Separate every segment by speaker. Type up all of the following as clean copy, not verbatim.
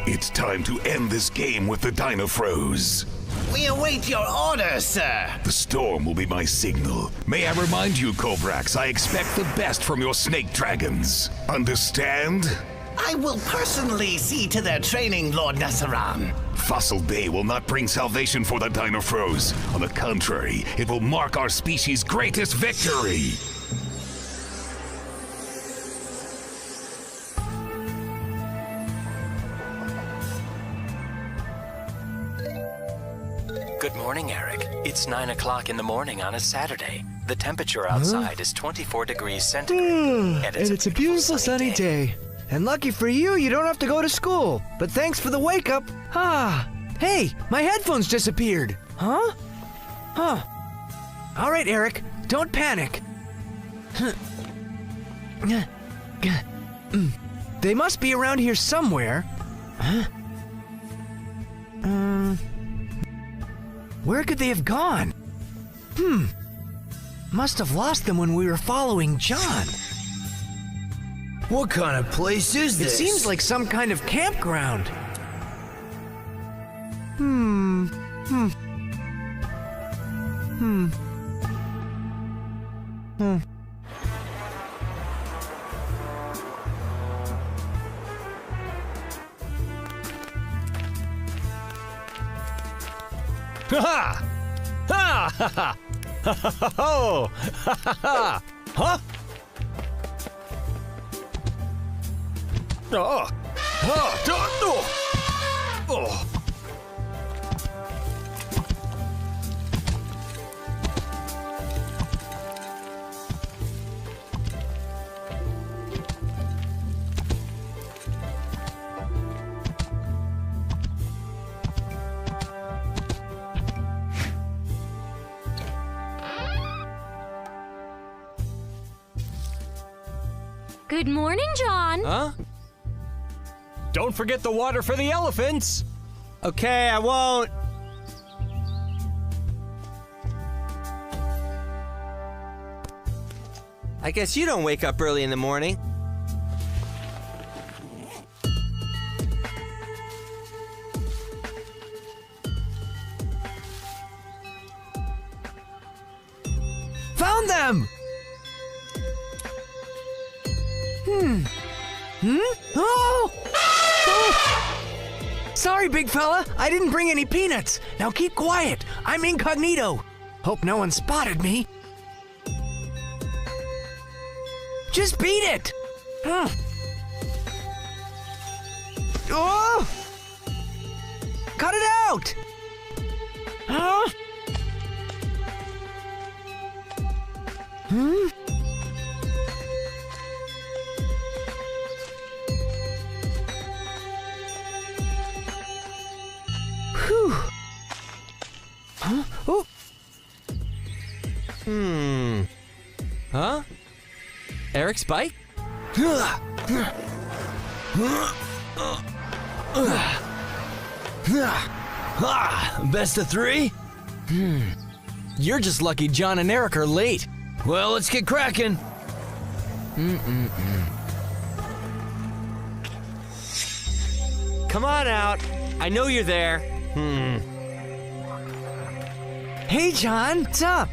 Speaker 1: It's time to end this game with the Dinofroz.
Speaker 2: We await your orders, sir.
Speaker 1: The storm will be my signal. May I remind you, Kobrax, I expect the best from your snake dragons. Understand?
Speaker 2: I will personally see to their training, Lord Nassaran.
Speaker 1: Fossil Bay will not bring salvation for the Dinofroz. On the contrary, it will mark our species' greatest victory.
Speaker 3: Good morning, Eric. It's 9 o'clock in the morning on a Saturday. The temperature outside is 24 degrees centigrade.
Speaker 4: And it's a beautiful sunny day. And lucky for you, you don't have to go to school. But thanks for the wake up. Hey, my headphones disappeared. Huh? All right, Eric, don't panic. They must be around here somewhere. Where could they have gone? Must have lost them when we were following John.
Speaker 5: What kind of place is this?
Speaker 4: It seems like some kind of campground.
Speaker 5: Ha ha! Ha ha! Ho! Ha ha! Huh? Oh! Oh!
Speaker 6: Good morning, John.
Speaker 5: Huh? Don't forget the water for the elephants.
Speaker 7: Okay, I won't. I guess you don't wake up early in the morning.
Speaker 4: Found them! Oh! Sorry, big fella. I didn't bring any peanuts. Now keep quiet. I'm incognito. Hope no one spotted me. Just beat it! Oh! Cut it out! Huh? Whew. Huh? Oh.
Speaker 7: Huh? Eric's bike?
Speaker 5: Best of three?
Speaker 4: You're just lucky John and Eric are late.
Speaker 5: Well, let's get cracking.
Speaker 7: Come on out. I know you're there.
Speaker 4: Hey, John, what's up?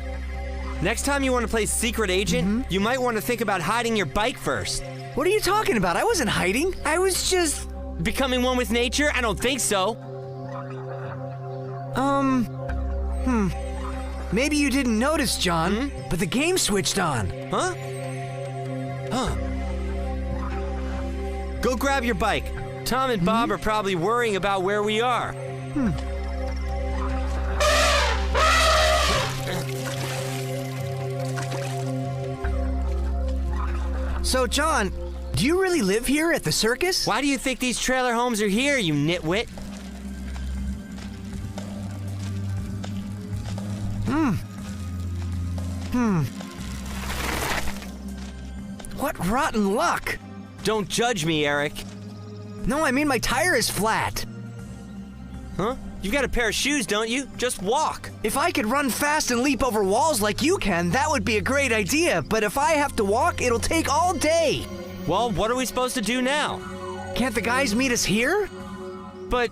Speaker 7: Next time you want to play Secret Agent, you might want to think about hiding your bike first.
Speaker 4: What are you talking about? I wasn't hiding. I was just...
Speaker 7: Becoming one with nature? I don't think so.
Speaker 4: Maybe you didn't notice, John, but the game switched on.
Speaker 7: Huh? Go grab your bike. Tom and Bob are probably worrying about where we are.
Speaker 4: So, John, do you really live here at the circus?
Speaker 7: Why do you think these trailer homes are here, you nitwit?
Speaker 4: What rotten luck!
Speaker 7: Don't judge me, Eric.
Speaker 4: No, I mean my tire is flat.
Speaker 7: Huh? You've got a pair of shoes, don't you? Just walk.
Speaker 4: If I could run fast and leap over walls like you can, that would be a great idea. But if I have to walk, it'll take all day.
Speaker 7: Well, what are we supposed to do now?
Speaker 4: Can't the guys meet us here?
Speaker 7: But...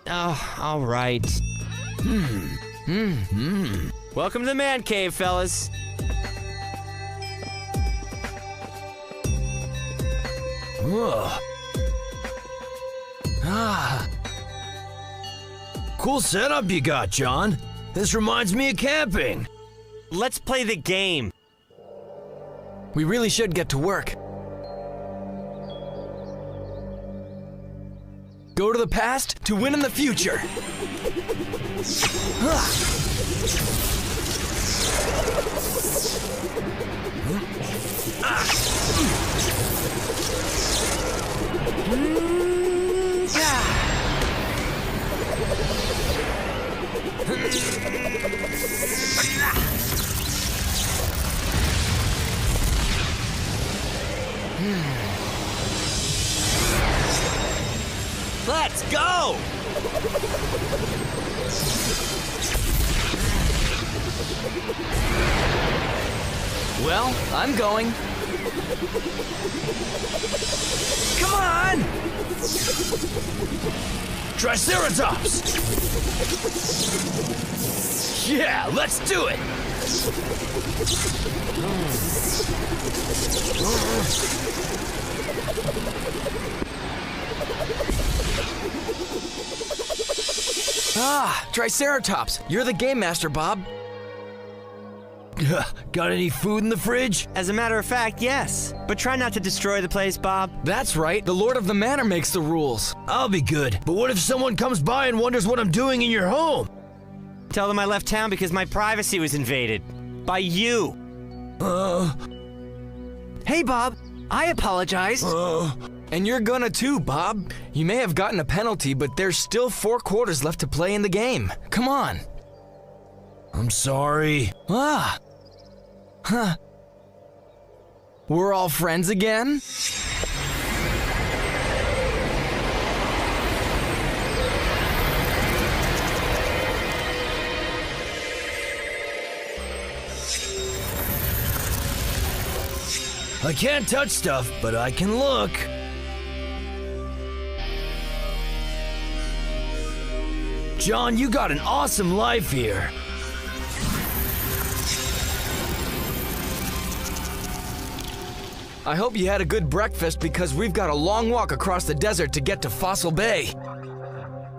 Speaker 7: Oh, all right. Welcome to the man cave, fellas.
Speaker 8: Cool setup you got, John. This reminds me of camping.
Speaker 7: Let's play the game.
Speaker 4: We really should get to work. Go to the past to win in the future.
Speaker 7: Let's go!
Speaker 4: Well, I'm going. Come on!
Speaker 8: Triceratops! Yeah, let's do it!
Speaker 4: Triceratops, you're the game master, Bob.
Speaker 8: Got any food in the fridge?
Speaker 7: As a matter of fact, yes. But try not to destroy the place, Bob.
Speaker 4: That's right, the Lord of the Manor makes the rules.
Speaker 8: I'll be good. But what if someone comes by and wonders what I'm doing in your home?
Speaker 7: Tell them I left town because my privacy was invaded. By you.
Speaker 4: Hey, Bob, I apologize. And you're gonna too, Bob. You may have gotten a penalty, but there's still 4 quarters left to play in the game. Come on.
Speaker 8: I'm sorry.
Speaker 4: We're all friends again?
Speaker 8: I can't touch stuff, but I can look. John, you got an awesome life here.
Speaker 4: I hope you had a good breakfast because we've got a long walk across the desert to get to Fossil Bay.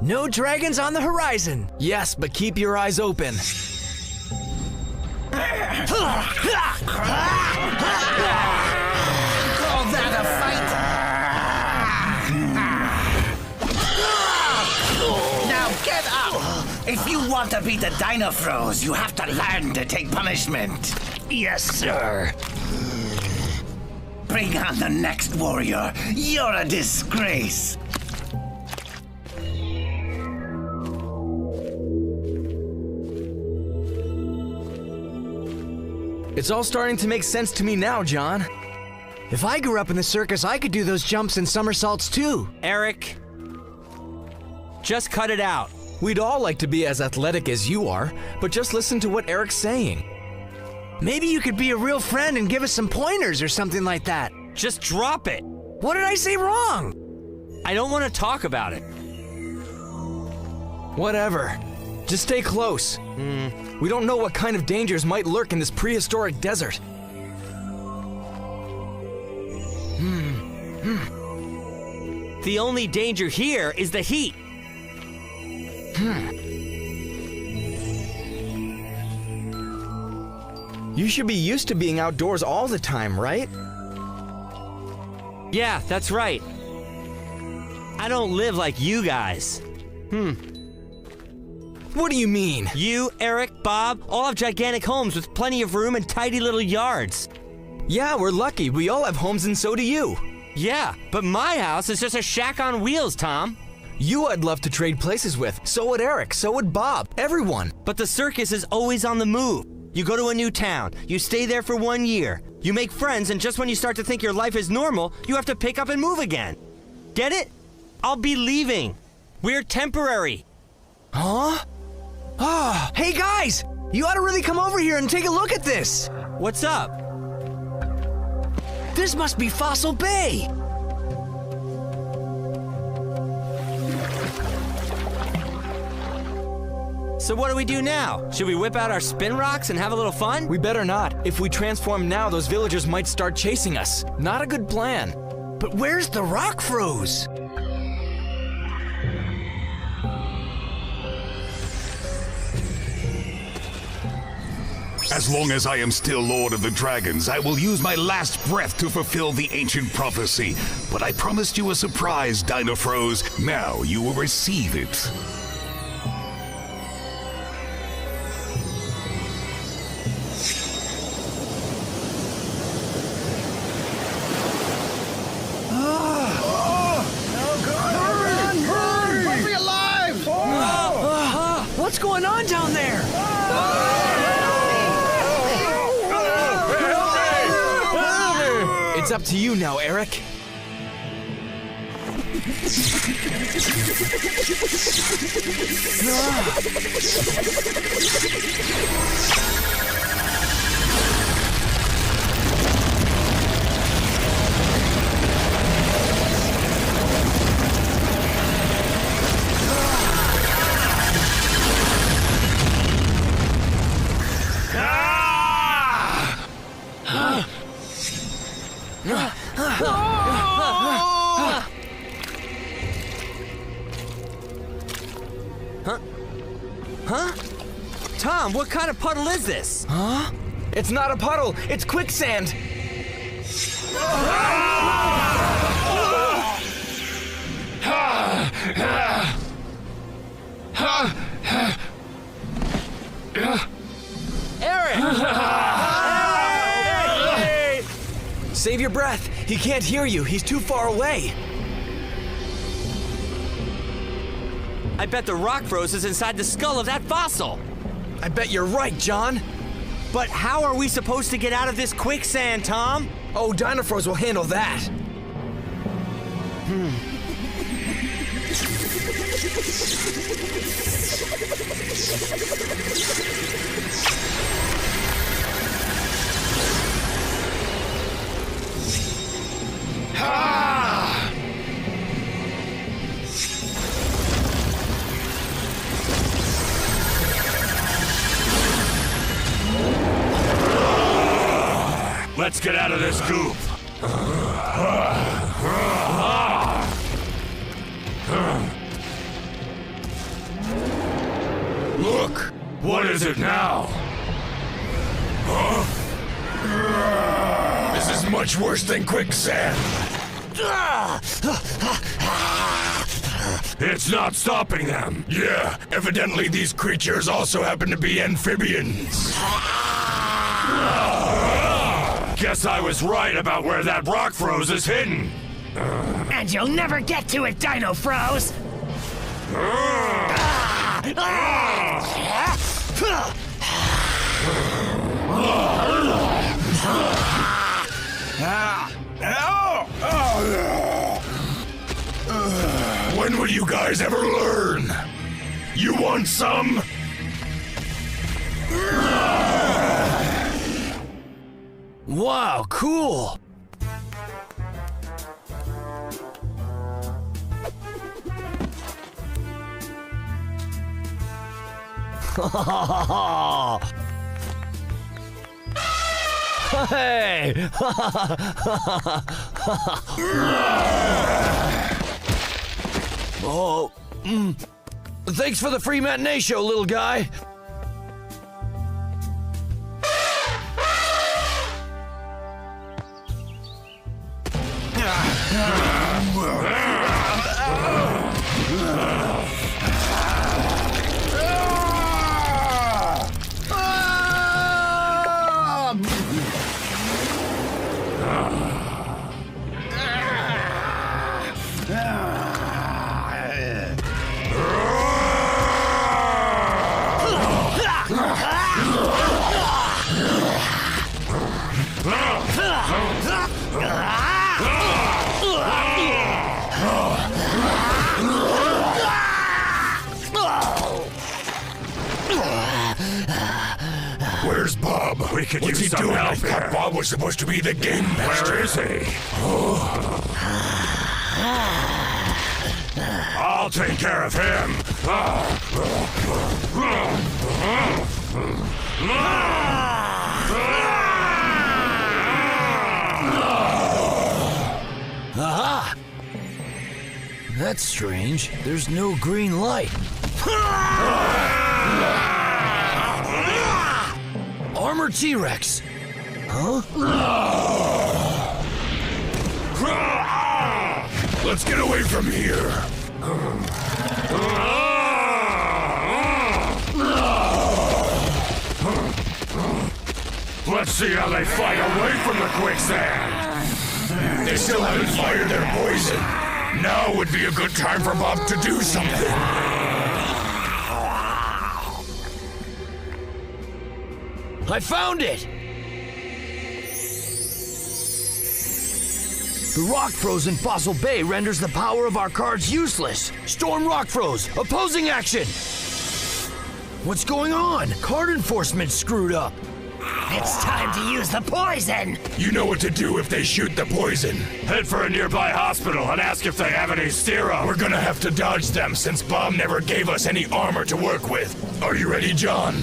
Speaker 4: No dragons on the horizon. Yes, but keep your eyes open.
Speaker 2: Call that a fight? Now get up! If you want to beat the Dinofroz, you have to learn to take punishment.
Speaker 8: Yes, sir.
Speaker 2: Bring on the next warrior. You're a disgrace.
Speaker 4: It's all starting to make sense to me now, John. If I grew up in the circus, I could do those jumps and somersaults too.
Speaker 7: Eric, just cut it out.
Speaker 4: We'd all like to be as athletic as you are, but just listen to what Eric's saying. Maybe you could be a real friend and give us some pointers or something like that.
Speaker 7: Just drop it.
Speaker 4: What did I say wrong?
Speaker 7: I don't want to talk about it.
Speaker 4: Whatever. Just stay close. We don't know what kind of dangers might lurk in this prehistoric desert.
Speaker 7: The only danger here is the heat.
Speaker 4: You should be used to being outdoors all the time, right?
Speaker 7: Yeah, that's right. I don't live like you guys.
Speaker 4: What do you mean?
Speaker 7: You, Eric, Bob, all have gigantic homes with plenty of room and tidy little yards.
Speaker 4: Yeah, we're lucky. We all have homes and so do you.
Speaker 7: Yeah, but my house is just a shack on wheels, Tom.
Speaker 4: You I'd love to trade places with. So would Eric, so would Bob, everyone.
Speaker 7: But the circus is always on the move. You go to a new town, you stay there for 1 year, you make friends, and just when you start to think your life is normal, you have to pick up and move again. Get it? I'll be leaving. We're temporary.
Speaker 4: Huh? Ah, hey guys! You ought to really come over here and take a look at this!
Speaker 7: What's up?
Speaker 4: This must be Fossil Bay!
Speaker 7: So what do we do now? Should we whip out our spin rocks and have a little fun?
Speaker 4: We better not. If we transform now, those villagers might start chasing us. Not a good plan. But where's the rock froze?
Speaker 1: As long as I am still Lord of the Dragons, I will use my last breath to fulfill the ancient prophecy. But I promised you a surprise, Dinofroz. Now you will receive it.
Speaker 4: What's going on down there? It's up to you now, Eric.
Speaker 7: Huh? Tom, what kind of puddle is this?
Speaker 4: Huh? It's not a puddle, it's quicksand.
Speaker 7: Eric!
Speaker 4: Save your breath. He can't hear you. He's too far away.
Speaker 7: I bet the rock froze is inside the skull of that fossil.
Speaker 4: I bet you're right, John.
Speaker 7: But how are we supposed to get out of this quicksand, Tom?
Speaker 4: Oh, Dinofroz will handle that.
Speaker 1: Let's get out of this goop. Look, what is it now? Huh? This is much worse than quicksand. It's not stopping them. Yeah, evidently these creatures also happen to be amphibians. Guess I was right about where that rock froze is hidden.
Speaker 2: And you'll never get to it, Dinofroz!
Speaker 1: When will you guys ever learn? You want some?
Speaker 4: Wow, cool. Hey!
Speaker 8: Oh, thanks for the free matinee show, little guy.
Speaker 1: Where's Bob?
Speaker 9: We could
Speaker 1: What's
Speaker 9: use
Speaker 1: he
Speaker 9: some
Speaker 1: doing?
Speaker 9: help
Speaker 1: I thought
Speaker 9: here.
Speaker 1: Bob was supposed to be the game master.
Speaker 9: Where is he? I'll take care of him.
Speaker 8: Aha! That's strange. There's no green light. Armor T-Rex. Huh?
Speaker 1: Let's get away from here.
Speaker 9: Let's see how they fight away from the quicksand.
Speaker 1: They still haven't fired their poison. Now would be a good time for Bob to do something.
Speaker 8: I found it! The rock froze in Fossil Bay renders the power of our cards useless. Storm rock froze. Opposing action! What's going on? Card enforcement's screwed up.
Speaker 2: It's time to use the poison!
Speaker 1: You know what to do if they shoot the poison.
Speaker 9: Head for a nearby hospital and ask if they have any serum.
Speaker 1: We're gonna have to dodge them since Bob never gave us any armor to work with. Are you ready, John?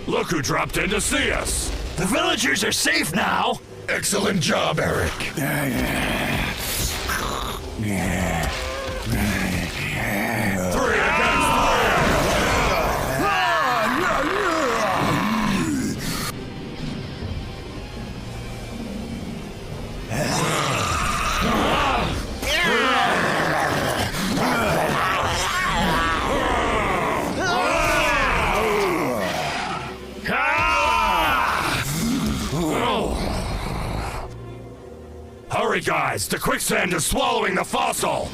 Speaker 9: Look who dropped in to see us.
Speaker 1: The villagers are safe now. Excellent job, Eric.
Speaker 9: 3 against 3. Hurry, guys! The quicksand is swallowing the fossil!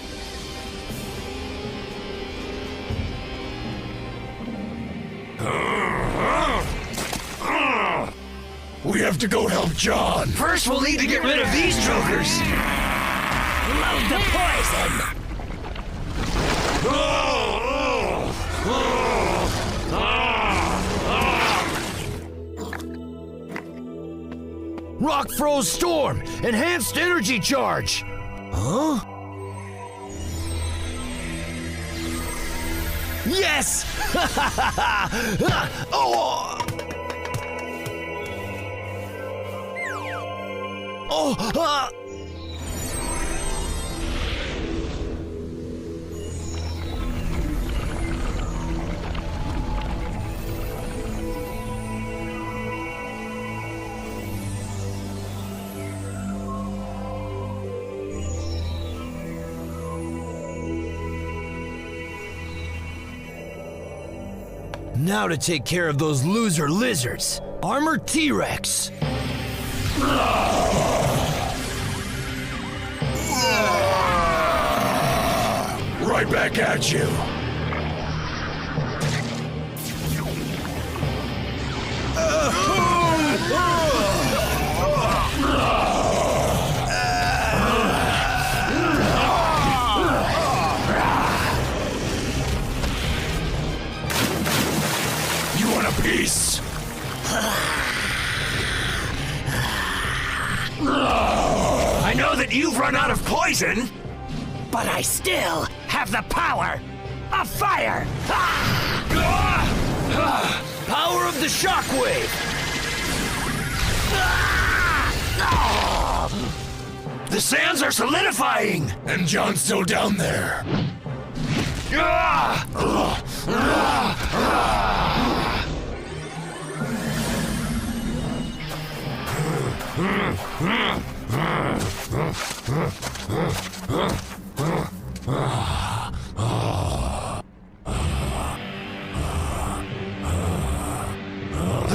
Speaker 1: We have to go help John.
Speaker 8: First, we'll need to get rid of these jokers.
Speaker 2: Load the poison!
Speaker 8: Rock froze storm. Enhanced energy charge. Huh? Yes! Oh! Oh! Now to take care of those loser lizards. Armor T-Rex.
Speaker 1: Right back at you. You want a piece?
Speaker 9: I know that you've run out of poison!
Speaker 2: But I still have the power of fire! Ah!
Speaker 8: Power of the shockwave!
Speaker 9: The sands are solidifying! And John's still down there. The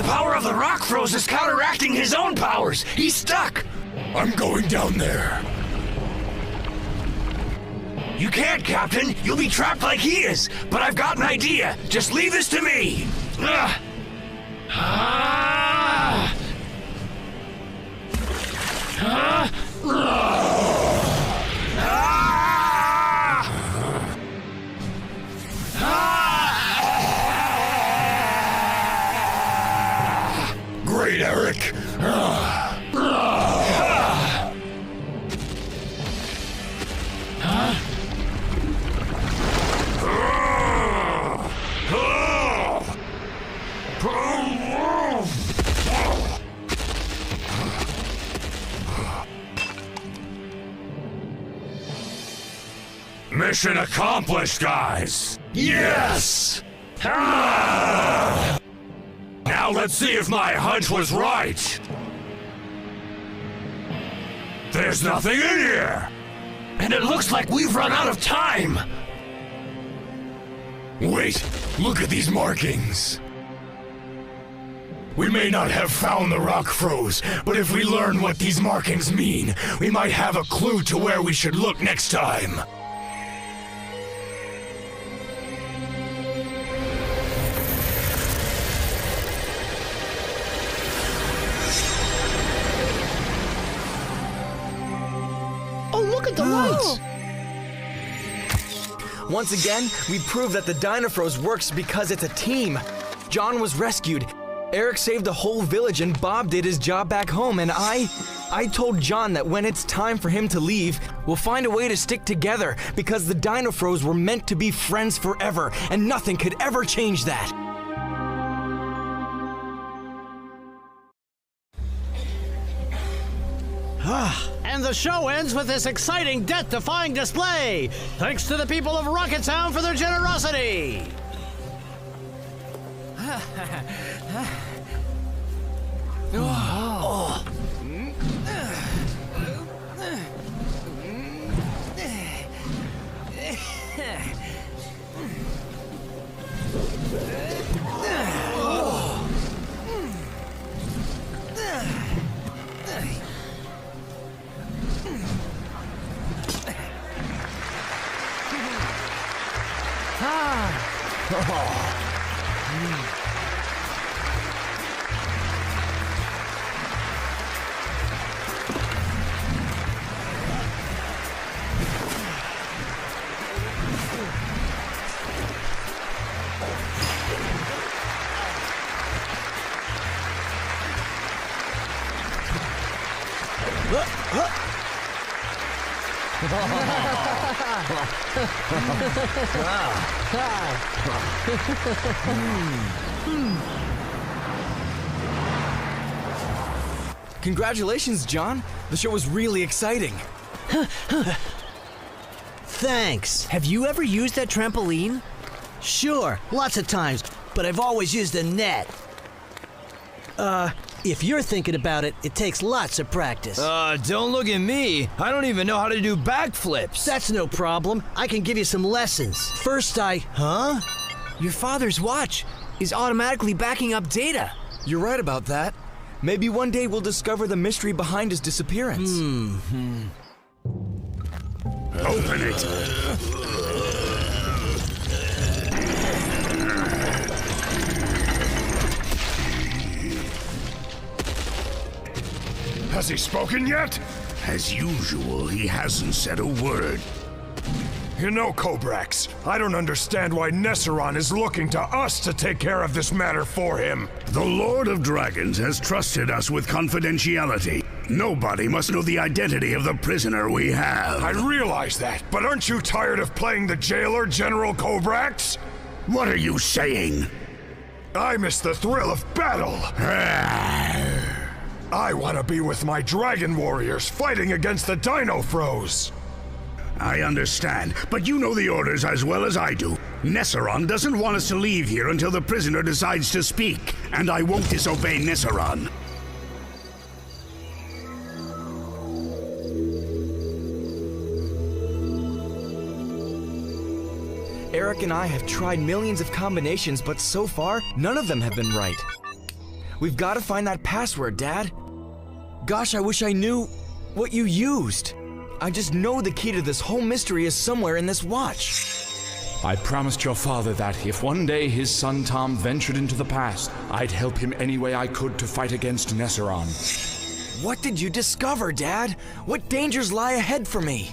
Speaker 9: power of the Rockfroz is counteracting his own powers. He's stuck. I'm going down there. You can't, Captain. You'll be trapped like he is. But I've got an idea. Just leave this to me. Great, Eric. Mission accomplished, guys! Yes! Now let's see if my hunch was right! There's nothing in here! And it looks like we've run out of time! Wait, look at these markings! We may not have found the Rockfroz, but if we learn what these markings mean, we might have a clue to where we should look next time.
Speaker 8: Look at the lights!
Speaker 4: Once again, we prove that the Dinofroz works because it's a team. John was rescued, Eric saved the whole village, and Bob did his job back home, and I told John that when it's time for him to leave, we'll find a way to stick together because the Dinofroz were meant to be friends forever, and nothing could ever change that.
Speaker 5: And the show ends with this exciting death-defying display. Thanks to the people of Rocket Town for their generosity.
Speaker 4: Congratulations, John. The show was really exciting.
Speaker 8: Thanks. Have you ever used that trampoline? Sure, lots of times, but I've always used a net. If you're thinking about it, it takes lots of practice.
Speaker 10: Don't look at me. I don't even know how to do backflips.
Speaker 8: That's no problem. I can give you some lessons. First Huh?
Speaker 4: Your father's watch is automatically backing up data. You're right about that. Maybe one day we'll discover the mystery behind his disappearance.
Speaker 9: Open it! Has he spoken yet? As usual, he hasn't said a word.
Speaker 11: You know, Kobrax, I don't understand why Nesseron is looking to us to take care of this matter for him.
Speaker 1: The Lord of Dragons has trusted us with confidentiality. Nobody must know the identity of the prisoner we have.
Speaker 11: I realize that, but aren't you tired of playing the jailer, General Kobrax?
Speaker 1: What are you saying?
Speaker 11: I miss the thrill of battle. I want to be with my dragon warriors fighting against the Dinofroz.
Speaker 12: I understand, but you know the orders as well as I do. Nesseron doesn't want us to leave here until the prisoner decides to speak, and I won't disobey Nesseron.
Speaker 4: Eric and I have tried millions of combinations, but so far, none of them have been right. We've got to find that password, Dad. Gosh, I wish I knew what you used. I just know the key to this whole mystery is somewhere in this watch.
Speaker 13: I promised your father that if one day his son Tom ventured into the past, I'd help him any way I could to fight against Nesseron.
Speaker 4: What did you discover, Dad? What dangers lie ahead for me?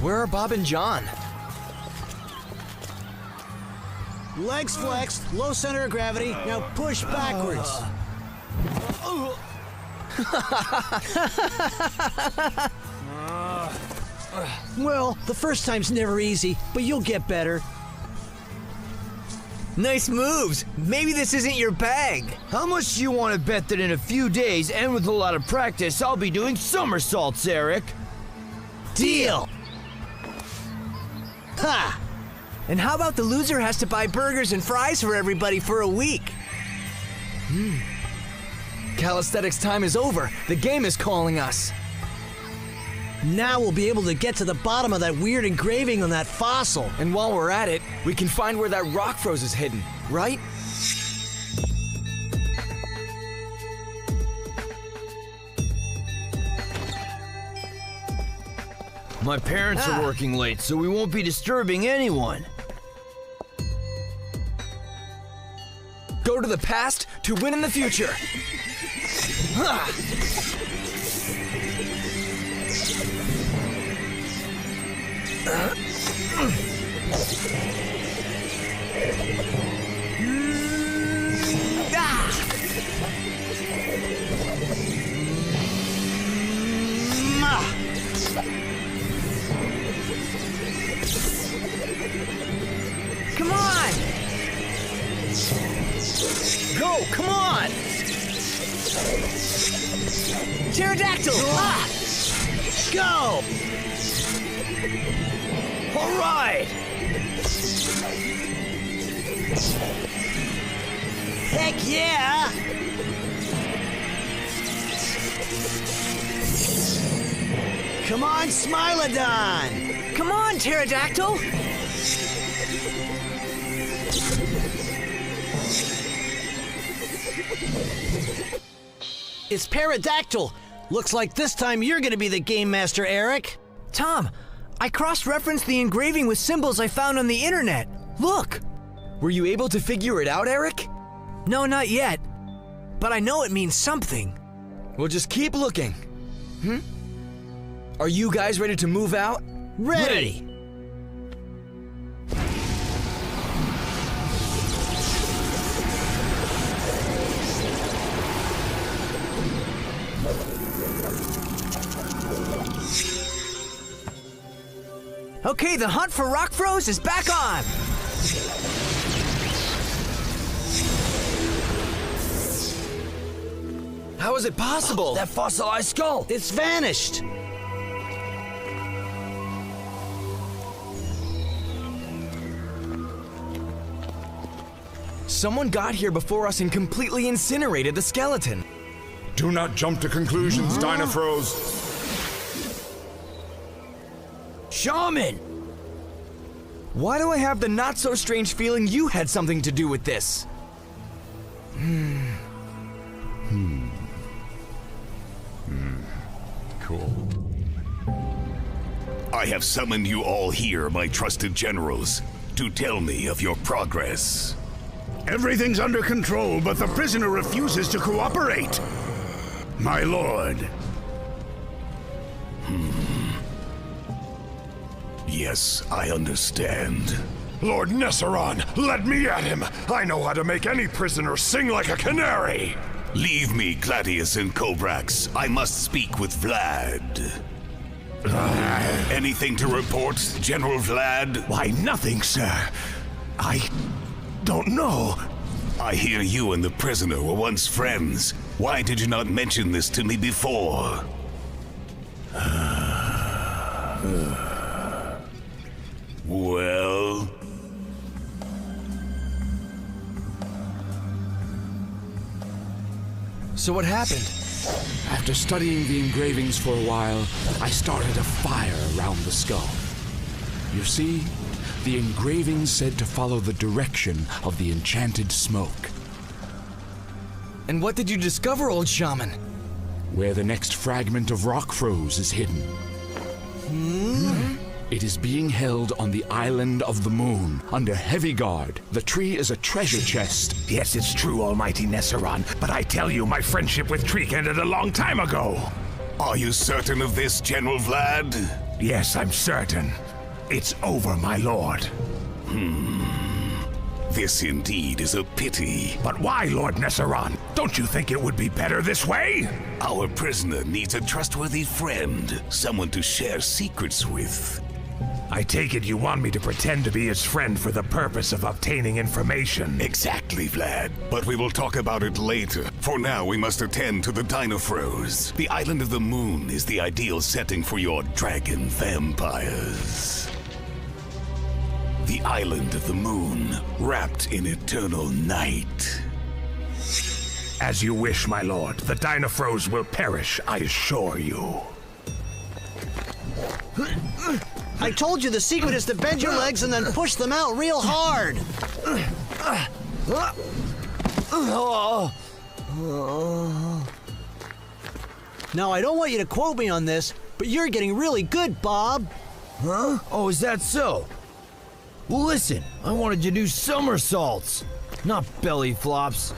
Speaker 4: Where are Bob and John?
Speaker 5: Legs flexed, low center of gravity. Now push backwards. Well, the first time's never easy, but you'll get better.
Speaker 4: Nice moves. Maybe this isn't your bag.
Speaker 8: How much do you want to bet that in a few days, and with a lot of practice, I'll be doing somersaults, Eric?
Speaker 5: Deal! Ha!
Speaker 4: And how about the loser has to buy burgers and fries for everybody for a week? Calisthenics time is over. The game is calling us.
Speaker 5: Now we'll be able to get to the bottom of that weird engraving on that fossil.
Speaker 4: And while we're at it, we can find where that Rockfroz is hidden, right?
Speaker 8: My parents are working late, so we won't be disturbing anyone.
Speaker 4: Go to the past to win in the future. Come on! Go, come on! Pterodactyl!
Speaker 5: Go!
Speaker 8: All right!
Speaker 5: Heck yeah! Come on, Smilodon!
Speaker 4: Come on, Pterodactyl!
Speaker 5: It's Pterodactyl! Looks like this time you're gonna be the game master, Eric.
Speaker 4: Tom, I cross-referenced the engraving with symbols I found on the internet. Look! Were you able to figure it out, Eric? No, not yet. But I know it means something. We'll just keep looking. Are you guys ready to move out?
Speaker 5: Ready!
Speaker 4: Okay, the hunt for Rockfroz is back on! How is it possible?
Speaker 8: That fossilized skull!
Speaker 5: It's vanished!
Speaker 4: Someone got here before us and completely incinerated the skeleton.
Speaker 13: Do not jump to conclusions, Dinofroz.
Speaker 8: Shaman!
Speaker 4: Why do I have the not-so-strange feeling you had something to do with this?
Speaker 1: Cool. I have summoned you all here, my trusted generals, to tell me of your progress.
Speaker 12: Everything's under control, but the prisoner refuses to cooperate. My lord.
Speaker 1: Yes, I understand.
Speaker 11: Lord Nesseron, let me at him! I know how to make any prisoner sing like a canary!
Speaker 1: Leave me, Gladius and Kobrax. I must speak with Vlad. Anything to report, General Vlad?
Speaker 9: Why, nothing, sir. I don't know.
Speaker 1: I hear you and the prisoner were once friends. Why did you not mention this to me before? Well...
Speaker 4: So what happened?
Speaker 13: After studying the engravings for a while, I started a fire around the skull. You see, the engravings said to follow the direction of the enchanted smoke.
Speaker 4: And what did you discover, old shaman?
Speaker 13: Where the next fragment of Rockfroz is hidden. It is being held on the island of the moon, under heavy guard. The tree is a treasure chest.
Speaker 9: Yes, it's true, Almighty Nesseron, but I tell you, my friendship with Treek ended a long time ago.
Speaker 1: Are you certain of this, General Vlad?
Speaker 9: Yes, I'm certain. It's over, my lord.
Speaker 1: This indeed is a pity.
Speaker 9: But why, Lord Nesseron? Don't you think it would be better this way?
Speaker 1: Our prisoner needs a trustworthy friend, someone to share secrets with.
Speaker 9: I take it you want me to pretend to be his friend for the purpose of obtaining information.
Speaker 1: Exactly, Vlad. But we will talk about it later. For now, we must attend to the Dinofroz. The island of the moon is the ideal setting for your dragon vampires. The island of the moon, wrapped in eternal night.
Speaker 9: As you wish, my lord. The Dinofroz will perish, I assure you.
Speaker 5: I told you the secret is to bend your legs and then push them out real hard. Now, I don't want you to quote me on this, but you're getting really good, Bob.
Speaker 8: Huh? Oh, is that so? Well, listen, I wanted to do somersaults, not belly flops.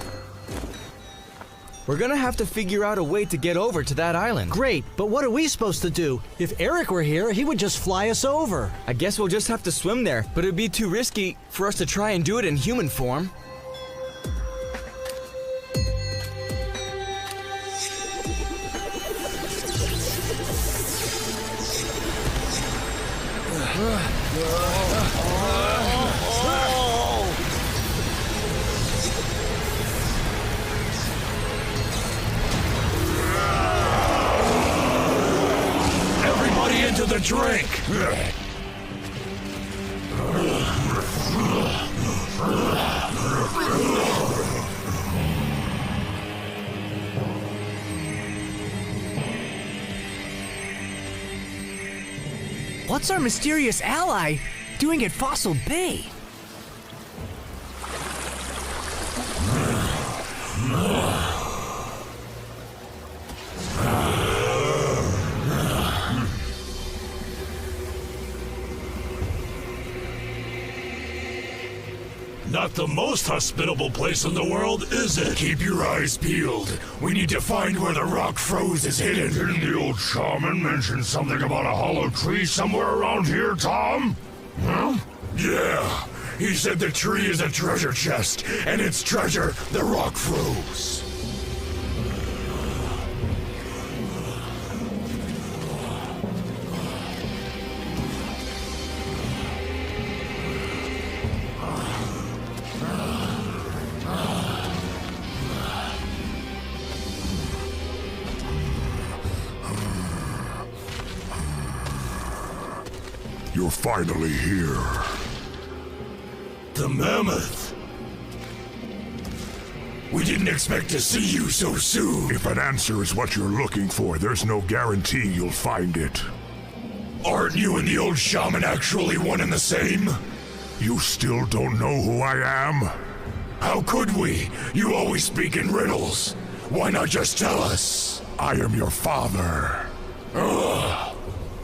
Speaker 4: We're gonna have to figure out a way to get over to that island.
Speaker 5: Great, but what are we supposed to do? If Eric were here, he would just fly us over.
Speaker 4: I guess we'll just have to swim there, but it'd be too risky for us to try and do it in human form.
Speaker 11: Into the drink!
Speaker 14: What's our mysterious ally doing at Fossil Bay?
Speaker 11: Not the most hospitable place in the world, is it? Keep your eyes peeled. We need to find where the Rockfroz is hidden. Didn't the old shaman mention something about a hollow tree somewhere around here, Tom? Huh? Yeah. He said the tree is a treasure chest, and its treasure, the Rockfroz. You're finally here. The mammoth. We didn't expect to see you so soon. If an answer is what you're looking for, there's no guarantee you'll find it. Aren't you and the old shaman actually one and the same? You still don't know who I am? How could we? You always speak in riddles. Why not just tell us? I am your father. Ugh.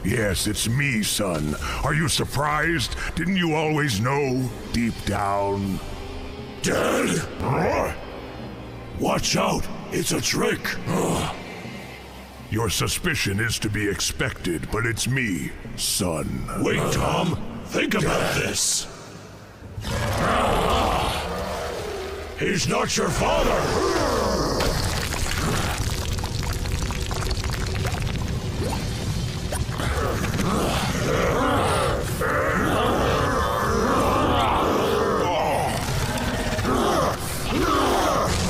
Speaker 11: Yes, it's me, son. Are you surprised? Didn't you always know, deep down? Dad? Watch out! It's a trick! Your suspicion is to be expected, but it's me, son. Wait, Tom. Think about this. He's not your father!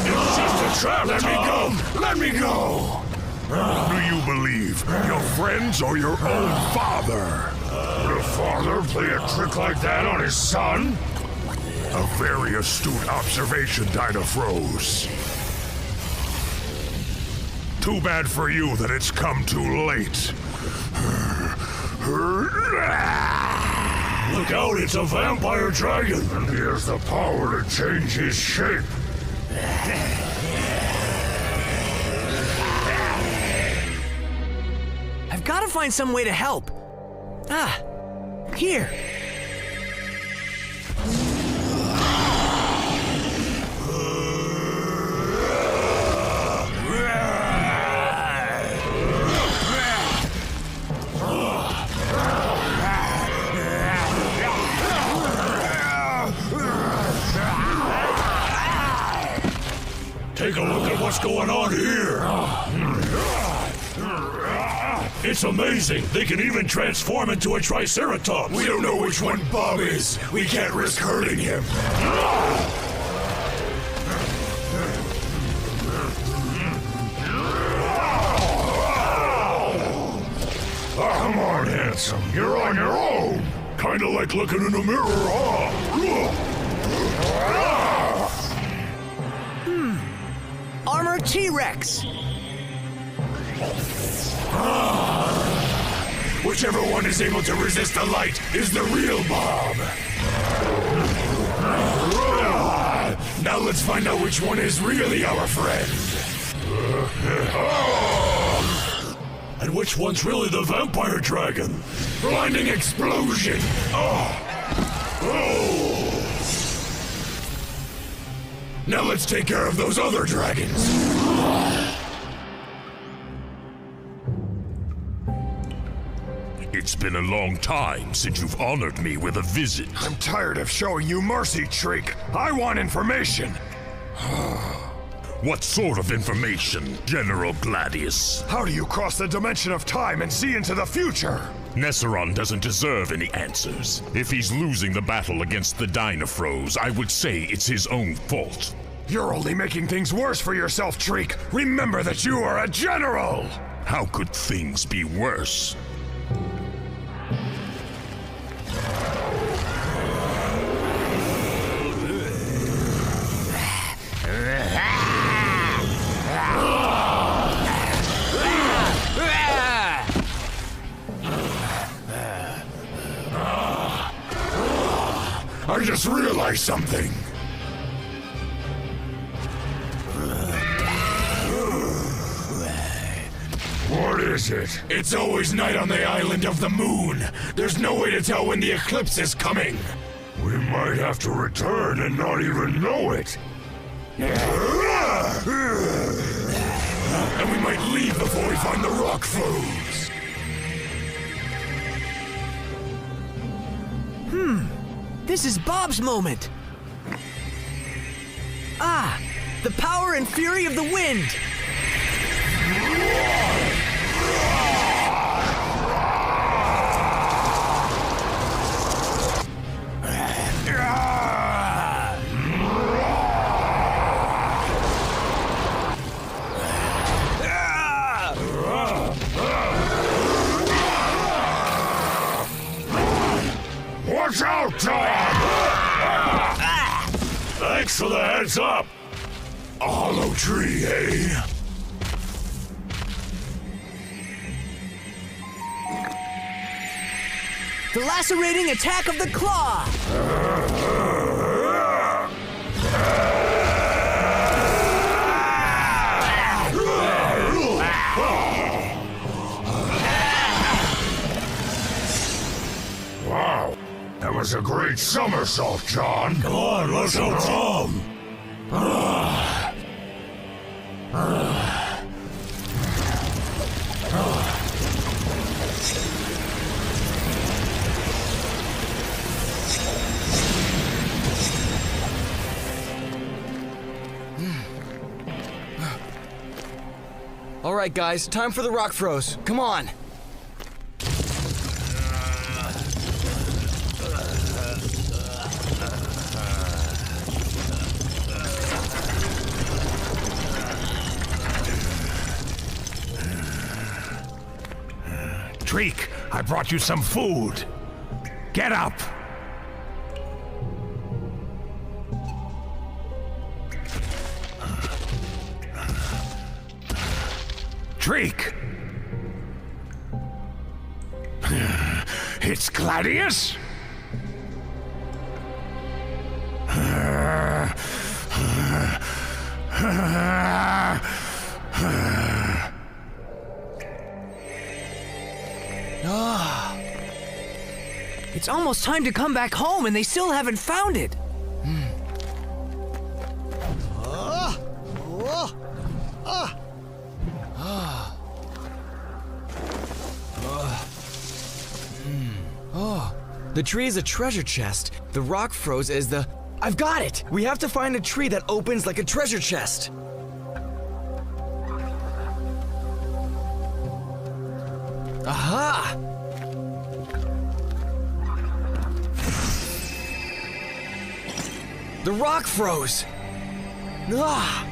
Speaker 11: It's just a trap! Let me go! Let me go!
Speaker 9: Do you believe your friends or your own father?
Speaker 11: Would a father play a trick like that on his son?
Speaker 9: A very astute observation, Dinofroz. Too bad for you that it's come too late.
Speaker 11: Look out, it's a vampire dragon! And he has the power to change his shape.
Speaker 14: I've got to find some way to help. Ah, here.
Speaker 11: Take a look at what's going on here. It's amazing. They can even transform into a Triceratops.
Speaker 9: We don't know which one Bob is. We can't risk hurting him.
Speaker 11: Come on, handsome. You're on your own. Kinda like looking in a mirror, huh?
Speaker 14: Armor T-Rex.
Speaker 11: Whichever one is able to resist the light is the real Bob. Now let's find out which one is really our friend. And which one's really the vampire dragon? Blinding explosion! Now let's take care of those other dragons.
Speaker 9: It's been a long time since you've honored me with a visit.
Speaker 11: I'm tired of showing you mercy, Shriek. I want information.
Speaker 9: What sort of information, General Gladius?
Speaker 11: How do you cross the dimension of time and see into the future?
Speaker 9: Nesseron doesn't deserve any answers. If he's losing the battle against the Dinofroz, I would say it's his own fault.
Speaker 11: You're only making things worse for yourself, Shriek. Remember that you are a general!
Speaker 9: How could things be worse?
Speaker 11: I just realized something. What is it? It's always night on the island of the moon. There's no way to tell when the eclipse is coming. We might have to return and not even know it. And we might leave before we find the rock foes.
Speaker 14: This is Bob's moment. Ah, the power and fury of the wind.
Speaker 11: Watch out, Tom! Thanks for the heads up. A hollow tree, eh?
Speaker 14: The lacerating attack of the claw.
Speaker 11: Wow, that was a great somersault, John. Come on, let's go, Tom.
Speaker 4: All right, guys, time for the Rockfroz. Come on.
Speaker 9: Treek, I brought you some food. Get up! Treek! It's Gladius?
Speaker 14: It's almost time to come back home and they still haven't found it.
Speaker 4: The tree is a treasure chest. The Rockfroz is the... I've got it! We have to find a tree that opens like a treasure chest. Aha! The Rockfroz! Ah!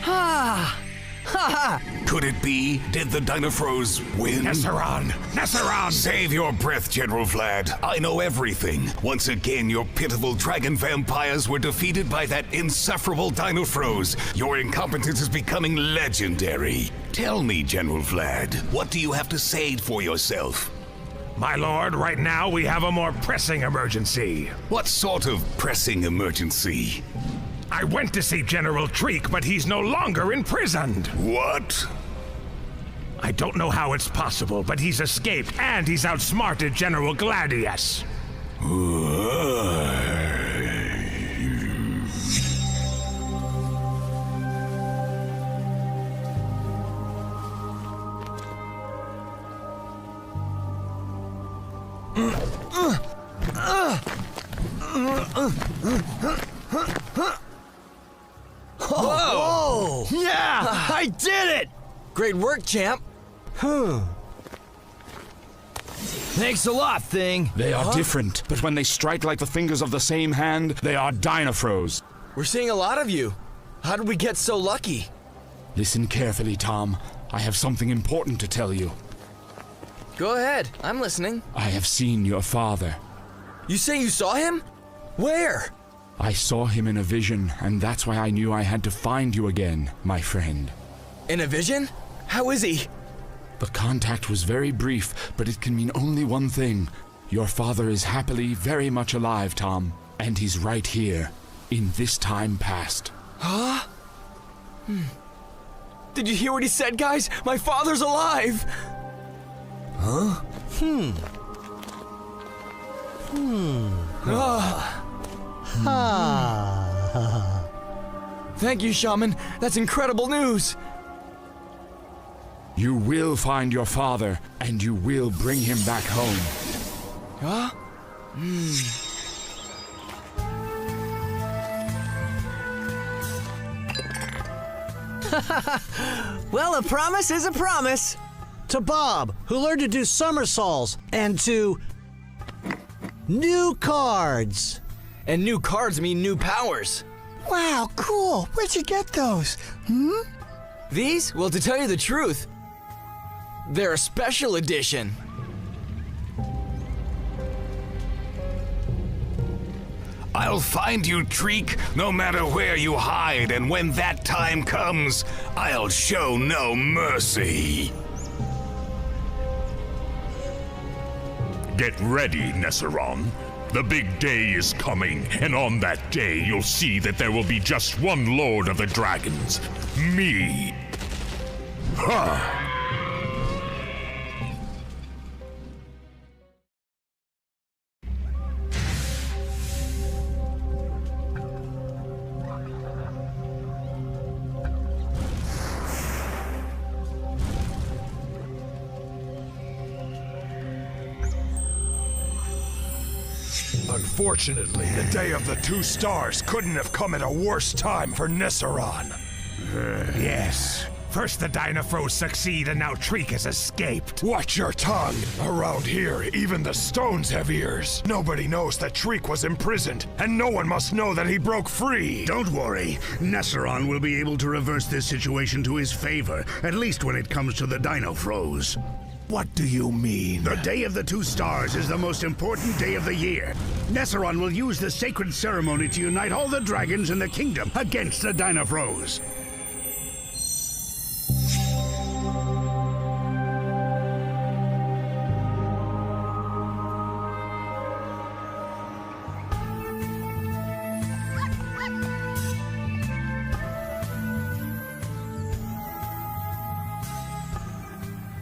Speaker 14: Ha! Ha ha!
Speaker 1: Could it be? Did the Dinofroz win?
Speaker 9: Nesseron! Nesseron!
Speaker 1: Save your breath, General Vlad. I know everything. Once again, your pitiful dragon vampires were defeated by that insufferable Dinofroz. Your incompetence is becoming legendary. Tell me, General Vlad, what do you have to say for yourself?
Speaker 9: My lord, right now we have a more pressing emergency.
Speaker 1: What sort of pressing emergency?
Speaker 9: I went to see General Treek, but he's no longer imprisoned.
Speaker 1: What?
Speaker 9: I don't know how it's possible, but he's escaped and he's outsmarted General Gladius.
Speaker 4: Whoa! Yeah! I did it! Great work, champ.
Speaker 10: Thanks a lot, Thing.
Speaker 13: They are different, but when they strike like the fingers of the same hand, they are Dinofroz.
Speaker 4: We're seeing a lot of you. How did we get so lucky?
Speaker 13: Listen carefully, Tom. I have something important to tell you.
Speaker 4: Go ahead, I'm listening.
Speaker 13: I have seen your father.
Speaker 4: You say you saw him? Where?
Speaker 13: I saw him in a vision, and that's why I knew I had to find you again, my friend.
Speaker 4: In a vision? How is he?
Speaker 13: The contact was very brief, but it can mean only one thing. Your father is happily very much alive, Tom, and he's right here, in this time past.
Speaker 4: Huh? Did you hear what he said, guys? My father's alive!
Speaker 5: Huh?
Speaker 4: Thank you, Shaman. That's incredible news.
Speaker 13: You will find your father, and you will bring him back home.
Speaker 4: Huh?
Speaker 14: Well, a promise is a promise.
Speaker 5: To Bob, who learned to do somersaults, and to new cards.
Speaker 4: And new cards mean new powers.
Speaker 14: Wow, cool. Where'd you get those?
Speaker 4: These? Well, to tell you the truth, they're a special edition.
Speaker 1: I'll find you, Treek, no matter where you hide, and when that time comes, I'll show no mercy.
Speaker 11: Get ready, Nesseron. The big day is coming, and on that day you'll see that there will be just one Lord of the Dragons. Me. Ha!
Speaker 9: Unfortunately, the Day of the Two Stars couldn't have come at a worse time for Nesseron.
Speaker 11: Yes. First the Dinofroz succeed and now Treek has escaped.
Speaker 9: Watch your tongue! Around here, even the stones have ears. Nobody knows that Treek was imprisoned, and no one must know that he broke free.
Speaker 12: Don't worry. Nesseron will be able to reverse this situation to his favor, at least when it comes to the Dinofroz.
Speaker 9: What do you mean?
Speaker 12: The Day of the Two Stars is the most important day of the year. Nesseron will use the sacred ceremony to unite all the dragons in the kingdom against the Dinofroz.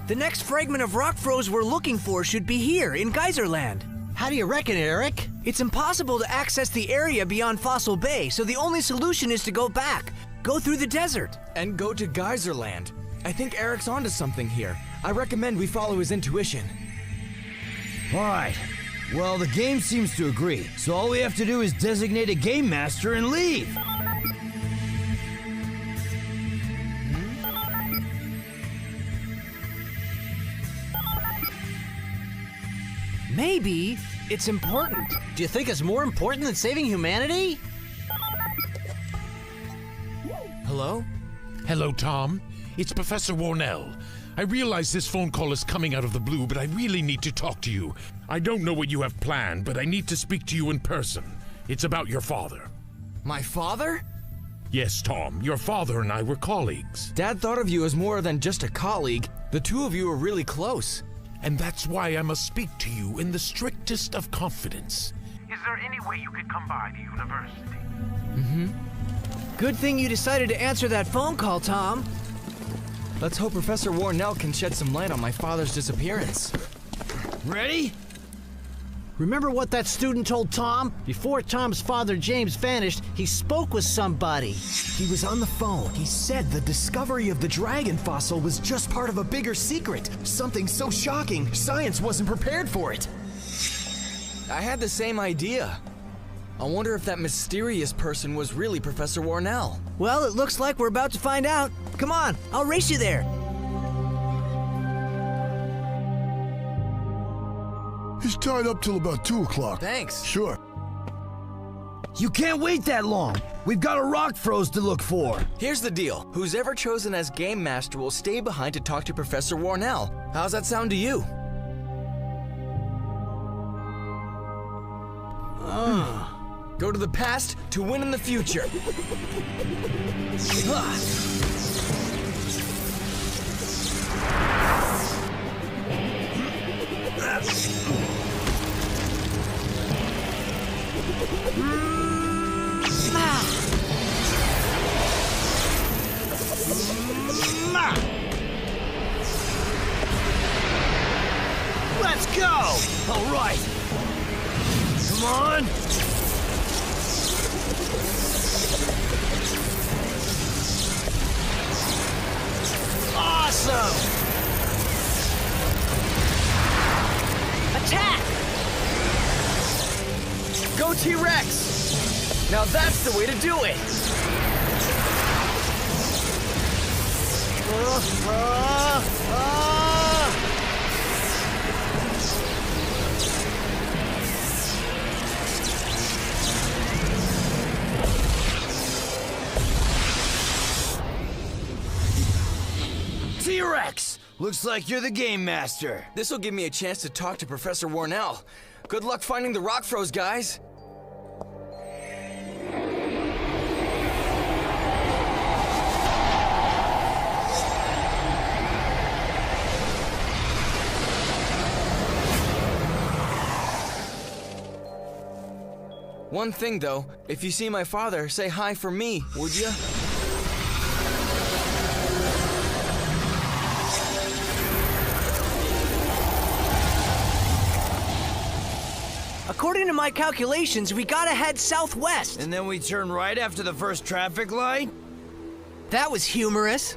Speaker 14: The next fragment of Rockfroz we're looking for should be here, in Geyserland.
Speaker 5: How do you reckon, Eric?
Speaker 14: It's impossible to access the area beyond Fossil Bay, so the only solution is to go back. Go through the desert.
Speaker 4: And go to Geyserland. I think Eric's onto something here. I recommend we follow his intuition.
Speaker 8: All right. Well, the game seems to agree, so all we have to do is designate a game master and leave.
Speaker 14: Maybe it's important.
Speaker 5: Do you think it's more important than saving humanity?
Speaker 4: Hello?
Speaker 15: Hello, Tom. It's Professor Warnell. I realize this phone call is coming out of the blue, but I really need to talk to you. I don't know what you have planned, but I need to speak to you in person. It's about your father.
Speaker 4: My father?
Speaker 15: Yes, Tom. Your father and I were colleagues.
Speaker 4: Dad thought of you as more than just a colleague. The two of you are really close.
Speaker 15: And that's why I must speak to you in the strictest of confidence.
Speaker 16: Is there any way you could come by the university?
Speaker 14: Good thing you decided to answer that phone call, Tom.
Speaker 4: Let's hope Professor Warnell can shed some light on my father's disappearance.
Speaker 8: Ready?
Speaker 5: Remember what that student told Tom? Before Tom's father James vanished, he spoke with somebody.
Speaker 17: He was on the phone. He said the discovery of the dragon fossil was just part of a bigger secret. Something so shocking, science wasn't prepared for it.
Speaker 4: I had the same idea. I wonder if that mysterious person was really Professor Warnell.
Speaker 14: Well, it looks like we're about to find out. Come on, I'll race you there.
Speaker 18: He's tied up till about 2 o'clock.
Speaker 4: Thanks.
Speaker 18: Sure.
Speaker 8: You can't wait that long. We've got a Rockfroz to look for.
Speaker 4: Here's the deal. Who's ever chosen as Game Master will stay behind to talk to Professor Warnell. How's that sound to you? Go to the past to win in the future.
Speaker 5: Let's go!
Speaker 8: All right. Come on.
Speaker 5: Awesome!
Speaker 14: Attack!
Speaker 4: Go T-Rex! Now that's the way to do it!
Speaker 8: T-Rex! Looks like you're the game master.
Speaker 4: This'll give me a chance to talk to Professor Warnell. Good luck finding the Rockfroz, guys. One thing, though, if you see my father, say hi for me, would ya?
Speaker 14: According to my calculations, we gotta head southwest.
Speaker 8: And then we turn right after the first traffic light?
Speaker 14: That was humorous.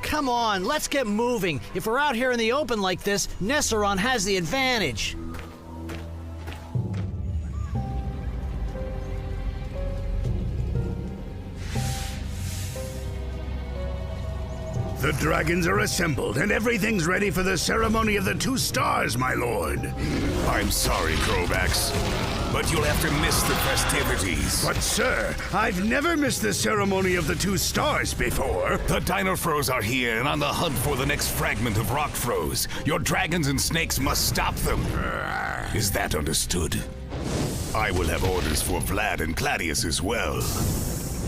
Speaker 5: Come on, let's get moving. If we're out here in the open like this, Nesseron has the advantage.
Speaker 12: The dragons are assembled, and everything's ready for the ceremony of the 2 stars, my lord.
Speaker 1: I'm sorry, Kovacs, but you'll have to miss the festivities.
Speaker 12: But, sir, I've never missed the ceremony of the 2 stars before.
Speaker 1: The Dinofroz are here and on the hunt for the next fragment of Rockfroz. Your dragons and snakes must stop them. Is that understood? I will have orders for Vlad and Claudius as well.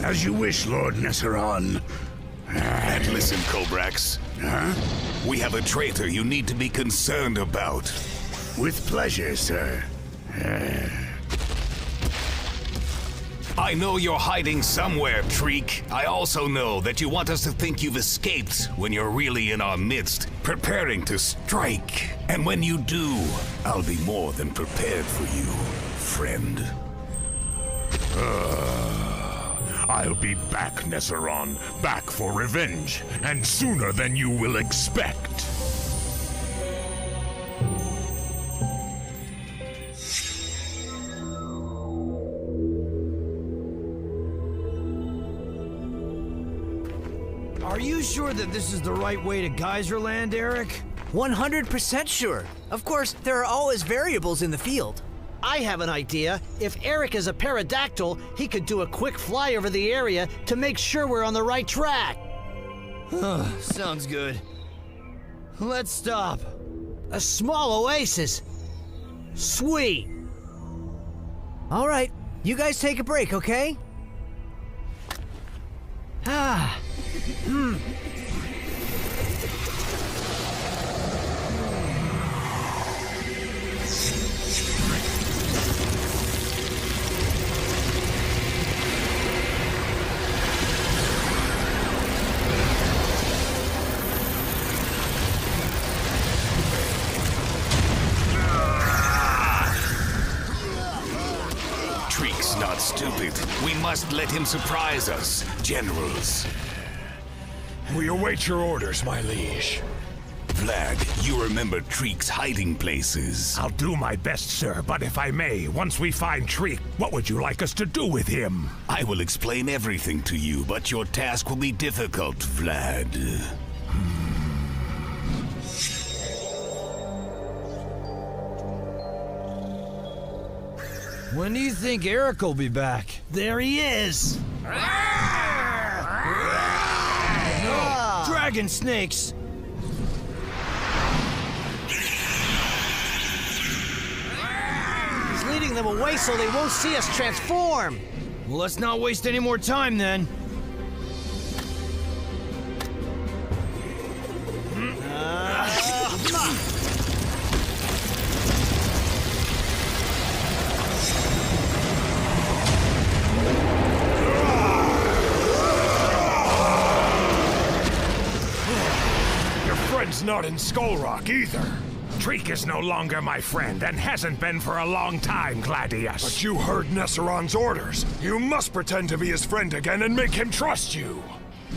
Speaker 12: As you wish, Lord Nesseron.
Speaker 1: And listen, Kobrax.
Speaker 12: Huh?
Speaker 1: We have a traitor you need to be concerned about.
Speaker 12: With pleasure, sir.
Speaker 1: I know you're hiding somewhere, Treek. I also know that you want us to think you've escaped when you're really in our midst, preparing to strike. And when you do, I'll be more than prepared for you, friend.
Speaker 9: I'll be back, Nesseron. Back for revenge. And sooner than you will expect.
Speaker 8: Are you sure that this is the right way to Geyserland, Eric?
Speaker 14: 100% sure. Of course, there are always variables in the field.
Speaker 5: I have an idea. If Eric is a pterodactyl, he could do a quick fly over the area to make sure we're on the right track.
Speaker 8: Sounds good. Let's stop.
Speaker 5: A small oasis. Sweet.
Speaker 14: All right, you guys take a break, okay?
Speaker 1: Treek's not stupid. We must let him surprise us, generals.
Speaker 9: We await your orders, my liege.
Speaker 1: Vlad, you remember Treek's hiding places.
Speaker 9: I'll do my best, sir, but if I may, once we find Treek, what would you like us to do with him?
Speaker 1: I will explain everything to you, but your task will be difficult, Vlad.
Speaker 8: When do you think Eric will be back?
Speaker 5: There he is.
Speaker 8: No! Dragon snakes!
Speaker 5: He's leading them away so they won't see us transform.
Speaker 8: Well, let's not waste any more time then.
Speaker 9: Not in Skull Rock either. Treek is no longer my friend and hasn't been for a long time, Gladius.
Speaker 11: But you heard Nesseron's orders. You must pretend to be his friend again and make him trust you.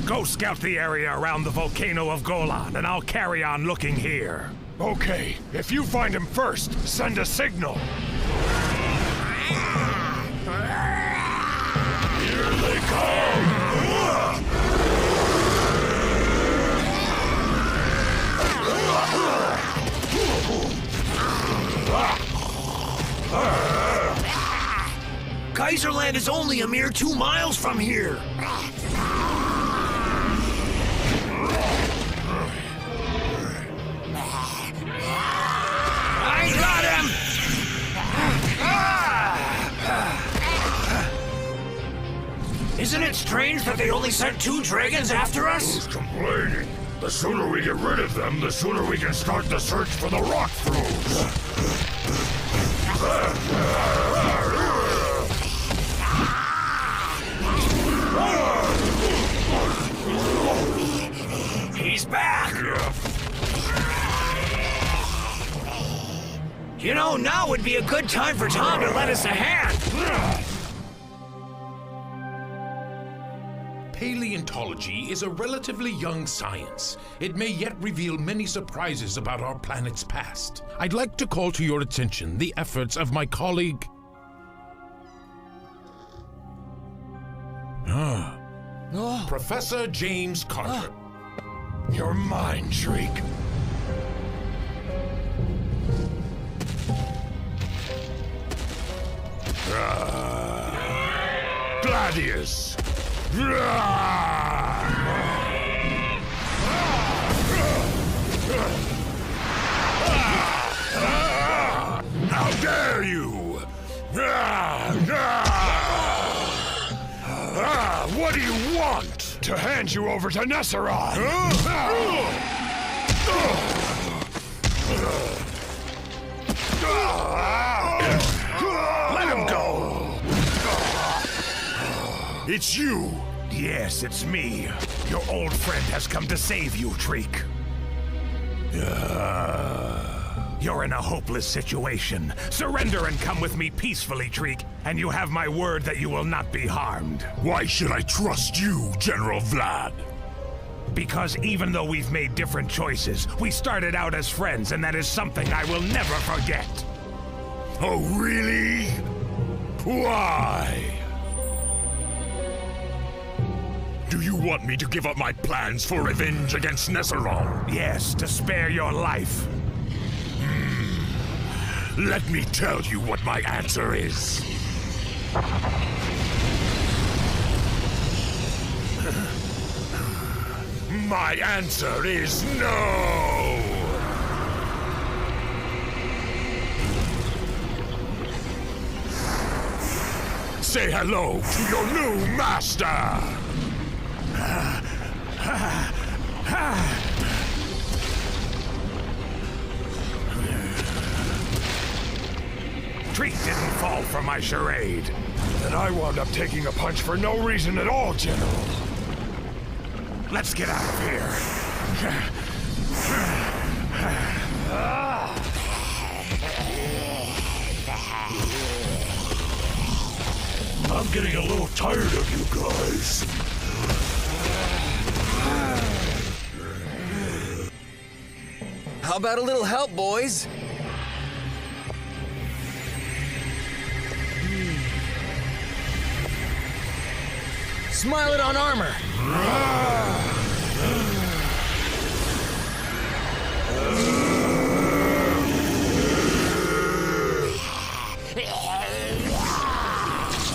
Speaker 9: Go scout the area around the volcano of Golan, and I'll carry on looking here.
Speaker 11: Okay, if you find him first, send a signal. Here they come!
Speaker 8: Geyserland is only a mere 2 miles from here. I got him! Isn't it strange that they only sent 2 dragons after us?
Speaker 11: Who's complaining? The sooner we get rid of them, the sooner we can start the search for the Rockfroz.
Speaker 8: He's back! You know, now would be a good time for Tom to lend us a hand.
Speaker 15: Paleontology is a relatively young science. It may yet reveal many surprises about our planet's past. I'd like to call to your attention the efforts of my colleague... Professor James Carter.
Speaker 9: You're mine, Shriek. Gladius! How dare you! What do you want? To hand you over to Nesseron! Let him go! It's you! Yes, it's me. Your old friend has come to save you, Treek. You're in a hopeless situation. Surrender and come with me peacefully, Treek, and you have my word that you will not be harmed.
Speaker 11: Why should I trust you, General Vlad?
Speaker 9: Because even though we've made different choices, we started out as friends, and that is something I will never forget.
Speaker 11: Oh, really? Why? Do you want me to give up my plans for revenge against Nesseron?
Speaker 9: Yes, to spare your life.
Speaker 11: Let me tell you what my answer is. My answer is no! Say hello to your new master!
Speaker 9: Treek didn't fall for my charade. And I wound up taking a punch for no reason at all, General. Let's get out of here.
Speaker 11: I'm getting a little tired of you guys.
Speaker 4: How about a little help, boys? Smile it on armor.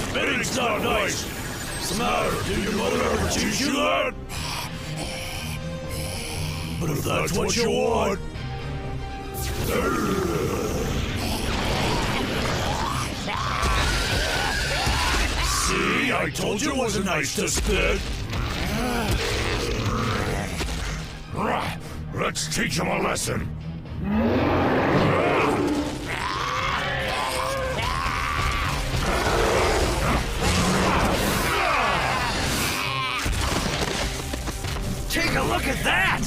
Speaker 11: Spitting's not nice. What's the matter? Did your mother ever teach you that? But if that's what you want... See, I told you it wasn't nice to spit. Let's teach him a lesson.
Speaker 2: Take a look at that!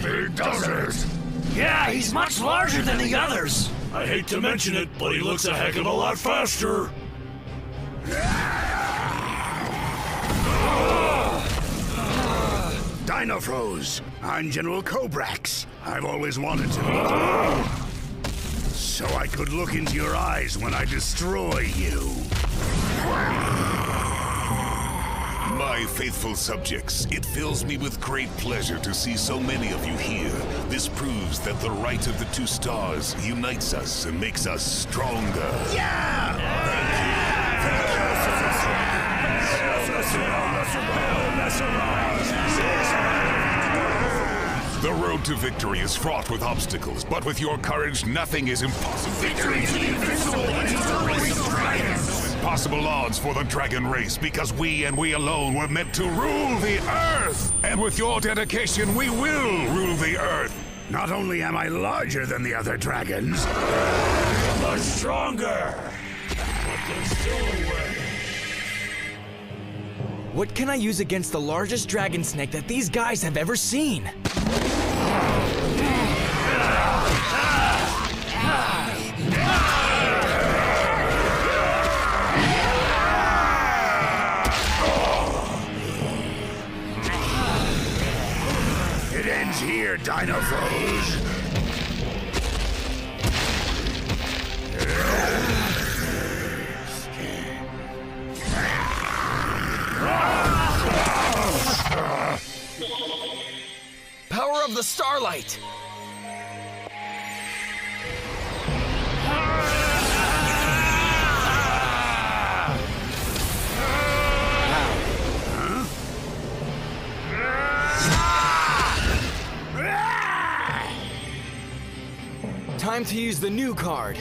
Speaker 11: Big, doesn't it?
Speaker 2: Yeah, he's much larger than the others.
Speaker 11: I hate to mention it, but he looks a heck of a lot faster.
Speaker 12: Dinofroz, I'm General Kobrax. I've always wanted to meet you, so I could look into your eyes when I destroy you.
Speaker 1: My faithful subjects, it fills me with great pleasure to see so many of you here. This proves that the right of the two stars unites us and makes us stronger. The road to victory is fraught with obstacles, but with your courage, nothing is impossible.
Speaker 11: Victory to the invincible and to the race of dragons!
Speaker 1: Possible odds for the dragon race, because we and we alone were meant to rule the Earth! And with your dedication, we will rule the Earth!
Speaker 12: Not only am I larger than the other dragons,
Speaker 11: I'm much stronger! But there's still a way.
Speaker 4: What can I use against the largest dragon snake that these guys have ever seen?
Speaker 12: it ends here, Dinofroz.
Speaker 4: of the starlight! Time to use the new card.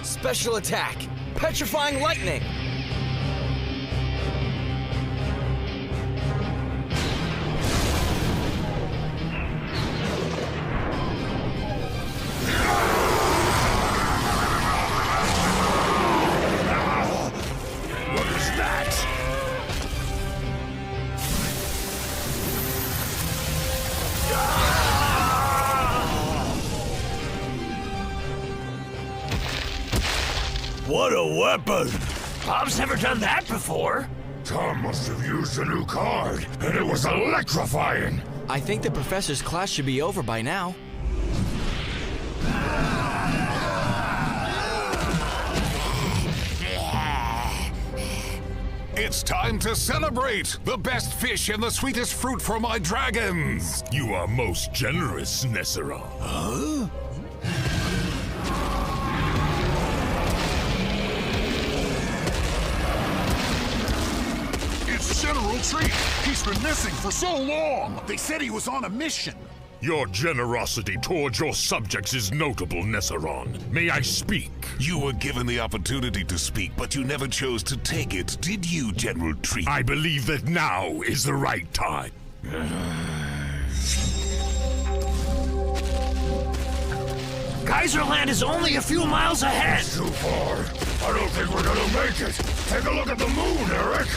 Speaker 4: Special attack, Petrifying Lightning.
Speaker 12: What is that?
Speaker 8: What a weapon!
Speaker 2: Bob's never done that before.
Speaker 11: Tom must have used a new card, and it was electrifying!
Speaker 4: I think the professor's class should be over by now.
Speaker 1: It's time to celebrate! The best fish and the sweetest fruit for my dragons!
Speaker 11: You are most generous, Nesseron.
Speaker 8: Huh?
Speaker 11: It's General Treat! He's been missing for so long! They said he was on a mission! Your generosity towards your subjects is notable, Nesseron. May I speak?
Speaker 1: You were given the opportunity to speak, but you never chose to take it, did you, General Treat?
Speaker 11: I believe that now is the right time.
Speaker 2: Geyserland is only a few miles ahead.
Speaker 11: It's too far. I don't think we're gonna make it. Take a look at the moon, Eric.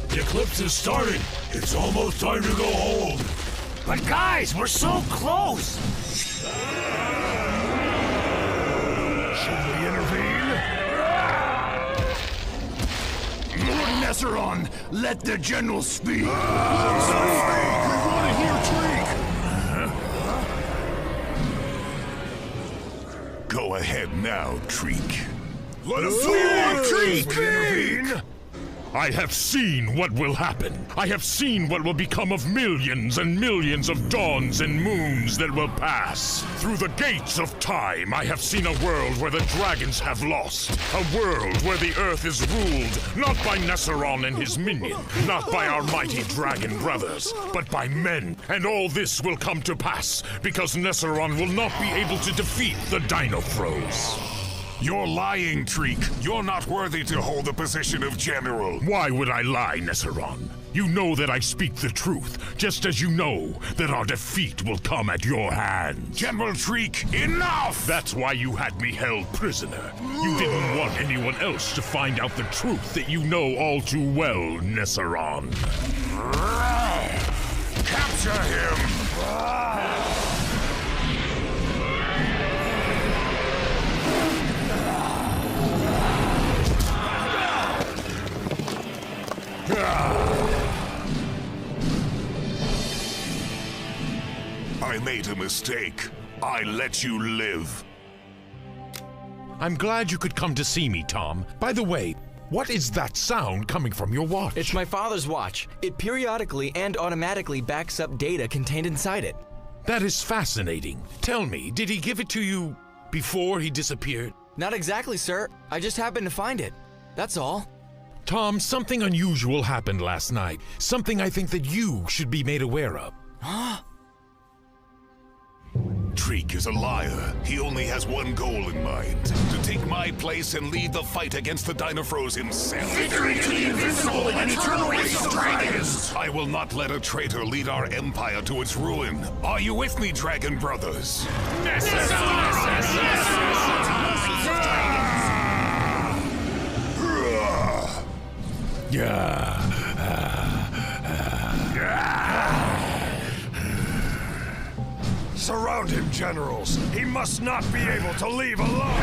Speaker 8: The eclipse is starting. It's almost time to go home.
Speaker 2: But guys, we're so close.
Speaker 11: Should we intervene?
Speaker 12: Lord Nesseron, let the general speak.
Speaker 11: We want to hear Treek.
Speaker 1: Go ahead now, Treek.
Speaker 11: Let us see Treek! I have seen what will happen. I have seen what will become of millions and millions of dawns and moons that will pass. Through the gates of time, I have seen a world where the dragons have lost. A world where the earth is ruled, not by Nesseron and his minion, not by our mighty dragon brothers, but by men. And all this will come to pass, because Nesseron will not be able to defeat the Dinofroz.
Speaker 1: You're lying, Treek. You're not worthy to hold the position of General.
Speaker 11: Why would I lie, Nesseron? You know that I speak the truth, just as you know that our defeat will come at your hands.
Speaker 1: General Treek, enough!
Speaker 11: That's why you had me held prisoner. You didn't want anyone else to find out the truth that you know all too well, Nesseron.
Speaker 1: Capture him! I made a mistake. I let you live.
Speaker 15: I'm glad you could come to see me, Tom. By the way, what is that sound coming from your watch?
Speaker 4: It's my father's watch. It periodically and automatically backs up data contained inside it.
Speaker 15: That is fascinating. Tell me, did he give it to you before he disappeared?
Speaker 4: Not exactly, sir. I just happened to find it. That's all.
Speaker 15: Tom, something unusual happened last night. Something I think that you should be made aware of.
Speaker 4: Huh?
Speaker 1: Treek is a liar. He only has one goal in mind. To take my place and lead the fight against the Dinofroz himself.
Speaker 11: Victory to the invincible and eternal race of dragons!
Speaker 1: I will not let a traitor lead our empire to its ruin. Are you with me, Dragon Brothers?
Speaker 9: Surround him, generals. He must not be able to leave alone.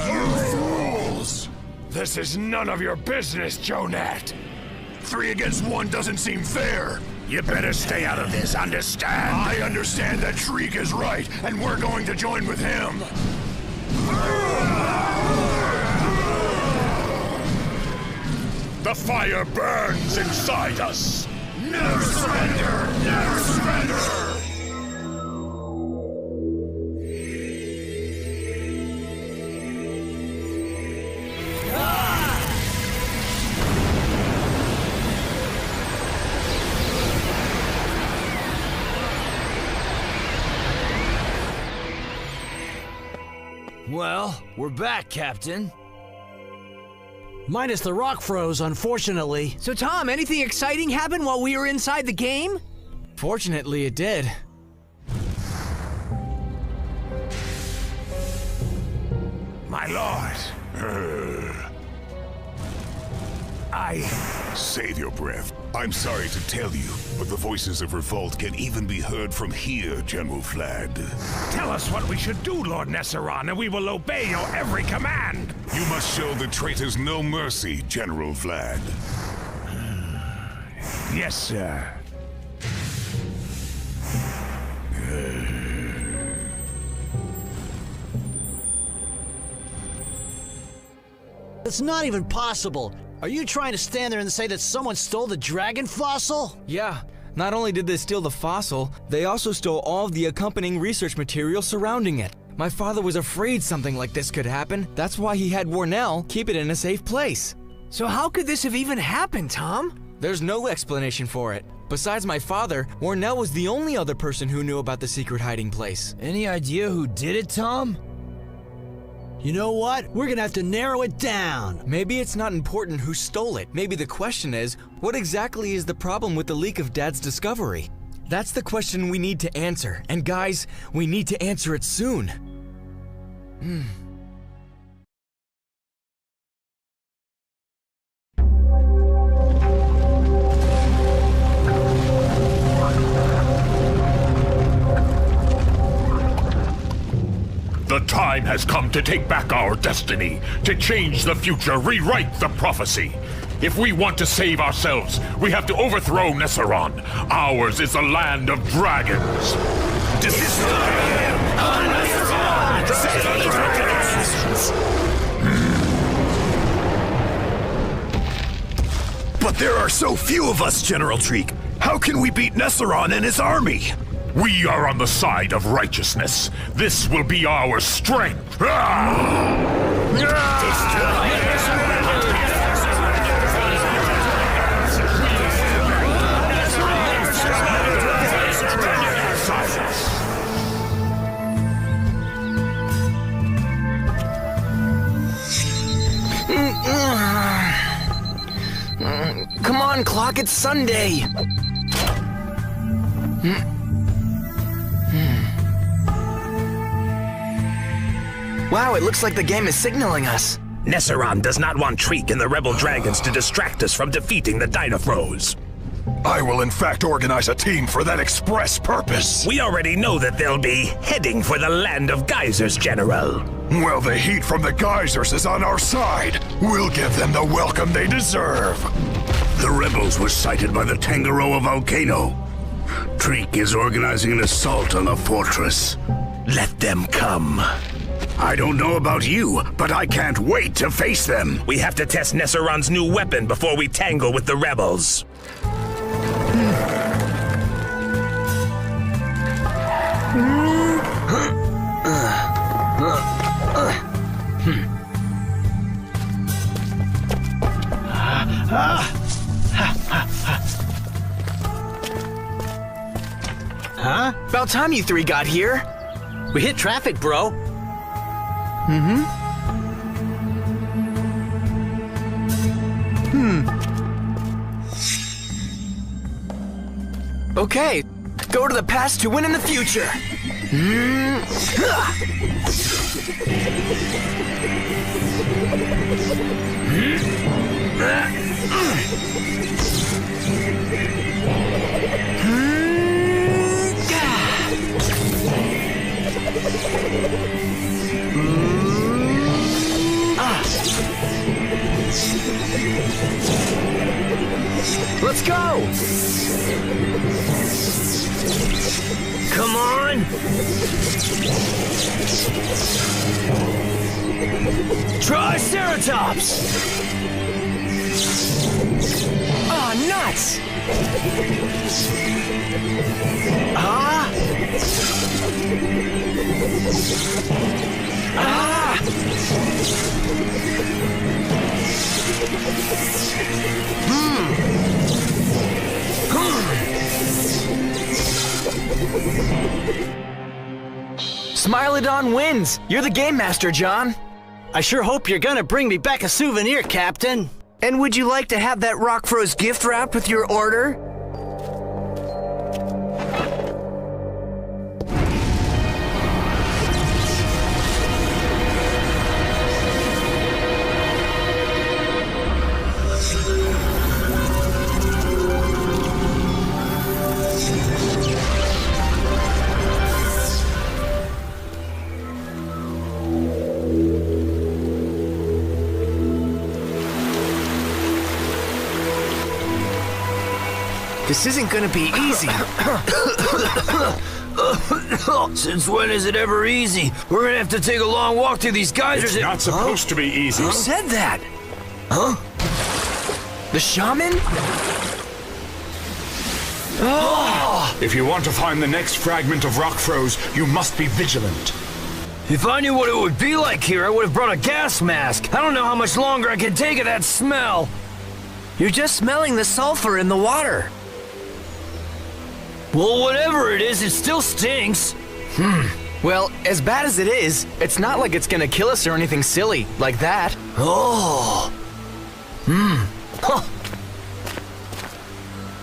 Speaker 9: You fools! This is none of your business, Jonat.
Speaker 12: 3 against 1 doesn't seem fair. You better stay out of this, understand?
Speaker 9: I understand that Treek is right, and we're going to join with him.
Speaker 11: The fire burns inside us. Never surrender! Never surrender!
Speaker 8: Well, we're back, Captain.
Speaker 5: Minus the rock froze, unfortunately.
Speaker 14: So Tom, anything exciting happen while we were inside the game?
Speaker 4: Fortunately, it did.
Speaker 1: My lord. Save your breath. I'm sorry to tell you, but the voices of revolt can even be heard from here, General Vlad.
Speaker 9: Tell us what we should do, Lord Nesseron, and we will obey your every command.
Speaker 1: You must show the traitors no mercy, General Vlad.
Speaker 9: Yes, sir.
Speaker 5: It's not even possible. Are you trying to stand there and say that someone stole the dragon fossil?
Speaker 4: Yeah. Not only did they steal the fossil, they also stole all of the accompanying research material surrounding it. My father was afraid something like this could happen. That's why he had Warnell keep it in a safe place.
Speaker 14: So how could this have even happened, Tom?
Speaker 4: There's no explanation for it. Besides my father, Warnell was the only other person who knew about the secret hiding place.
Speaker 8: Any idea who did it, Tom?
Speaker 5: You know what? We're gonna have to narrow it down.
Speaker 4: Maybe it's not important who stole it. Maybe the question is, what exactly is the problem with the leak of Dad's discovery? That's the question we need to answer. And guys, we need to answer it soon.
Speaker 11: The time has come to take back our destiny, to change the future, rewrite the prophecy. If we want to save ourselves, we have to overthrow Nesseron. Ours is the land of dragons. Destroy him! Nesseron! Save the dragons!
Speaker 9: But there are so few of us, General Treek. How can we beat Nesseron and his army?
Speaker 11: We are on the side of righteousness. This will be our strength.
Speaker 4: Come on, clock, it's Sunday. Wow, it looks like the game is signaling us.
Speaker 9: Nesseron does not want Treek and the rebel dragons to distract us from defeating the Dinofroz.
Speaker 11: I will in fact organize a team for that express purpose.
Speaker 9: We already know that they'll be heading for the land of geysers, General.
Speaker 11: Well, the heat from the geysers is on our side. We'll give them the welcome they deserve.
Speaker 12: The rebels were sighted by the Tangaroa volcano. Treek is organizing an assault on the fortress.
Speaker 9: Let them come.
Speaker 12: I don't know about you, but I can't wait to face them.
Speaker 9: We have to test Nesseron's new weapon before we tangle with the rebels.
Speaker 5: Huh?
Speaker 4: About time you three got here.
Speaker 5: We hit traffic, bro.
Speaker 4: Okay, go to the past to win in the future. Let's go!
Speaker 8: Come on! Triceratops!
Speaker 4: Oh, nuts! Smilodon wins! You're the game master, John.
Speaker 5: I sure hope you're gonna bring me back a souvenir, Captain.
Speaker 14: And would you like to have that Rockfroze gift wrapped with your order? This isn't gonna be easy.
Speaker 8: Since when is it ever easy? We're gonna have to take a long walk through these geysers.
Speaker 9: It's not supposed to be easy.
Speaker 14: Who said that?
Speaker 8: Huh?
Speaker 4: The shaman?
Speaker 9: If you want to find the next fragment of Rockfroze, you must be vigilant.
Speaker 8: If I knew what it would be like here, I would have brought a gas mask. I don't know how much longer I can take of that smell.
Speaker 14: You're just smelling the sulfur in the water.
Speaker 8: Well, whatever it is, it still stinks.
Speaker 4: Well, as bad as it is, it's not like it's gonna kill us or anything silly like that.
Speaker 8: Oh.
Speaker 14: Huh.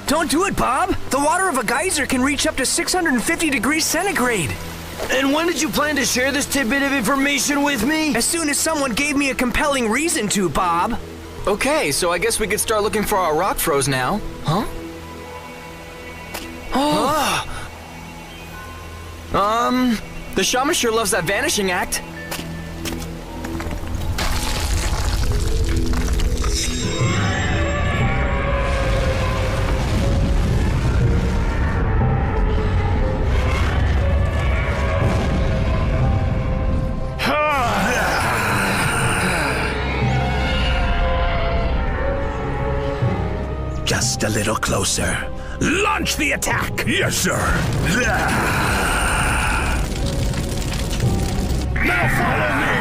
Speaker 14: Don't do it, Bob. The water of a geyser can reach up to 650 degrees centigrade.
Speaker 8: And when did you plan to share this tidbit of information with me?
Speaker 14: As soon as someone gave me a compelling reason to, Bob.
Speaker 4: Okay, so I guess we could start looking for our Rockfroze now. Huh? The shaman sure loves that vanishing act.
Speaker 2: Just a little closer. Launch the attack!
Speaker 11: Yes, sir.
Speaker 2: Now follow me!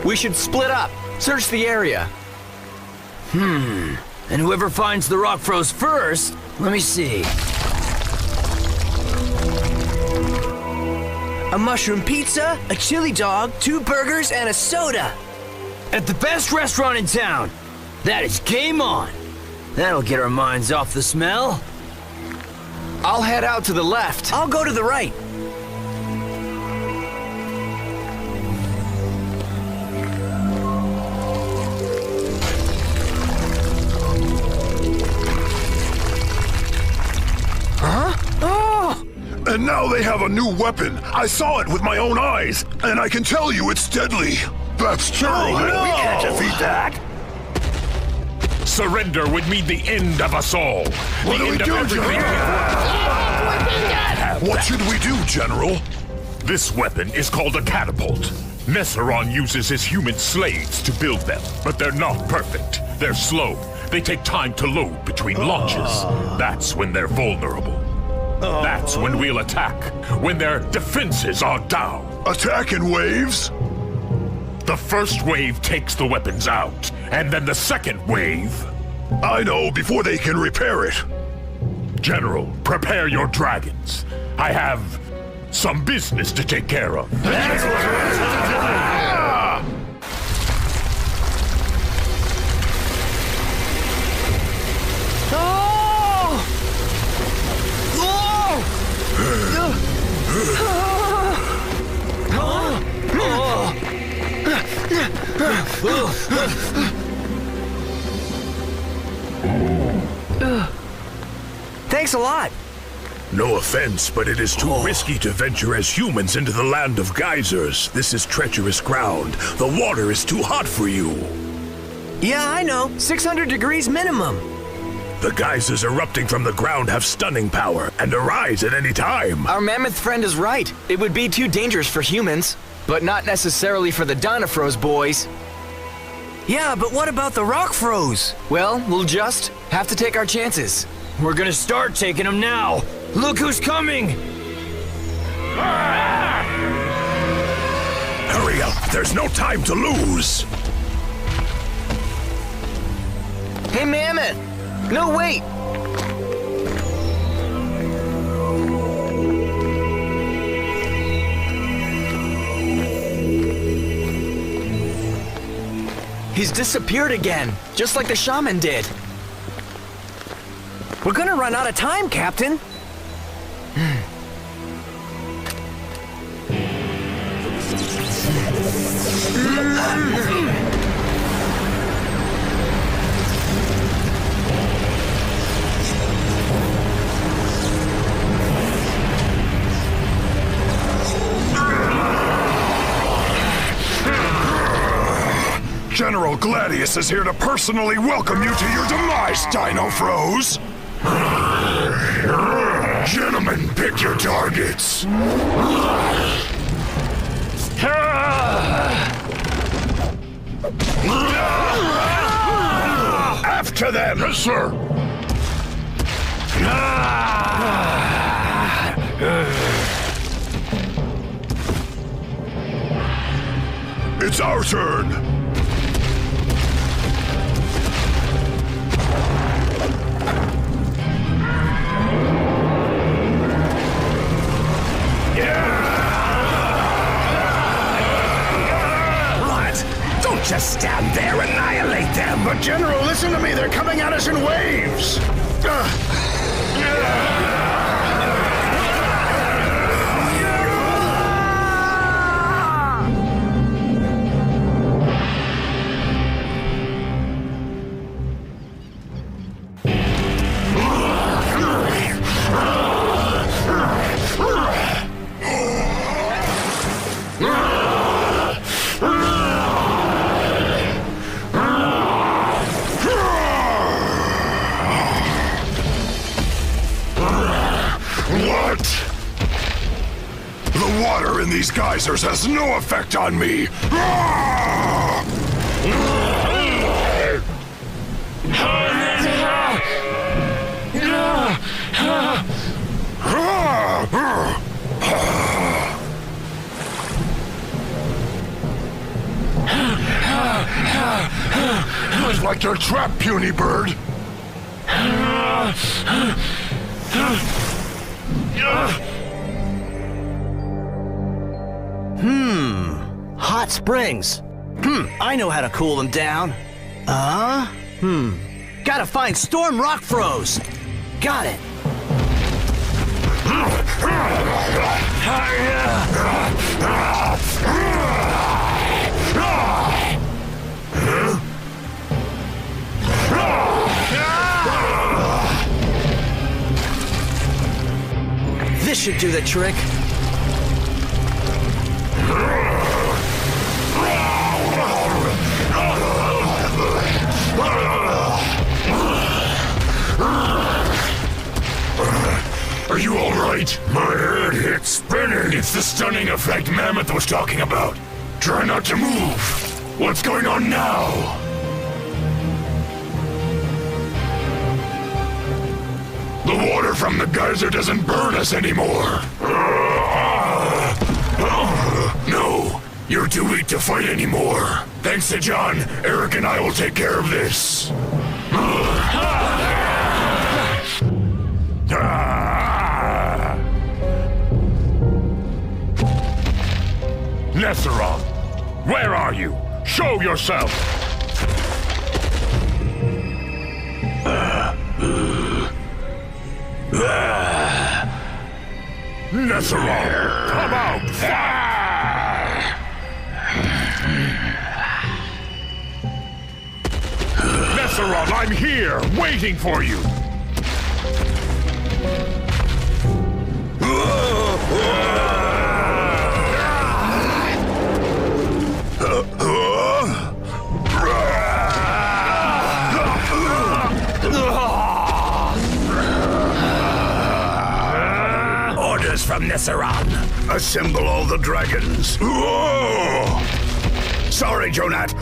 Speaker 4: We should split up. Search the area.
Speaker 8: And whoever finds the Rockfroze first, let me see.
Speaker 14: A mushroom pizza, a chili dog, 2 burgers, and a soda.
Speaker 8: At the best restaurant in town. That is game on. That'll get our minds off the smell.
Speaker 4: I'll head out to the left.
Speaker 14: I'll go to the right.
Speaker 11: And now they have a new weapon. I saw it with my own eyes, and I can tell you it's deadly. That's terrible.
Speaker 9: We
Speaker 11: can't defeat
Speaker 9: that. Surrender would mean the end of us all.
Speaker 11: What do we do,
Speaker 9: General?
Speaker 11: What should we do, General?
Speaker 9: This weapon is called a catapult. Nesseron uses his human slaves to build them, but they're not perfect. They're slow. They take time to load between launches. That's when they're vulnerable. That's when we'll attack, when their defenses are down.
Speaker 11: Attack in waves?
Speaker 9: The first wave takes the weapons out, and then the second wave...
Speaker 11: I know, before they can repair it.
Speaker 9: General, prepare your dragons. I have some business to take care of.
Speaker 14: Thanks a lot.
Speaker 11: No offense, but it is too risky to venture as humans into the land of geysers. This is treacherous ground. The water is too hot for you.
Speaker 14: Yeah, I know. 600 degrees minimum.
Speaker 11: The geysers erupting from the ground have stunning power and arise at any time.
Speaker 4: Our mammoth friend is right. It would be too dangerous for humans, but not necessarily for the Dinofroz boys.
Speaker 14: Yeah, but what about the Rockfroz?
Speaker 4: Well, we'll just have to take our chances.
Speaker 8: We're gonna start taking them now. Look who's coming!
Speaker 11: Hurry up, there's no time to lose.
Speaker 4: Hey, Mammoth! No, wait! He's disappeared again, just like the shaman did.
Speaker 14: We're gonna run out of time, Captain.
Speaker 11: General Gladius is here to personally welcome you to your demise, Dinofroz. Gentlemen, pick your targets. After them! Yes, sir. It's our turn.
Speaker 12: Just stand there, annihilate them! But General, listen to me, they're coming at us in waves!
Speaker 11: These geysers has no effect on me. I'd like your trap, puny bird.
Speaker 5: Hot springs. I know how to cool them down. Gotta find Storm Rockfroz. Got it. This should do the trick.
Speaker 11: Are you all right? My head hits spinning. It's the stunning effect Mammoth was talking about. Try not to move. What's going on now? The water from the geyser doesn't burn us anymore. No, you're too weak to fight anymore. Thanks to John, Eric and I will take care of this.
Speaker 9: Nesseron, where are you? Show yourself! Nesseron, come out! Nesseron, I'm here, waiting for you!
Speaker 12: from Nesseron. Assemble all the dragons. Whoa! Sorry, Jonat.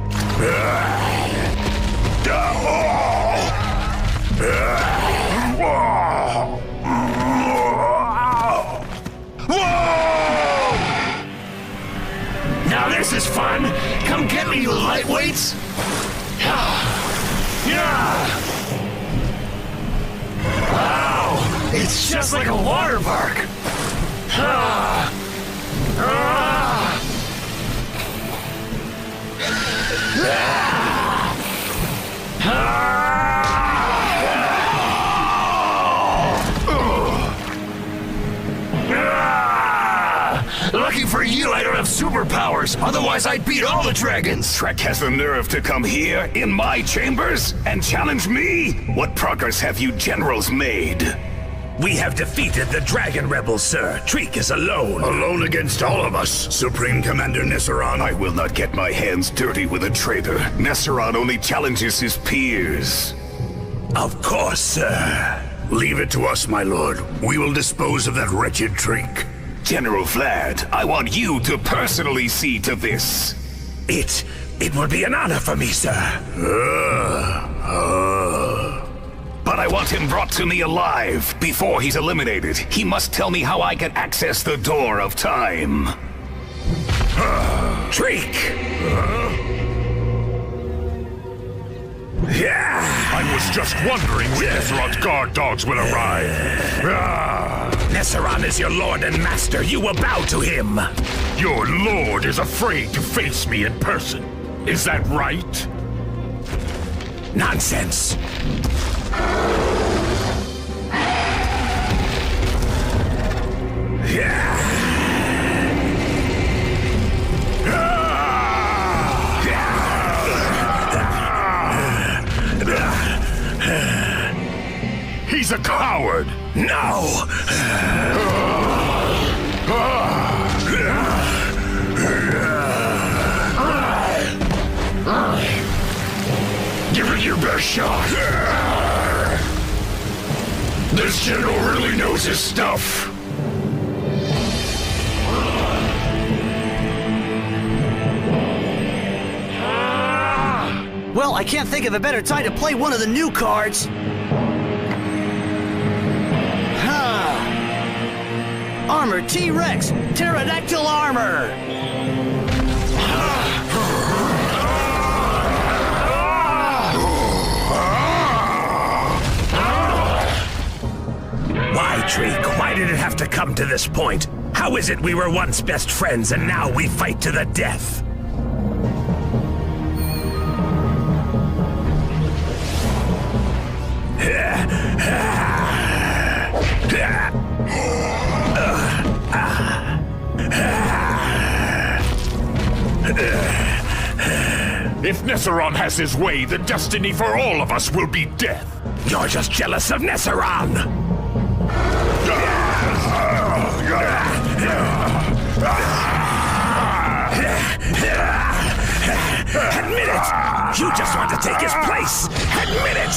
Speaker 1: Now this is fun! Come get me, you lightweights! Wow! It's just like a water park! Lucky for you, I don't have superpowers. Otherwise, I'd beat all the dragons. Trek has the nerve to come here, in my chambers, and challenge me? What progress have you generals made?
Speaker 12: We have defeated the Dragon Rebels, sir. Treek is alone. Alone against all of us, Supreme Commander Nesseron.
Speaker 1: I will not get my hands dirty with a traitor. Nesseron only challenges his peers.
Speaker 12: Of course, sir. Leave it to us, my lord. We will dispose of that wretched Treek.
Speaker 1: General Vlad, I want you to personally see to this.
Speaker 12: It would be an honor for me, sir.
Speaker 1: But I want him brought to me alive. Before he's eliminated, he must tell me how I can access the door of time.
Speaker 12: Treek!
Speaker 9: I was just wondering when Nesseron's guard dogs will arrive.
Speaker 12: Nesseron is your lord and master. You will bow to him.
Speaker 9: Your lord is afraid to face me in person. Is that right?
Speaker 12: Nonsense.
Speaker 9: He's a coward!
Speaker 12: No!
Speaker 1: Give it your best shot! This general really knows his stuff!
Speaker 14: Well, I can't think of a better time to play one of the new cards. Armor T-Rex! Pterodactyl armor!
Speaker 12: Why, Treek? Why did it have to come to this point? How is it we were once best friends and now we fight to the death?
Speaker 9: If Nesseron has his way, the destiny for all of us will be death.
Speaker 12: You're just jealous of Nesseron! Admit it! You just want to take his place! Admit it!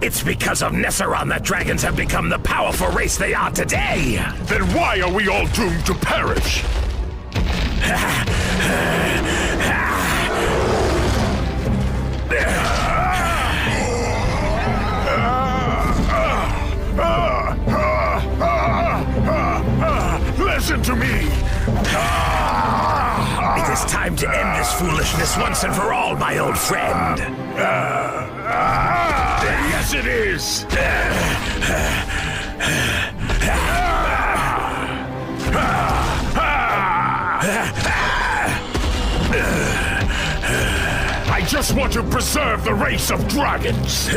Speaker 12: It's because of Nesseron that dragons have become the powerful race they are today!
Speaker 9: Then why are we all doomed to perish?
Speaker 12: Listen to me! It is time to end this foolishness once and for all, my old friend.
Speaker 9: Yes, it is! I just want to preserve the race of dragons!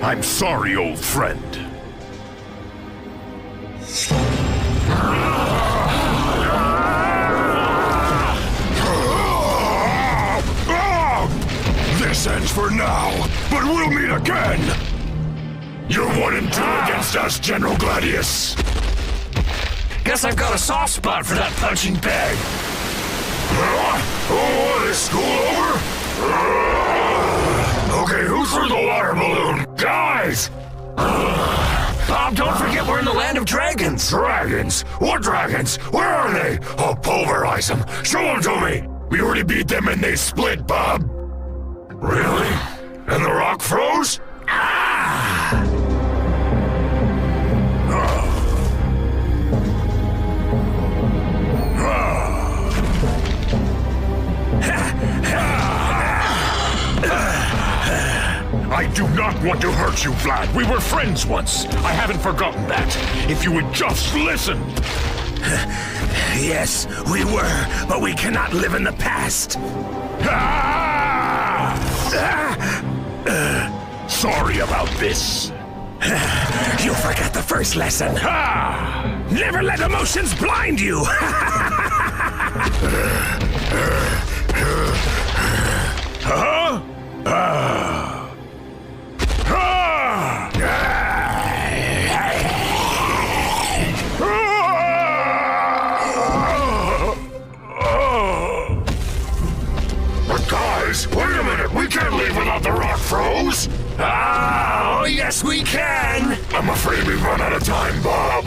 Speaker 9: I'm sorry, old friend.
Speaker 11: This ends for now, but we'll meet again! You're 1 and 2 against us, General Gladius.
Speaker 8: Guess I've got a soft spot for that punching bag.
Speaker 11: Oh, is school over? Okay, who threw the water balloon? Guys!
Speaker 8: Bob, don't forget we're in the land of dragons.
Speaker 11: Dragons? What dragons? Where are they? I'll pulverize them. Show them to me. We already beat them and they split, Bob. Really? And the rock froze?
Speaker 9: I do not want to hurt you, Vlad. We were friends once. I haven't forgotten that. If you would just listen.
Speaker 8: Yes, we were, but we cannot live in the past.
Speaker 9: Sorry about this.
Speaker 8: You forgot the first lesson. Never let emotions blind you.
Speaker 11: But guys, wait a minute. We can't leave without the rock froze.
Speaker 8: Oh, yes, we can.
Speaker 11: I'm afraid we've run out of time, Bob.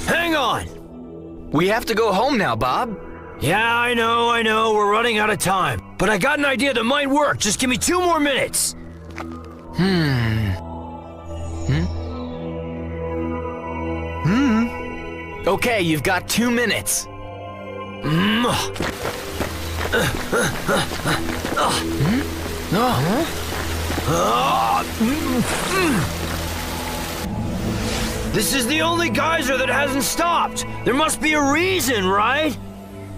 Speaker 10: Hang on!
Speaker 4: We have to go home now, Bob.
Speaker 10: Yeah, I know, we're running out of time. But I got an idea that might work. Just give me 2 more minutes.
Speaker 4: Okay, you've got 2 minutes.
Speaker 10: This is the only geyser that hasn't stopped. There must be a reason, right?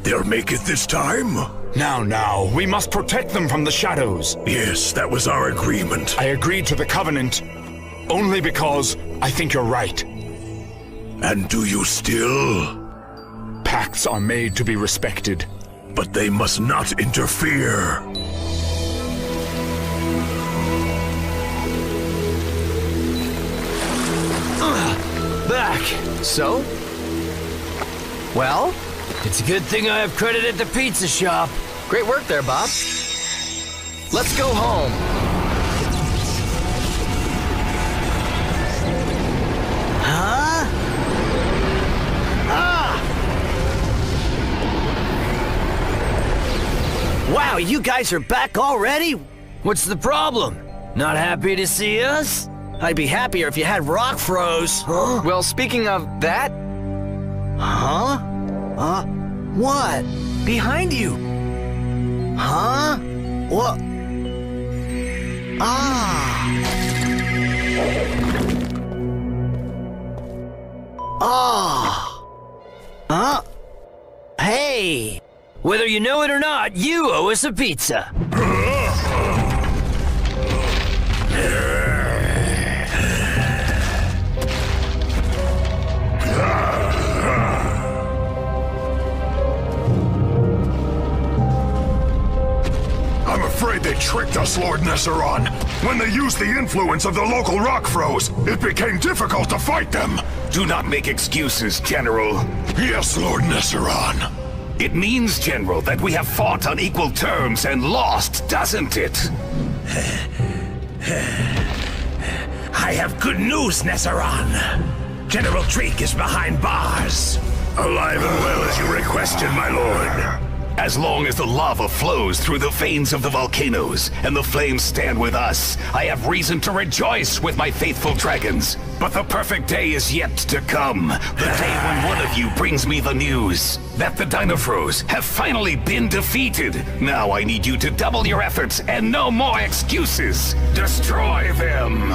Speaker 11: They'll make it this time?
Speaker 13: Now, we must protect them from the shadows.
Speaker 11: Yes, that was our agreement.
Speaker 13: I agreed to the covenant only because I think you're right.
Speaker 11: And do you still?
Speaker 13: Pacts are made to be respected.
Speaker 11: But they must not interfere.
Speaker 10: Back.
Speaker 4: So? Well?
Speaker 10: It's a good thing I have credit at the pizza shop.
Speaker 4: Great work there, Bob. Let's go home.
Speaker 5: Huh?
Speaker 14: Wow, you guys are back already?
Speaker 10: What's the problem? Not happy to see us?
Speaker 14: I'd be happier if you had rock froze. Huh?
Speaker 4: Well, speaking of that...
Speaker 14: Huh? What? Behind you. Huh? What? Hey!
Speaker 10: Whether you know it or not, you owe us a pizza.
Speaker 11: I'm afraid they tricked us, Lord Nesseron. When they used the influence of the local rock froze, it became difficult to fight them.
Speaker 1: Do not make excuses, General.
Speaker 11: Yes, Lord Nesseron.
Speaker 1: It means, General, that we have fought on equal terms and lost, doesn't it?
Speaker 8: I have good news, Nesseron. General Treek is behind bars.
Speaker 11: Alive and well as you requested, my lord.
Speaker 1: As long as the lava flows through the veins of the volcanoes and the flames stand with us, I have reason to rejoice with my faithful dragons. But the perfect day is yet to come. The day when one of you brings me the news that the Dinofroz have finally been defeated. Now I need you to double your efforts and no more excuses. Destroy them!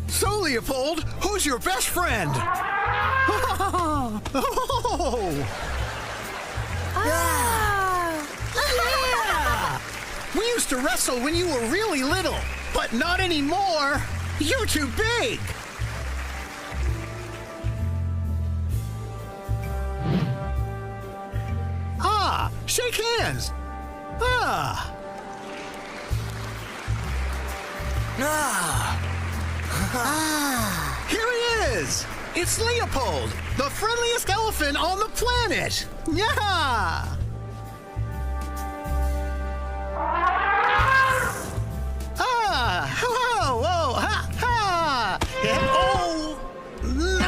Speaker 19: So, Leopold, who's your best friend? Yeah! We used to wrestle when you were really little, but not anymore. You're too big. Ah, shake hands. Ah. Here he is! It's Leopold, the friendliest elephant on the planet! Yeah! Whoa, whoa, ha, ha! Yeah, oh, no!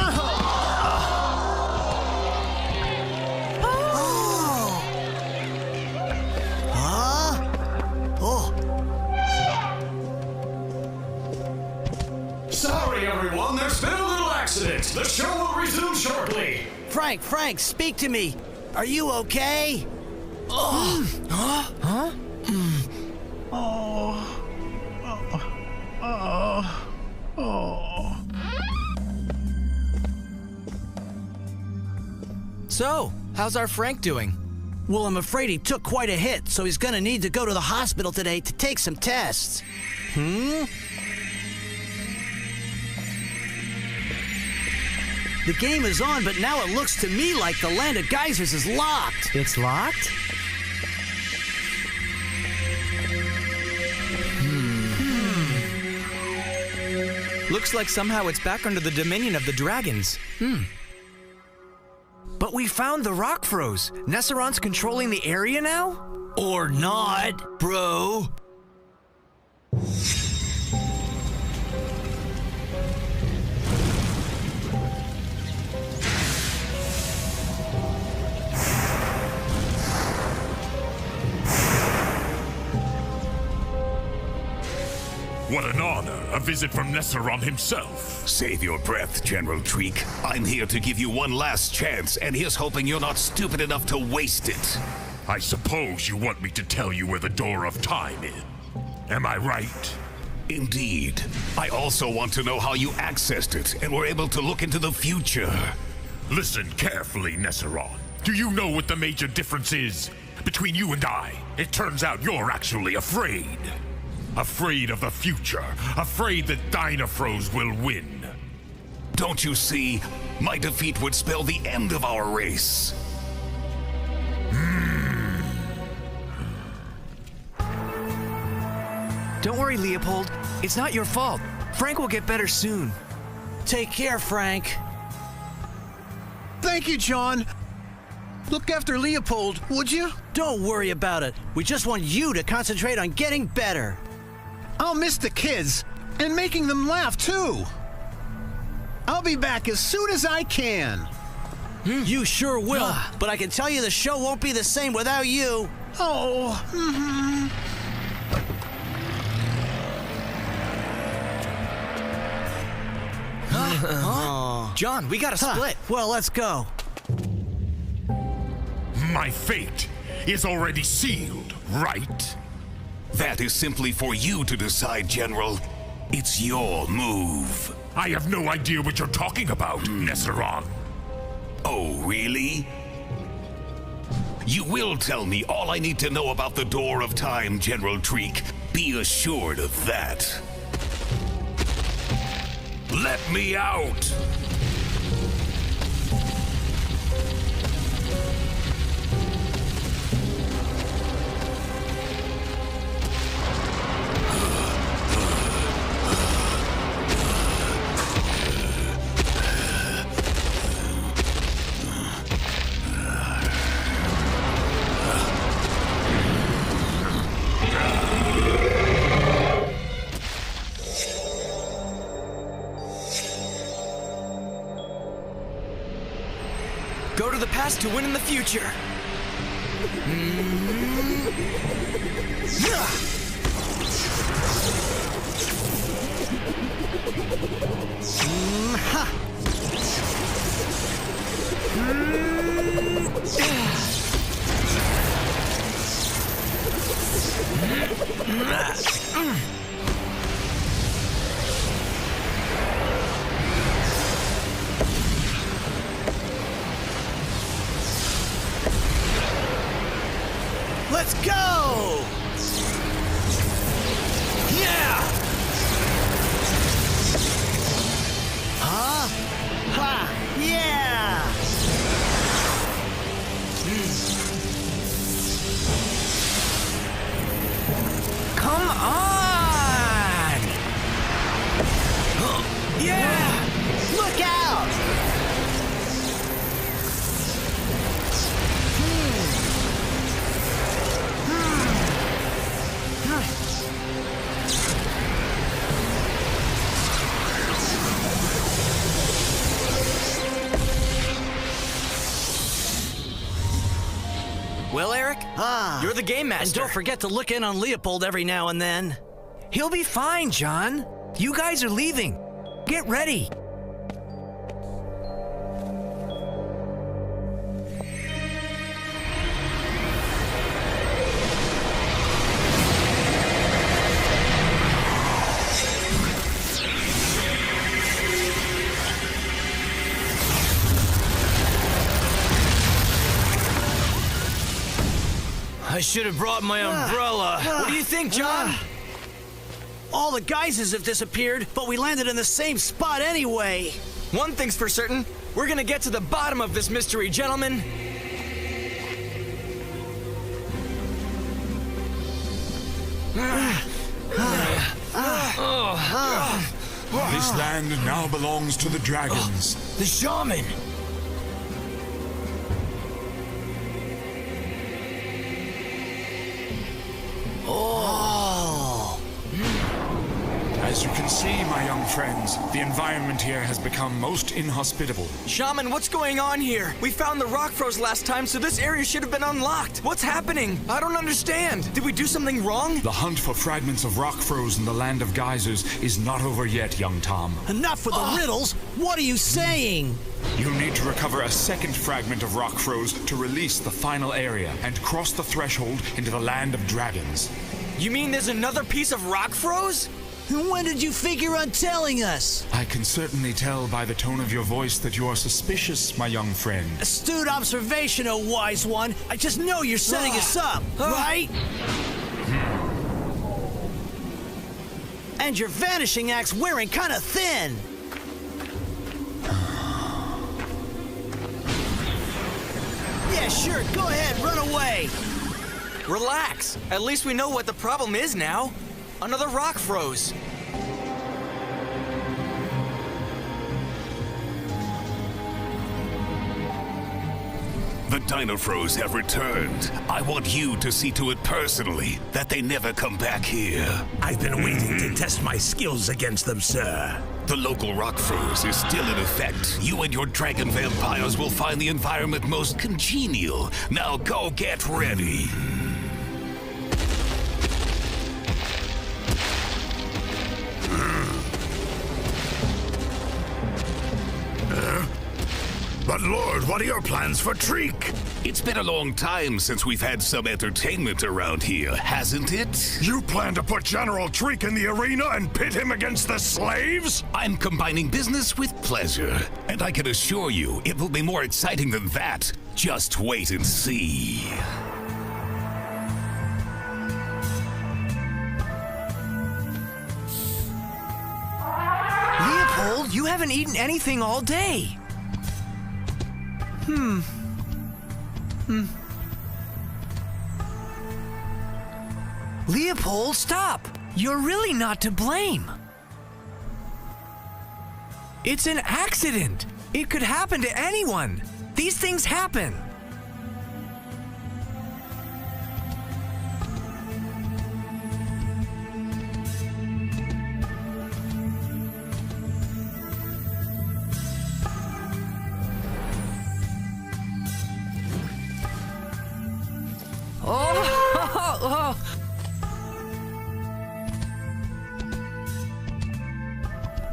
Speaker 20: Sorry, everyone. There's been a little accident. The show will resume shortly.
Speaker 5: Frank, speak to me. Are you okay? Huh?
Speaker 14: So, how's our Frank doing?
Speaker 5: Well, I'm afraid he took quite a hit, so he's gonna need to go to the hospital today to take some tests. The game is on, but now it looks to me like the land of geysers is locked.
Speaker 14: It's locked? Looks like somehow it's back under the dominion of the dragons. But we found the Rockfroz. Nesseron's controlling the area now?
Speaker 10: Or not, bro.
Speaker 9: What an honor, a visit from Nesseron himself.
Speaker 1: Save your breath, General Treek. I'm here to give you one last chance, and here's hoping you're not stupid enough to waste it.
Speaker 9: I suppose you want me to tell you where the Door of Time is. Am I right?
Speaker 1: Indeed. I also want to know how you accessed it and were able to look into the future.
Speaker 9: Listen carefully, Nesseron. Do you know what the major difference is between you and I? It turns out you're actually afraid. Afraid of the future. Afraid that Dinofroz will win.
Speaker 1: Don't you see? My defeat would spell the end of our race.
Speaker 14: Don't worry, Leopold. It's not your fault. Frank will get better soon.
Speaker 5: Take care, Frank.
Speaker 19: Thank you, John. Look after Leopold, would you?
Speaker 5: Don't worry about it. We just want you to concentrate on getting better.
Speaker 19: I'll miss the kids, and making them laugh, too. I'll be back as soon as I can.
Speaker 5: You sure will, but I can tell you the show won't be the same without you.
Speaker 19: Oh,
Speaker 14: John, we gotta split.
Speaker 5: Well, let's go.
Speaker 9: My fate is already sealed, right?
Speaker 1: That is simply for you to decide, General. It's your move.
Speaker 9: I have no idea what you're talking about, Nesseron.
Speaker 1: Oh, really? You will tell me all I need to know about the Door of Time, General Treek. Be assured of that. Let me out!
Speaker 14: Go to the past to win in the future.
Speaker 19: Yeah! Look out!
Speaker 4: Well, Eric, you're the game master.
Speaker 5: And don't forget to look in on Leopold every now and then.
Speaker 14: He'll be fine, John. You guys are leaving. Get ready.
Speaker 10: I should have brought my umbrella.
Speaker 4: What do you think, John?
Speaker 5: All the geysers have disappeared, but we landed in the same spot anyway.
Speaker 4: One thing's for certain, we're gonna get to the bottom of this mystery, gentlemen.
Speaker 13: This land now belongs to the dragons.
Speaker 10: The shaman!
Speaker 13: Oh! As you can see, my young friends, the environment here has become most inhospitable.
Speaker 4: Shaman, what's going on here? We found the Rockfroz last time, so this area should have been unlocked. What's happening? I don't understand. Did we do something wrong?
Speaker 13: The hunt for fragments of Rockfroz in the Land of Geysers is not over yet, young Tom.
Speaker 5: Enough with the riddles! What are you saying?
Speaker 13: You'll need to recover a second fragment of Rockfroz to release the final area and cross the threshold into the Land of Dragons.
Speaker 4: You mean there's another piece of Rockfroz?
Speaker 5: When did you figure on telling us?
Speaker 13: I can certainly tell by the tone of your voice that you are suspicious, my young friend.
Speaker 5: Astute observation, oh wise one. I just know you're setting us up, right? And your vanishing act's wearing kind of thin. Yeah, sure, go ahead, run away.
Speaker 4: Relax. At least we know what the problem is now. Another Rockfroz.
Speaker 1: The Dinofroz have returned. I want you to see to it personally that they never come back here.
Speaker 8: I've been waiting to test my skills against them, sir.
Speaker 1: The local Rockfroz is still in effect. You and your dragon vampires will find the environment most congenial. Now go get ready.
Speaker 11: But Lord, what are your plans for Treek?
Speaker 1: It's been a long time since we've had some entertainment around here, hasn't it?
Speaker 11: You plan to put General Treek in the arena and pit him against the slaves?
Speaker 1: I'm combining business with pleasure, and I can assure you it will be more exciting than that. Just wait and see.
Speaker 14: Leopold, you haven't eaten anything all day. Leopold, stop! You're really not to blame. It's an accident. It could happen to anyone. These things happen.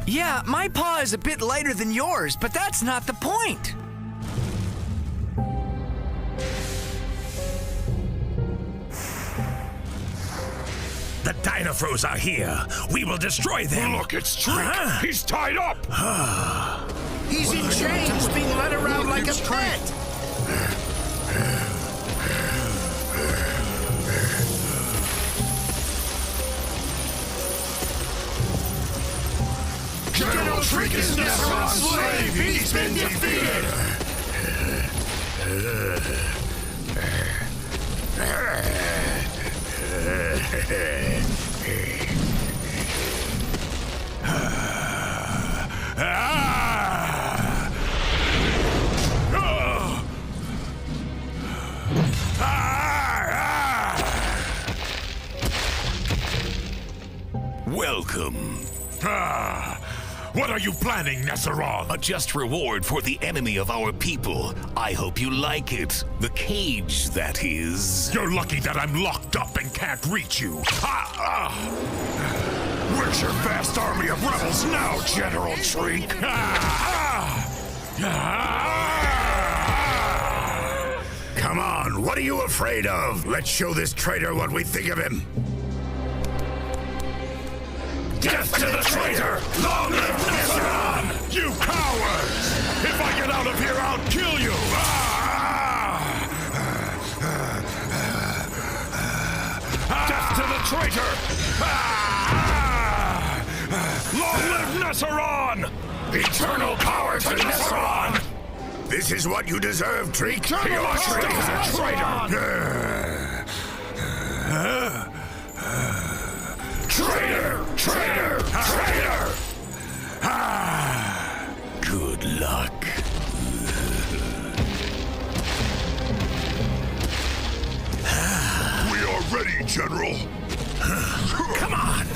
Speaker 14: Yeah, my paw is a bit lighter than yours, but that's not the point.
Speaker 8: The Dinofroz are here. We will destroy them.
Speaker 11: Look, it's Treek. He's tied up.
Speaker 19: He's in chains, being led around like a pet.
Speaker 11: General Treek is Nesron's slave. He's been defeated.
Speaker 1: welcome.
Speaker 9: What are you planning, Nesseron?
Speaker 1: A just reward for the enemy of our people. I hope you like it. The cage, that is.
Speaker 9: You're lucky that I'm locked up and can't reach you. Where's your vast army of rebels now, General Shriek?
Speaker 12: Come on, what are you afraid of? Let's show this traitor what we think of him.
Speaker 9: Death to the traitor! Long live Nesseron! You cowards! If I get out of here, I'll kill you! Death to the traitor! Long live Nesseron! Eternal power to Nesseron!
Speaker 12: This is what you deserve, Treek.
Speaker 9: Your Treek is a traitor! Traitor! Traitor! Traitor!
Speaker 1: Good luck.
Speaker 11: We are ready, General.
Speaker 9: Come on!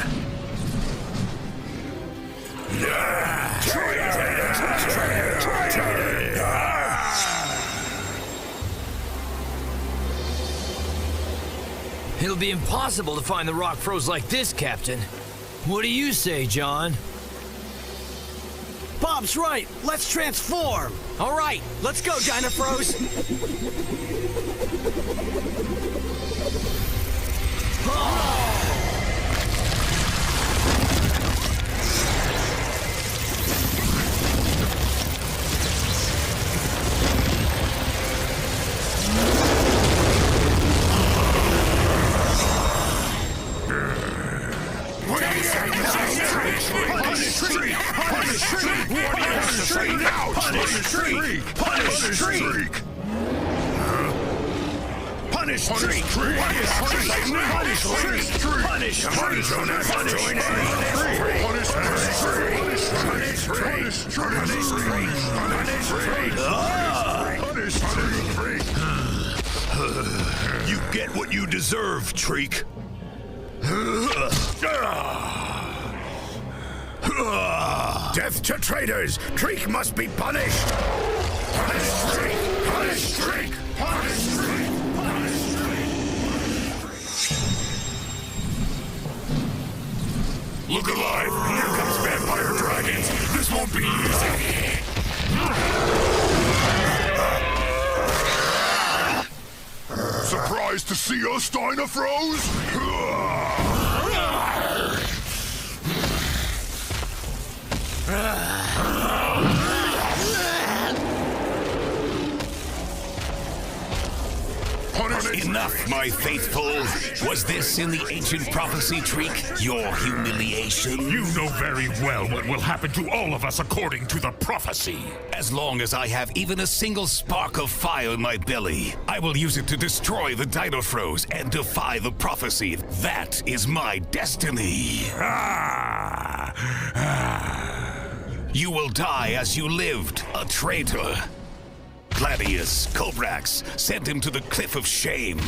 Speaker 10: It'll be impossible to find the rock froze like this, Captain. What do you say, John?
Speaker 5: Bob's right. Let's transform.
Speaker 14: All right, let's go, Dinofroz.
Speaker 11: You get what you deserve, Treek.
Speaker 12: Death to traitors! Treek must be punished!
Speaker 9: Punish Treek! Punish Treek! Punish Treek! Punish Treek! Look alive! Here comes vampire dragons! This won't be easy!
Speaker 11: Surprised to see us, Dinofroz?
Speaker 1: Enough, my faithful. Was this in the ancient prophecy, Treek? Your humiliation?
Speaker 9: You know very well what will happen to all of us according to the prophecy.
Speaker 1: As long as I have even a single spark of fire in my belly, I will use it to destroy the Dinofroz and defy the prophecy. That is my destiny. You will die as you lived, a traitor. Gladius, Cobrax, sent him to the cliff of shame.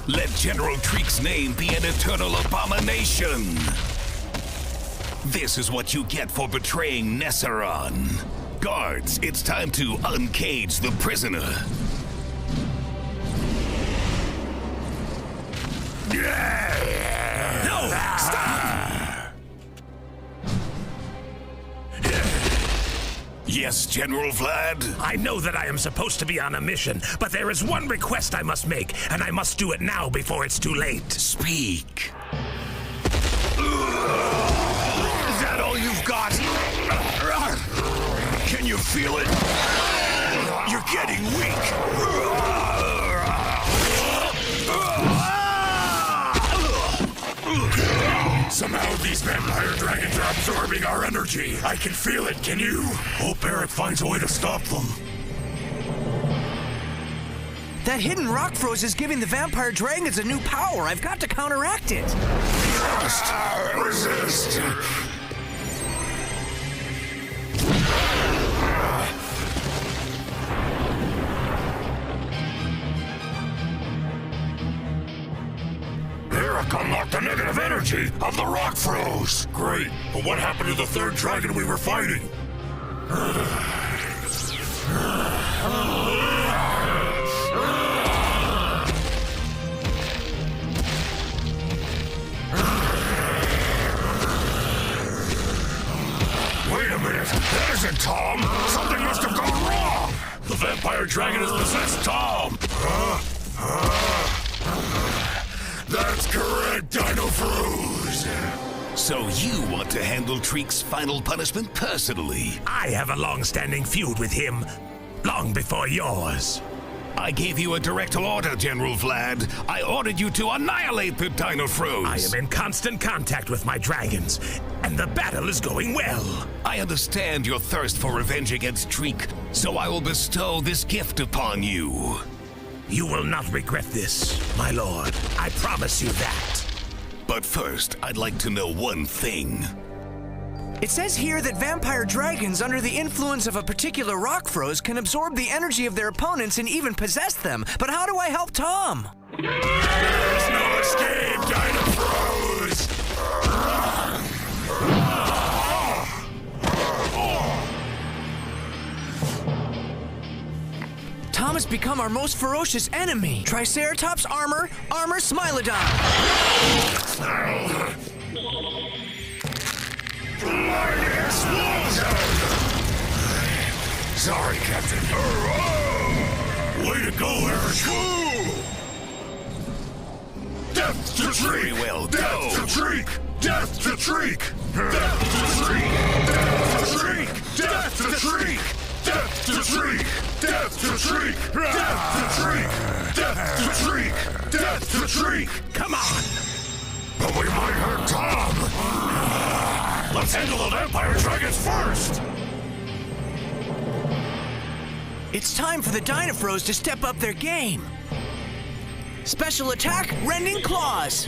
Speaker 1: Let General Treek's name be an eternal abomination. This is what you get for betraying Nesseron. Guards, it's time to uncage the prisoner.
Speaker 20: No! Stop!
Speaker 1: Yes, General Vlad?
Speaker 20: I know that I am supposed to be on a mission, but there is one request I must make, and I must do it now before it's too late.
Speaker 1: Speak.
Speaker 20: Is that all you've got?
Speaker 11: Can you feel it? You're getting weak.
Speaker 9: Somehow these vampire dragons are absorbing our energy. I can feel it, can you? Hope Eric finds a way to stop them.
Speaker 14: That hidden rock froze is giving the vampire dragons a new power. I've got to counteract it.
Speaker 11: Just resist.
Speaker 9: Eric unlocked the negative energy
Speaker 11: energy of the Rockfroz. Great, but what happened to the third dragon we were fighting? Wait a minute, that isn't Tom! Something must have gone wrong! The vampire dragon has possessed Tom! That's correct, Dinofroz!
Speaker 1: So you want to handle Treek's final punishment personally?
Speaker 20: I have a long-standing feud with him, long before yours.
Speaker 1: I gave you a direct order, General Vlad. I ordered you to annihilate the Dinofroz.
Speaker 20: I am in constant contact with my dragons, and the battle is going well.
Speaker 1: I understand your thirst for revenge against Treek, so I will bestow this gift upon you.
Speaker 20: You will not regret this, my lord. I promise you that.
Speaker 1: But first, I'd like to know one thing.
Speaker 14: It says here that vampire dragons under the influence of a particular Rockfroz can absorb the energy of their opponents and even possess them. But how do I help Tom?
Speaker 11: There's no escape, Dinofroz!
Speaker 14: Tom has become our most ferocious enemy. Triceratops armor, Smilodon.
Speaker 11: Sorry, Captain. Way to go, Eric. Death to Treek!
Speaker 1: Very well,
Speaker 11: Death to Treek! Death to Treek! Death to Treek! Death to Treek! Death to Treek! Death to Treek! Death to Treek! Death to Treek! Death to Treek! Death to Treek!
Speaker 20: Come on!
Speaker 11: But we might hurt Tom! Let's handle the vampire dragons first!
Speaker 14: It's time for the Dinofroz to step up their game. Special attack, Rending Claws.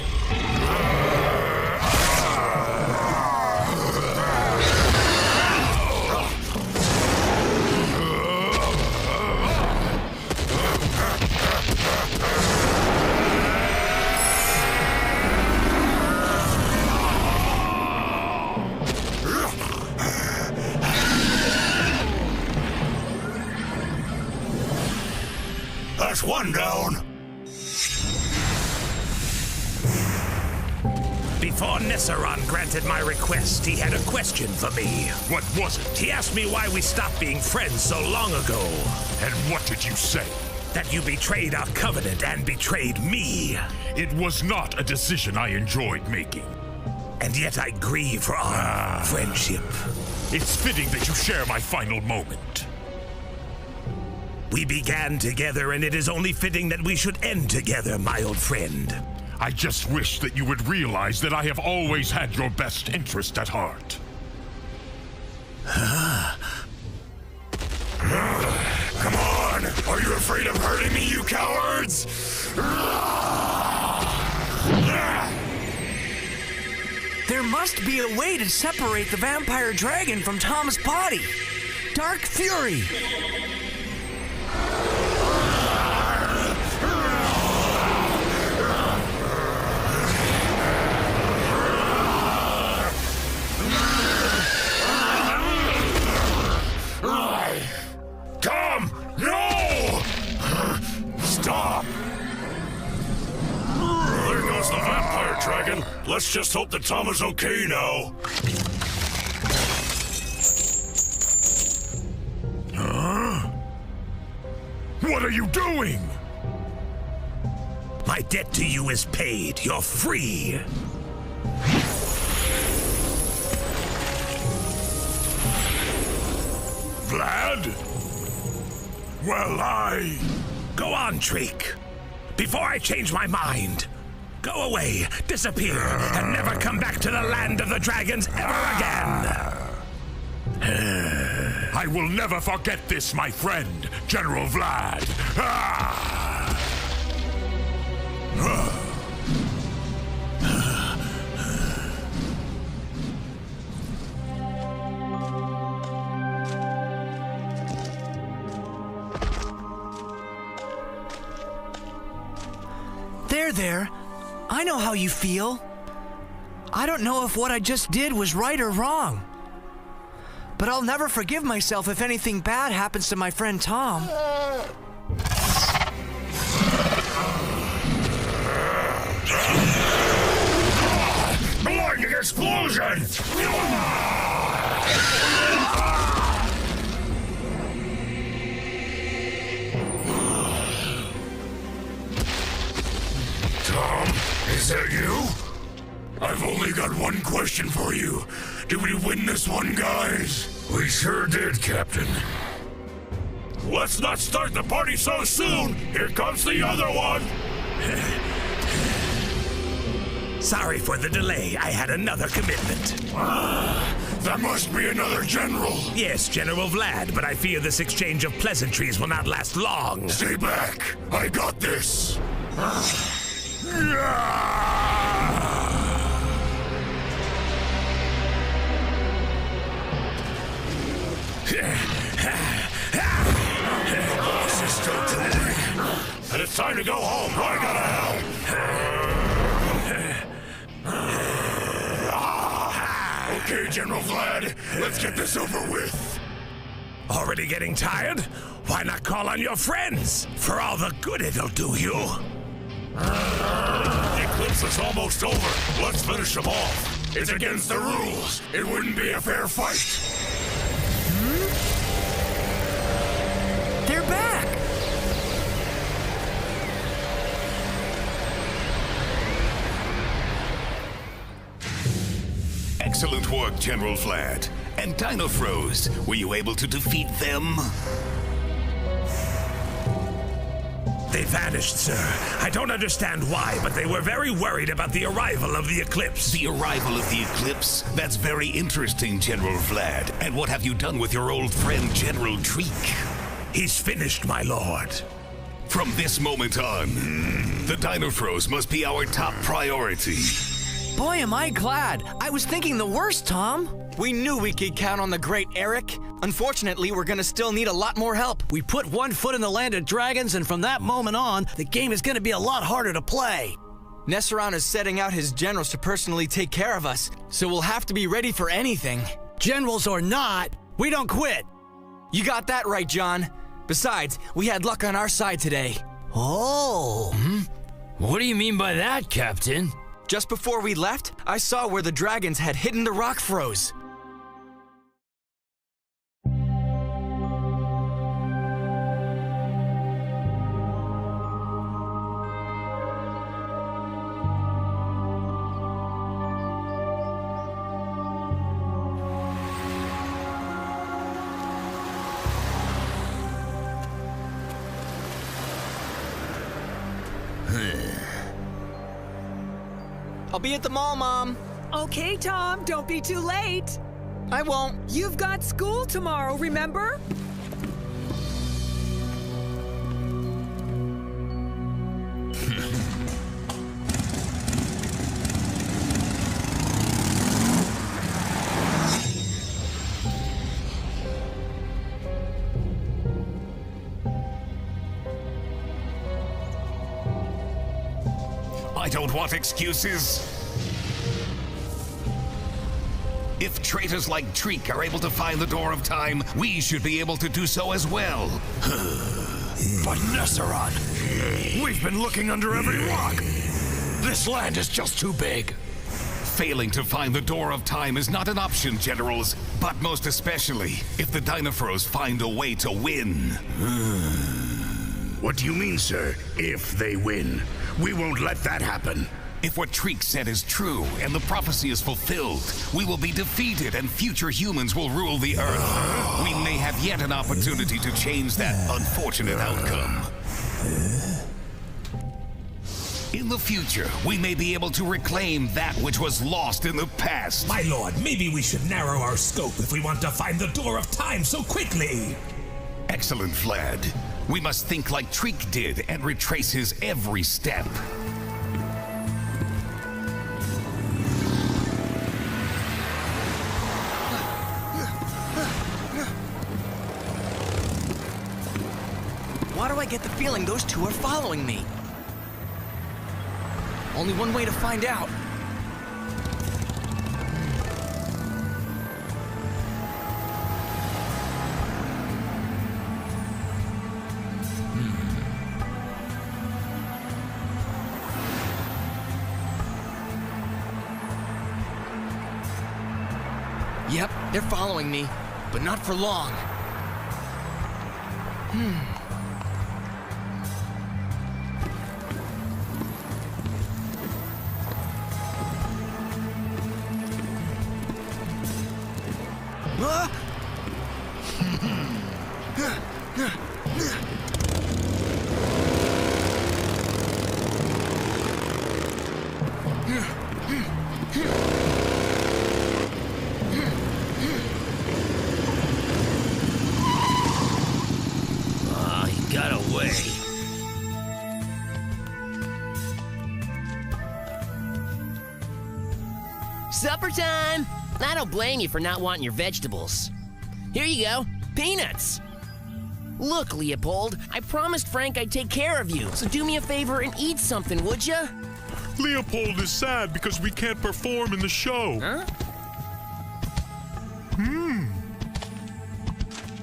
Speaker 11: That's one down.
Speaker 20: Before Nesseron granted my request, he had a question for me.
Speaker 9: What was it?
Speaker 20: He asked me why we stopped being friends so long ago.
Speaker 9: And what did you say?
Speaker 20: That you betrayed our covenant and betrayed me.
Speaker 9: It was not a decision I enjoyed making.
Speaker 20: And yet I grieve for our friendship.
Speaker 9: It's fitting that you share my final moment.
Speaker 20: We began together, and it is only fitting that we should end together, my old friend.
Speaker 9: I just wish that you would realize that I have always had your best interest at heart.
Speaker 11: Come on! Are you afraid of hurting me, you cowards?
Speaker 14: There must be a way to separate the vampire dragon from Tom's body. Dark Fury.
Speaker 11: Tom! No! Stop! There goes the vampire dragon. Let's just hope that Tom is okay now.
Speaker 9: Huh? What are you doing?
Speaker 20: My debt to you is paid. You're free.
Speaker 11: Vlad? Well,
Speaker 20: Go on, Treek. Before I change my mind. Go away, disappear, and never come back to the land of the dragons ever again.
Speaker 9: I will never forget this, my friend, General Vlad.
Speaker 14: There. I know how you feel. I don't know if what I just did was right or wrong. But I'll never forgive myself if anything bad happens to my friend Tom.
Speaker 11: Blinding explosion! Tom, is that you? I've only got one question for you. Did we win this one, guys? We sure did, Captain. Let's not start the party so soon! Here comes the other one!
Speaker 20: Sorry for the delay. I had another commitment.
Speaker 11: That must be another general.
Speaker 20: Yes, General Vlad, but I fear this exchange of pleasantries will not last long.
Speaker 11: Stay back. I got this. This is still too late. And it's time to go home. I gotta help. Okay, General Vlad, let's get this over with.
Speaker 20: Already getting tired? Why not call on your friends? For all the good it'll do you.
Speaker 11: The eclipse is almost over. Let's finish them off. It's against the rules. It wouldn't be a fair fight.
Speaker 14: They're back!
Speaker 1: Excellent work, General Vlad. And Dinofroz, were you able to defeat them?
Speaker 20: They vanished, sir. I don't understand why, but they were very worried about the arrival of the eclipse.
Speaker 1: The arrival of the eclipse? That's very interesting, General Vlad. And what have you done with your old friend, General Treek?
Speaker 20: He's finished, my lord.
Speaker 1: From this moment on, the Dinofroz must be our top priority.
Speaker 14: Boy, am I glad. I was thinking the worst, Tom.
Speaker 4: We knew we could count on the great Eric. Unfortunately, we're gonna still need a lot more help.
Speaker 5: We put one foot in the land of dragons, and from that moment on, the game is gonna be a lot harder to play.
Speaker 4: Nesseron is setting out his generals to personally take care of us, so we'll have to be ready for anything.
Speaker 5: Generals or not, we don't quit.
Speaker 4: You got that right, John. Besides, we had luck on our side today.
Speaker 5: Oh.
Speaker 10: What do you mean by that, Captain?
Speaker 4: Just before we left, I saw where the dragons had hidden the Rockfroz. I'll be at the mall, Mom.
Speaker 21: Okay, Tom, don't be too late.
Speaker 4: I won't.
Speaker 21: You've got school tomorrow, remember?
Speaker 1: I don't want excuses. If traitors like Treek are able to find the Door of Time, we should be able to do so as well.
Speaker 20: But Nesseron, we've been looking under every rock. This land is just too big.
Speaker 1: Failing to find the Door of Time is not an option, Generals, but most especially if the Dinofroz find a way to win.
Speaker 12: What do you mean, sir? If they win? We won't let that happen.
Speaker 1: If what Treek said is true and the prophecy is fulfilled, we will be defeated and future humans will rule the Earth. We may have yet an opportunity to change that unfortunate outcome. In the future, we may be able to reclaim that which was lost in the past.
Speaker 20: My lord, maybe we should narrow our scope if we want to find the Door of Time so quickly.
Speaker 1: Excellent, Vlad. We must think like Treek did and retrace his every step.
Speaker 4: Why do I get the feeling those two are following me? Only one way to find out. Yep, they're following me, but not for long.
Speaker 10: He got away.
Speaker 3: Supper time! I don't blame you for not wanting your vegetables. Here you go, peanuts. Look, Leopold, I promised Frank I'd take care of you, so do me a favor and eat something, would ya?
Speaker 9: Leopold is sad because we can't perform in the show.
Speaker 3: Huh?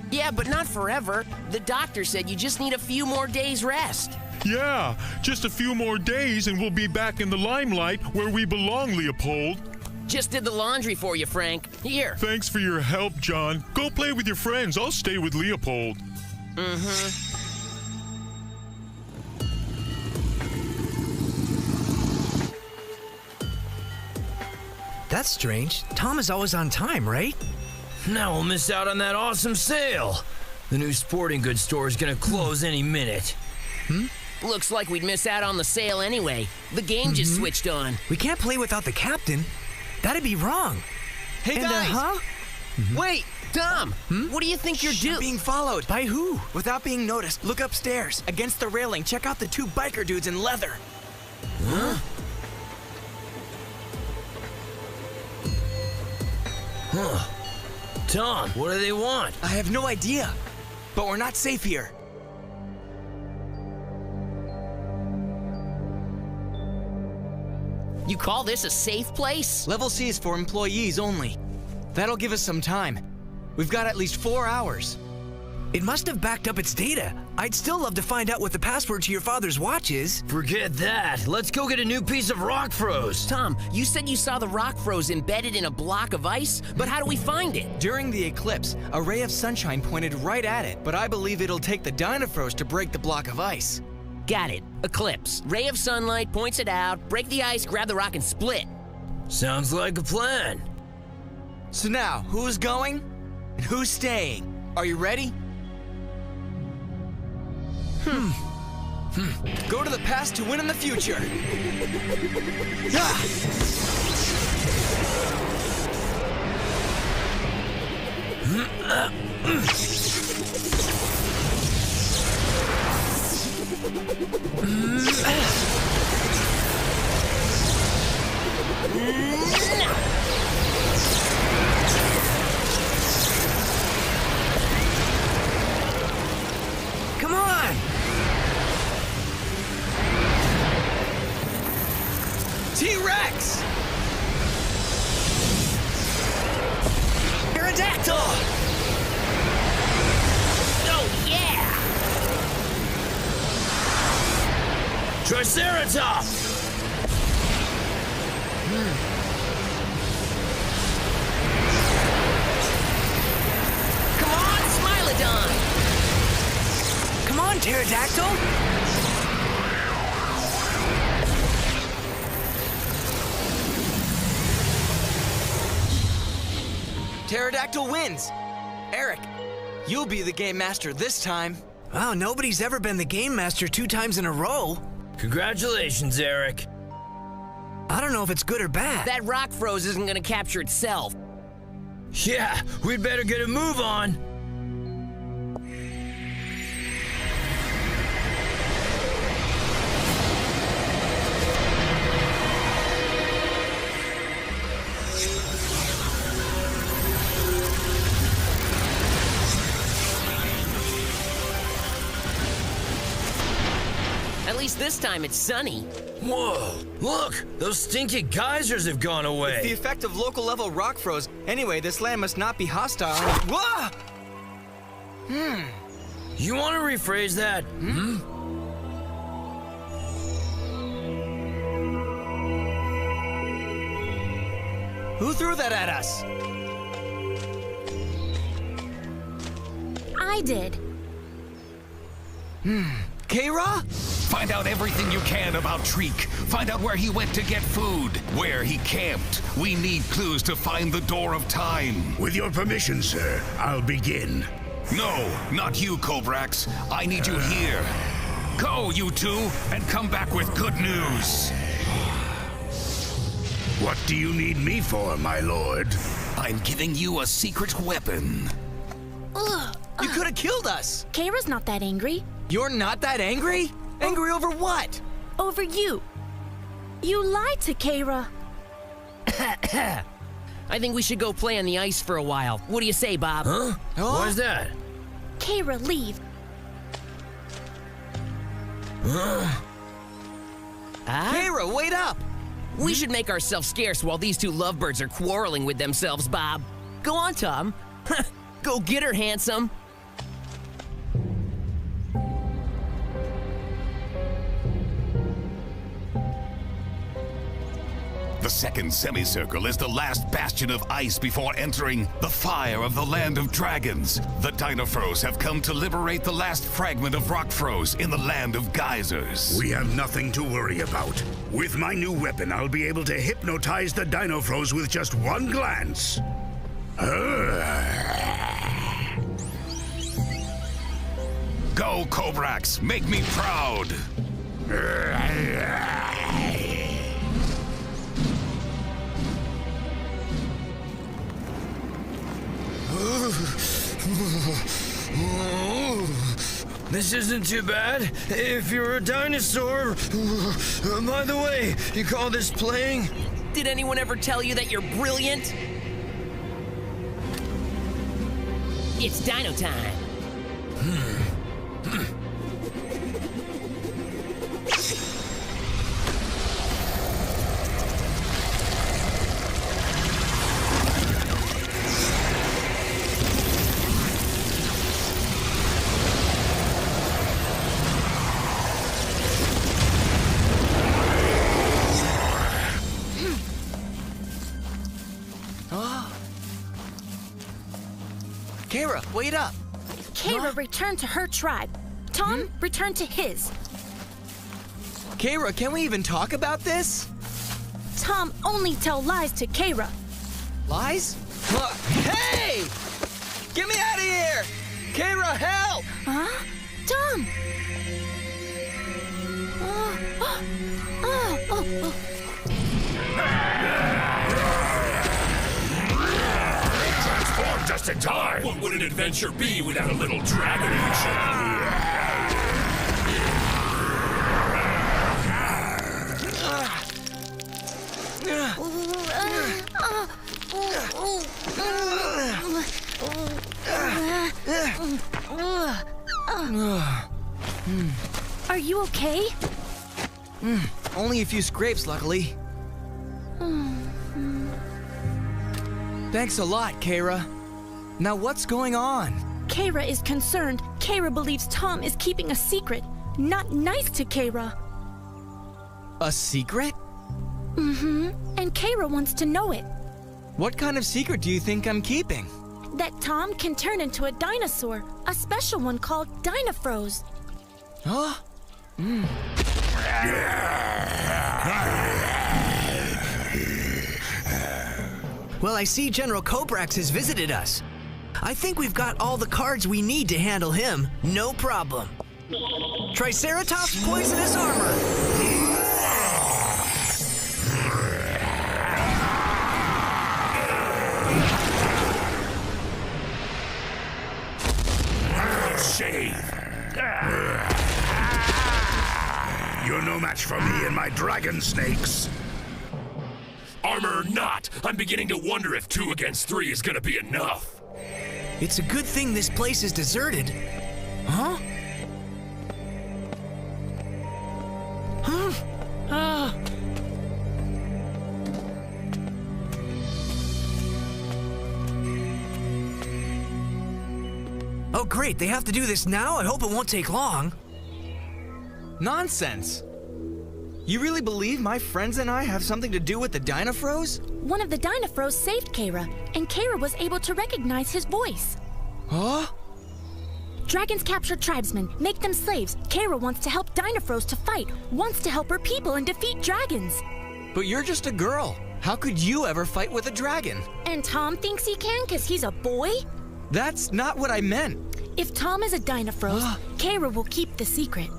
Speaker 3: Yeah, but not forever. The doctor said you just need a few more days rest.
Speaker 9: Yeah, just a few more days and we'll be back in the limelight where we belong, Leopold.
Speaker 3: Just did the laundry for you, Frank. Here.
Speaker 9: Thanks for your help, John. Go play with your friends. I'll stay with Leopold.
Speaker 14: That's strange. Tom is always on time, right?
Speaker 10: Now we'll miss out on that awesome sale. The new sporting goods store is gonna close any minute.
Speaker 3: Looks like we'd miss out on the sale anyway. The game just switched on.
Speaker 14: We can't play without the captain. That'd be wrong.
Speaker 4: Hey,
Speaker 14: And,
Speaker 4: guys!
Speaker 14: huh?
Speaker 3: Wait, Tom! What do you think you're doing?
Speaker 4: Being followed.
Speaker 14: By who?
Speaker 4: Without being noticed, look upstairs. Against the railing, check out the two biker dudes in leather.
Speaker 10: Tom, what do they want?
Speaker 4: I have no idea, but we're not safe here.
Speaker 3: You call this a safe place?
Speaker 4: Level C is for employees only. That'll give us some time. We've got at least 4 hours.
Speaker 14: It must have backed up its data. I'd still love to find out what the password to your father's watch is.
Speaker 10: Forget that. Let's go get a new piece of rock froze.
Speaker 3: Tom, you said you saw the rock froze embedded in a block of ice, but how do we find it?
Speaker 4: During the eclipse, a ray of sunshine pointed right at it, but I believe it'll take the Dinofroz to break the block of ice.
Speaker 3: Got it. Eclipse. Ray of sunlight points it out, break the ice, grab the rock, and split.
Speaker 10: Sounds like a plan.
Speaker 4: So now, who's going and who's staying? Are you ready? Go to the past to win in the future.
Speaker 14: Come on!
Speaker 4: T-Rex!
Speaker 14: Pterodactyl!
Speaker 3: Oh, yeah!
Speaker 10: Triceratops!
Speaker 3: Come on, Smilodon!
Speaker 14: Come on, Pterodactyl!
Speaker 4: Pterodactyl wins. Eric, you'll be the game master this time.
Speaker 14: Wow, nobody's ever been the game master 2 times in a row.
Speaker 10: Congratulations, Eric.
Speaker 14: I don't know if it's good or bad.
Speaker 3: That rock froze isn't gonna capture itself.
Speaker 10: Yeah, we'd better get a move on.
Speaker 3: At least this time it's sunny.
Speaker 10: Whoa, look, those stinky geysers have gone away.
Speaker 4: It's the effect of local level rock froze. Anyway, this land must not be hostile. Whoa!
Speaker 10: You want to rephrase that?
Speaker 4: Who threw that at us?
Speaker 6: I did.
Speaker 4: Kara?
Speaker 1: Find out everything you can about Treek. Find out where he went to get food, where he camped. We need clues to find the Door of Time.
Speaker 12: With your permission, sir, I'll begin.
Speaker 1: No, not you, Kobrax. I need you here. Go, you two, and come back with good news.
Speaker 12: What do you need me for, my lord?
Speaker 1: I'm giving you a secret weapon.
Speaker 4: You could have killed us.
Speaker 6: Kara's not that angry.
Speaker 4: You're not that angry? Angry over what?
Speaker 6: Over you. You lied to Kara.
Speaker 3: I think we should go play on the ice for a while. What do you say, Bob?
Speaker 10: Huh? Why's that?
Speaker 6: Kara, leave.
Speaker 4: Kara, wait up!
Speaker 3: We should make ourselves scarce while these two lovebirds are quarreling with themselves, Bob. Go on, Tom. Go get her, handsome.
Speaker 1: The second semicircle is the last bastion of ice before entering the fire of the land of dragons. The Dinofroz have come to liberate the last fragment of Rockfroz in the land of geysers.
Speaker 12: We have nothing to worry about. With my new weapon, I'll be able to hypnotize the Dinofroz with just one glance.
Speaker 1: Go, Kobrax, make me proud.
Speaker 10: This isn't too bad. If you're a dinosaur. By the way, you call this playing?
Speaker 3: Did anyone ever tell you that you're brilliant? It's dino time.
Speaker 4: Kara, wait up.
Speaker 6: Kara returned to her tribe. Tom returned to his.
Speaker 4: Kara, can we even talk about this?
Speaker 6: Tom only tell lies to Kara.
Speaker 4: Lies? Hey! Get me out of here! Kara, help!
Speaker 6: Huh? Tom!
Speaker 11: Transform just in time! What would an adventure be without a little dragon action?
Speaker 6: Are you okay?
Speaker 4: Only a few scrapes, luckily. Thanks a lot, Kara. Now what's going on?
Speaker 6: Kara is concerned. Kara believes Tom is keeping a secret. Not nice to Kara.
Speaker 4: A secret?
Speaker 6: Mm-hmm. And Kara wants to know it.
Speaker 4: What kind of secret do you think I'm keeping?
Speaker 6: That Tom can turn into a dinosaur. A special one called Dinofroz.
Speaker 4: Huh?
Speaker 14: Well, I see General Kobrax has visited us. I think we've got all the cards we need to handle him. No problem. Triceratops poisonous armor.
Speaker 12: You're no match for me and my dragon snakes.
Speaker 11: Armor or not, I'm beginning to wonder if 2 against 3 is gonna be enough.
Speaker 14: It's a good thing this place is deserted. Huh? Huh? Oh, great. They have to do this now? I hope it won't take long.
Speaker 4: Nonsense. You really believe my friends and I have something to do with the Dinofroz?
Speaker 6: One of the Dinofroz saved Kara, and Kara was able to recognize his voice.
Speaker 4: Huh?
Speaker 6: Dragons capture tribesmen, make them slaves. Kara wants to help Dinofroz to fight, wants to help her people and defeat dragons.
Speaker 4: But you're just a girl. How could you ever fight with a dragon?
Speaker 6: And Tom thinks he can because he's a boy?
Speaker 4: That's not what I meant.
Speaker 6: If Tom is a Dinofroz, Kara will keep the secret.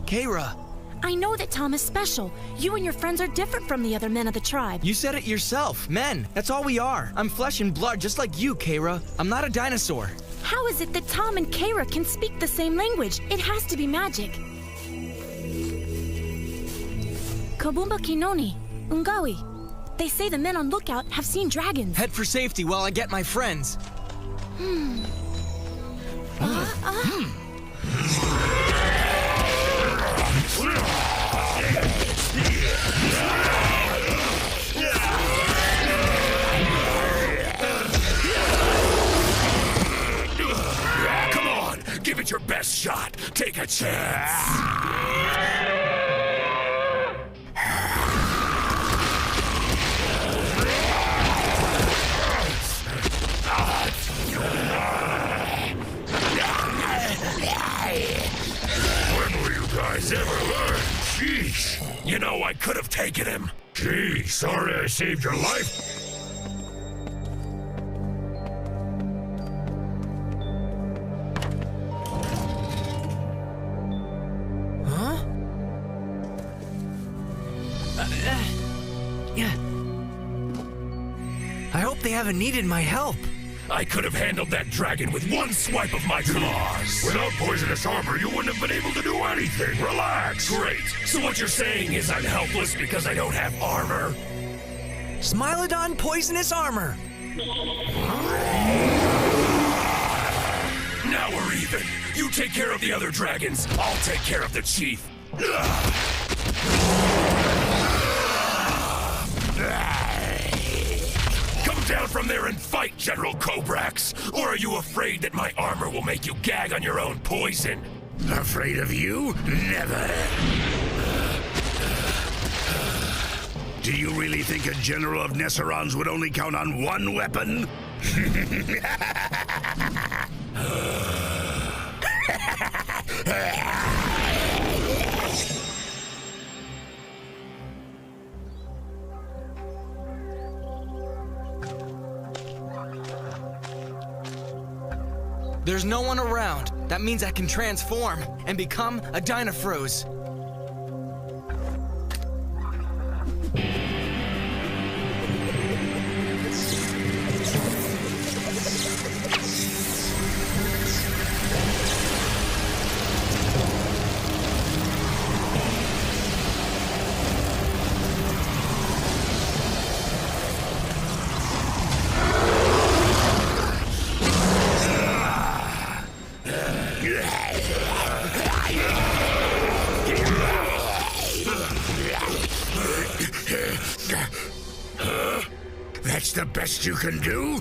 Speaker 4: Kara.
Speaker 6: I know that Tom is special. You and your friends are different from the other men of the tribe.
Speaker 4: You said it yourself. Men. That's all we are. I'm flesh and blood just like you, Kara. I'm not a dinosaur.
Speaker 6: How is it that Tom and Kara can speak the same language? It has to be magic. Kabumba Kinoni, Ungawi. They say the men on lookout have seen dragons.
Speaker 4: Head for safety while I get my friends.
Speaker 20: Come on, give it your best shot. Take a chance. When will you guys ever learn? Sheesh. You know, I could have taken him. Gee, sorry I saved your life.
Speaker 14: I hope they haven't needed my help.
Speaker 20: I could have handled that dragon with one swipe of my claws. Without poisonous armor, you wouldn't have been able to do anything. Relax. Great. So what you're saying is I'm helpless because I don't have armor?
Speaker 14: Smilodon poisonous armor.
Speaker 20: Now we're even. You take care of the other dragons. I'll take care of the chief. Come down from there and fight, General Cobrax. Or are you afraid that my armor will make you gag on your own poison?
Speaker 12: Afraid of you? Never. Do you really think a general of Nesserons would only count on one weapon?
Speaker 4: There's no one around. That means I can transform and become a Dinofroz.
Speaker 12: That's the best you can do?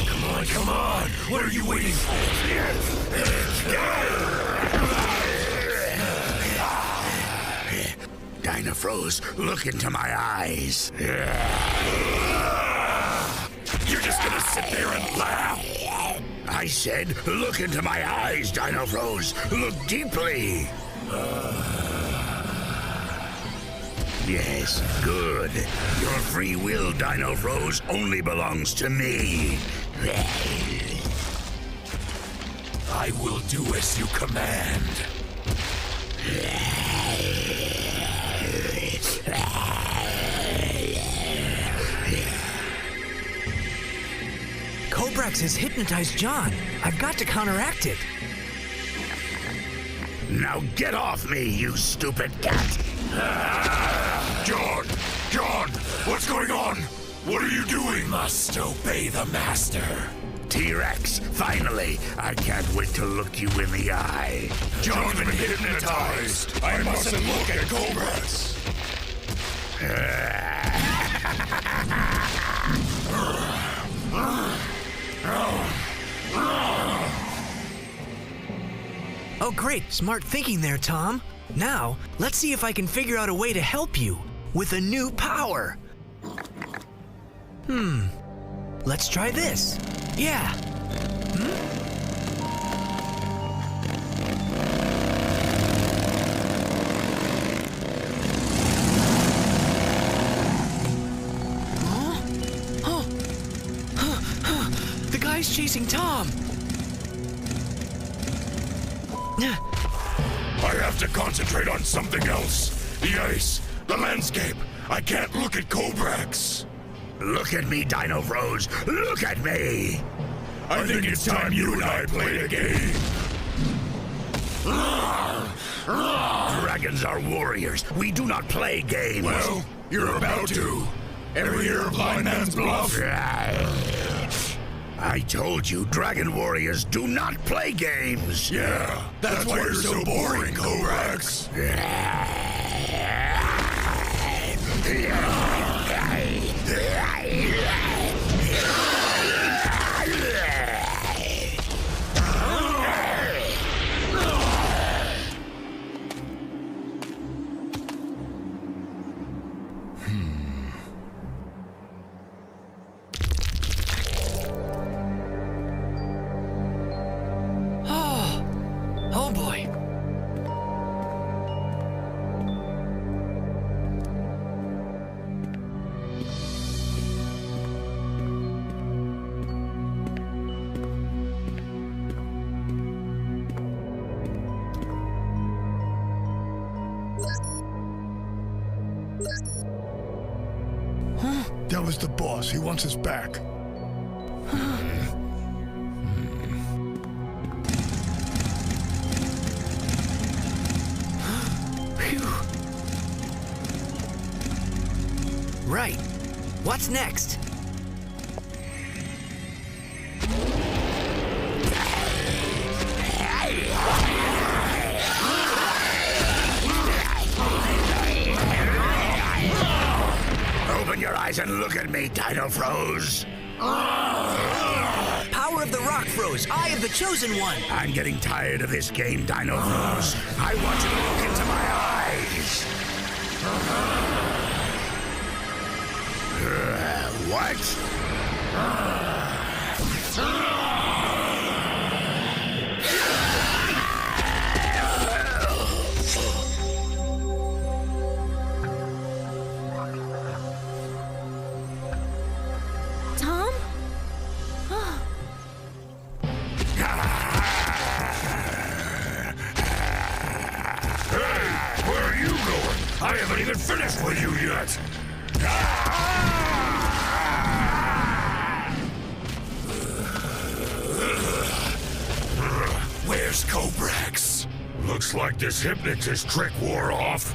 Speaker 20: Come on, come on! What are you waiting for?
Speaker 12: Dinofroz, look into my eyes.
Speaker 20: You're just gonna sit there and laugh?
Speaker 12: I said, look into my eyes, Dinofroz. Look deeply. Yes, good. Your free will, Dinofroz, only belongs to me.
Speaker 20: I will do as you command.
Speaker 14: Cobrax has hypnotized John. I've got to counteract it.
Speaker 12: Now get off me, you stupid cat!
Speaker 20: John, what's going on? What are you doing? Must obey the master.
Speaker 12: T-Rex, finally! I can't wait to look you in the eye.
Speaker 20: John's been hypnotized. I mustn't look at Cobrax.
Speaker 14: Oh, great. Smart thinking there, Tom. Now, let's see if I can figure out a way to help you with a new power. Let's try this. Yeah. The guy's chasing Tom.
Speaker 11: I have to concentrate on something else. The ice, the landscape. I can't look at Kobrax.
Speaker 12: Look at me, Dinofroz. Look at me.
Speaker 11: I think it's time you and I played a game.
Speaker 12: Dragons are warriors. We do not play games.
Speaker 11: Well, you're about to. Ever hear of Blind Man's Bluff?
Speaker 12: I told you, dragon warriors do not play games.
Speaker 11: Yeah, that's why you're so boring, Kobrax.
Speaker 14: Oh boy.
Speaker 18: That was the boss. He wants us back.
Speaker 14: Right. What's next?
Speaker 12: Open your eyes and look at me, Dinofroz.
Speaker 14: Power of the Rock Froze, Eye of the Chosen One.
Speaker 12: I'm getting tired of this game, Dinofroz. I want you to look into my eyes. What?
Speaker 6: Tom?
Speaker 11: Hey, where are you going? I haven't even finished with you yet. Where's Kobrax? Looks like this hypnotist trick wore off.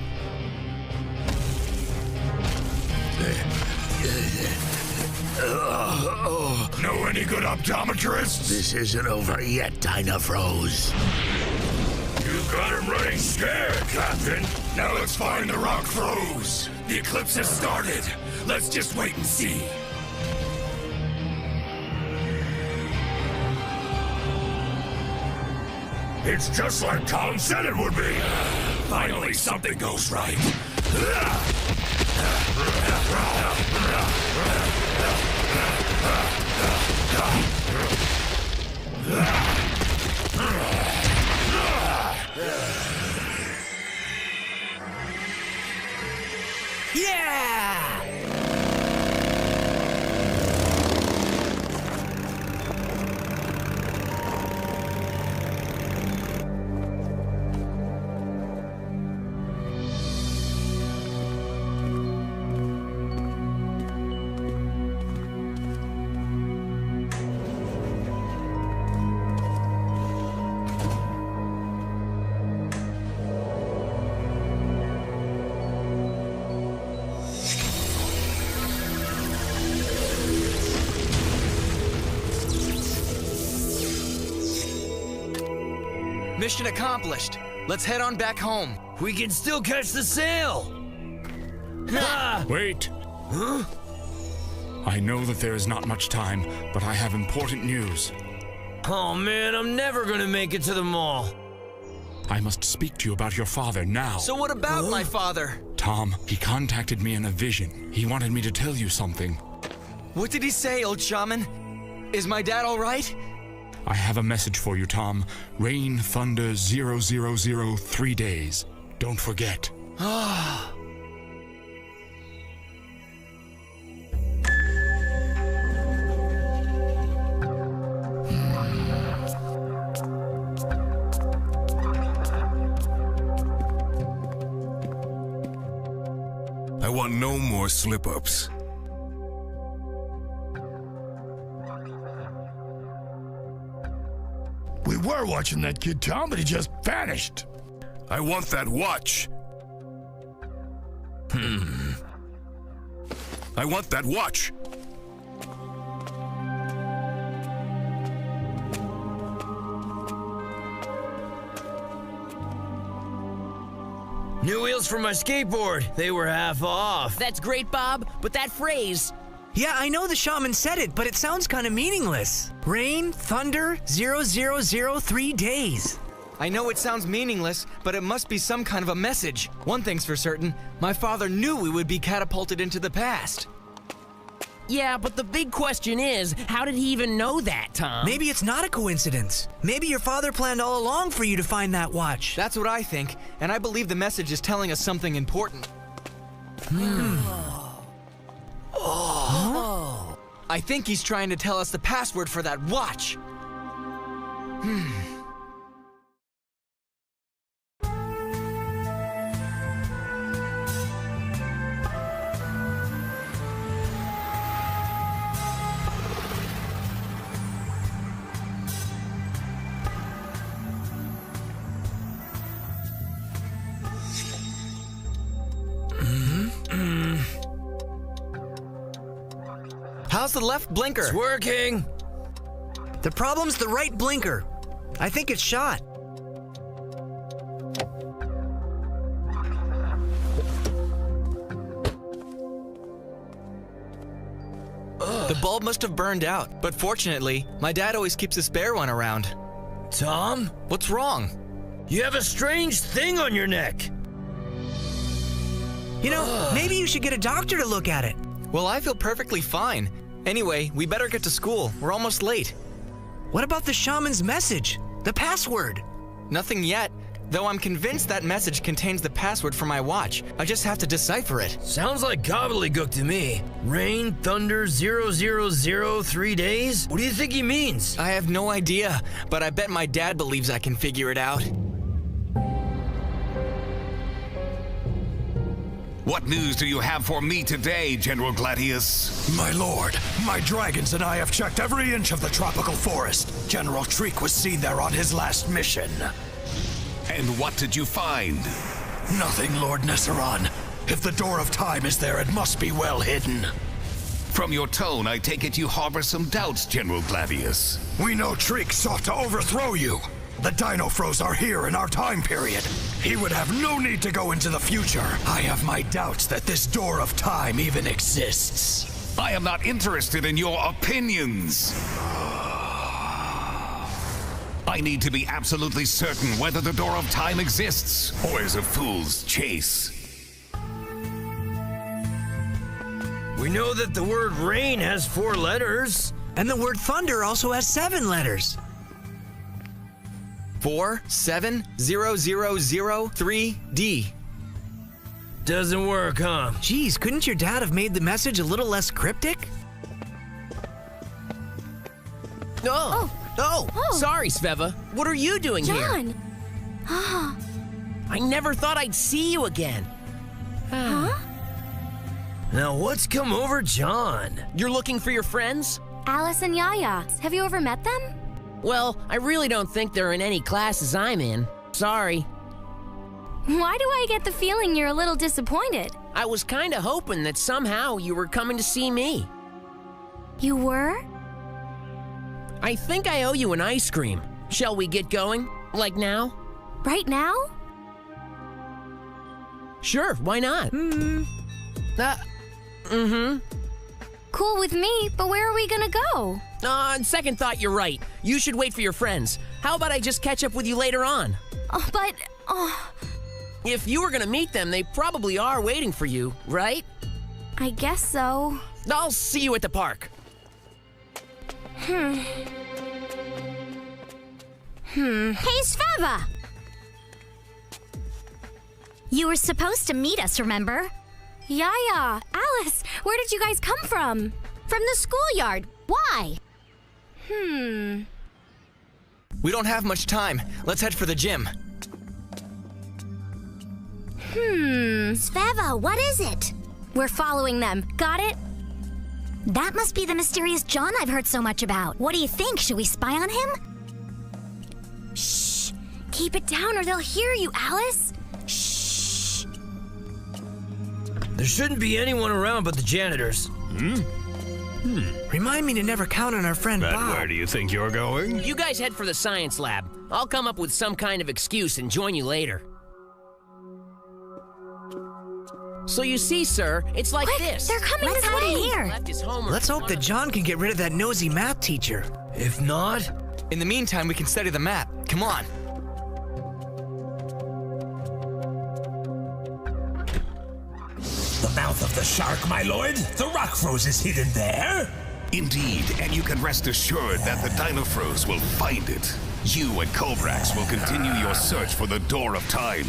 Speaker 11: Know any good optometrists?
Speaker 12: This isn't over yet, Dinofroz.
Speaker 11: You got him running scared, Captain. Now let's find the Rock Froze. The eclipse has started. Let's just wait and see. It's just like Tom said it would be. Finally, something goes right.
Speaker 14: Yeah!
Speaker 4: Mission accomplished. Let's head on back home.
Speaker 10: We can still catch the sail!
Speaker 13: Wait.
Speaker 10: Huh?
Speaker 13: I know that there is not much time, but I have important news.
Speaker 10: Oh man, I'm never gonna make it to the mall.
Speaker 13: I must speak to you about your father now.
Speaker 14: So what about my father?
Speaker 13: Tom, he contacted me in a vision. He wanted me to tell you something.
Speaker 4: What did he say, old shaman? Is my dad all right?
Speaker 13: I have a message for you, Tom. Rain, thunder, 000 3 days. Don't forget.
Speaker 4: Ah.
Speaker 20: I want no more slip-ups.
Speaker 18: We were watching that kid, Tom, but he just vanished.
Speaker 20: I want that watch. I want that watch.
Speaker 10: New wheels for my skateboard. They were half off.
Speaker 3: That's great, Bob, but that phrase...
Speaker 14: Yeah, I know the shaman said it, but it sounds kind of meaningless. Rain, thunder, 000 3 days.
Speaker 4: I know it sounds meaningless, but it must be some kind of a message. One thing's for certain, my father knew we would be catapulted into the past.
Speaker 3: Yeah, but the big question is, how did he even know that, Tom?
Speaker 14: Maybe it's not a coincidence. Maybe your father planned all along for you to find that watch.
Speaker 4: That's what I think, and I believe the message is telling us something important. I think he's trying to tell us the password for that watch. How's the left blinker?
Speaker 10: It's working.
Speaker 14: The problem's the right blinker. I think it's shot.
Speaker 4: The bulb must have burned out, but fortunately, my dad always keeps a spare one around.
Speaker 10: Tom?
Speaker 4: What's wrong?
Speaker 10: You have a strange thing on your neck.
Speaker 14: You know, maybe you should get a doctor to look at it.
Speaker 4: Well, I feel perfectly fine. Anyway, we better get to school. We're almost late.
Speaker 14: What about the shaman's message? The password?
Speaker 4: Nothing yet, though I'm convinced that message contains the password for my watch. I just have to decipher it.
Speaker 10: Sounds like gobbledygook to me. Rain, thunder, 000 3 days? What do you think he means?
Speaker 4: I have no idea, but I bet my dad believes I can figure it out.
Speaker 1: What news do you have for me today, General Gladius?
Speaker 8: My lord, my dragons and I have checked every inch of the tropical forest. General Treek was seen there on his last mission.
Speaker 1: And what did you find?
Speaker 8: Nothing, Lord Nesseron. If the door of time is there, it must be well hidden.
Speaker 1: From your tone, I take it you harbor some doubts, General Gladius.
Speaker 8: We know Treek sought to overthrow you. The Dinofroz are here in our time period. He would have no need to go into the future. I have my doubts that this door of time even exists.
Speaker 1: I am not interested in your opinions. I need to be absolutely certain whether the door of time exists or is a fool's chase.
Speaker 10: We know that the word rain has 4 letters.
Speaker 14: And the word thunder also has 7 letters.
Speaker 4: 4700003D.
Speaker 10: Doesn't work, huh?
Speaker 14: Geez, couldn't your dad have made the message a little less cryptic?
Speaker 3: Oh, sorry, Sveva. What are you doing here?
Speaker 6: John!
Speaker 3: I never thought I'd see you again.
Speaker 6: Huh?
Speaker 10: Now what's come over John?
Speaker 3: You're looking for your friends?
Speaker 6: Alice and Yaya. Have you ever met them?
Speaker 3: Well, I really don't think they're in any classes I'm in. Sorry.
Speaker 6: Why do I get the feeling you're a little disappointed?
Speaker 3: I was kinda hoping that somehow you were coming to see me.
Speaker 6: You were?
Speaker 3: I think I owe you an ice cream. Shall we get going? Like now?
Speaker 6: Right now?
Speaker 3: Sure, why not?
Speaker 6: Cool with me, but where are we gonna go?
Speaker 3: On second thought, you're right. You should wait for your friends. How about I just catch up with you later on?
Speaker 6: If
Speaker 3: you were gonna meet them, they probably are waiting for you, right?
Speaker 6: I guess so.
Speaker 3: I'll see you at the park.
Speaker 7: Hey, Sveva! You were supposed to meet us, remember?
Speaker 6: Yaya, Alice, where did you guys come from?
Speaker 7: From the schoolyard. Why?
Speaker 4: We don't have much time. Let's head for the gym.
Speaker 7: Sveva, what is it?
Speaker 6: We're following them. Got it?
Speaker 7: That must be the mysterious John I've heard so much about. What do you think? Should we spy on him?
Speaker 6: Shh. Keep it down or they'll hear you, Alice. Shh.
Speaker 10: There shouldn't be anyone around but the janitors.
Speaker 14: Remind me to never count on our friend Bob.
Speaker 20: Where do you think you're going?
Speaker 3: You guys head for the science lab. I'll come up with some kind of excuse and join you later. So you see, sir, it's like this.
Speaker 6: They're coming
Speaker 7: Let's
Speaker 6: this
Speaker 7: hide in
Speaker 6: way.
Speaker 7: here.
Speaker 3: Left his homework.
Speaker 14: Let's hope that John can get rid of that nosy math teacher.
Speaker 10: If not,
Speaker 4: In the meantime, we can study the map. Come on.
Speaker 20: The mouth of the shark, my lord. The Rockfroz is hidden there.
Speaker 1: Indeed, and you can rest assured that the Dinofroz will find it. You and Kobrax will continue your search for the Door of Time.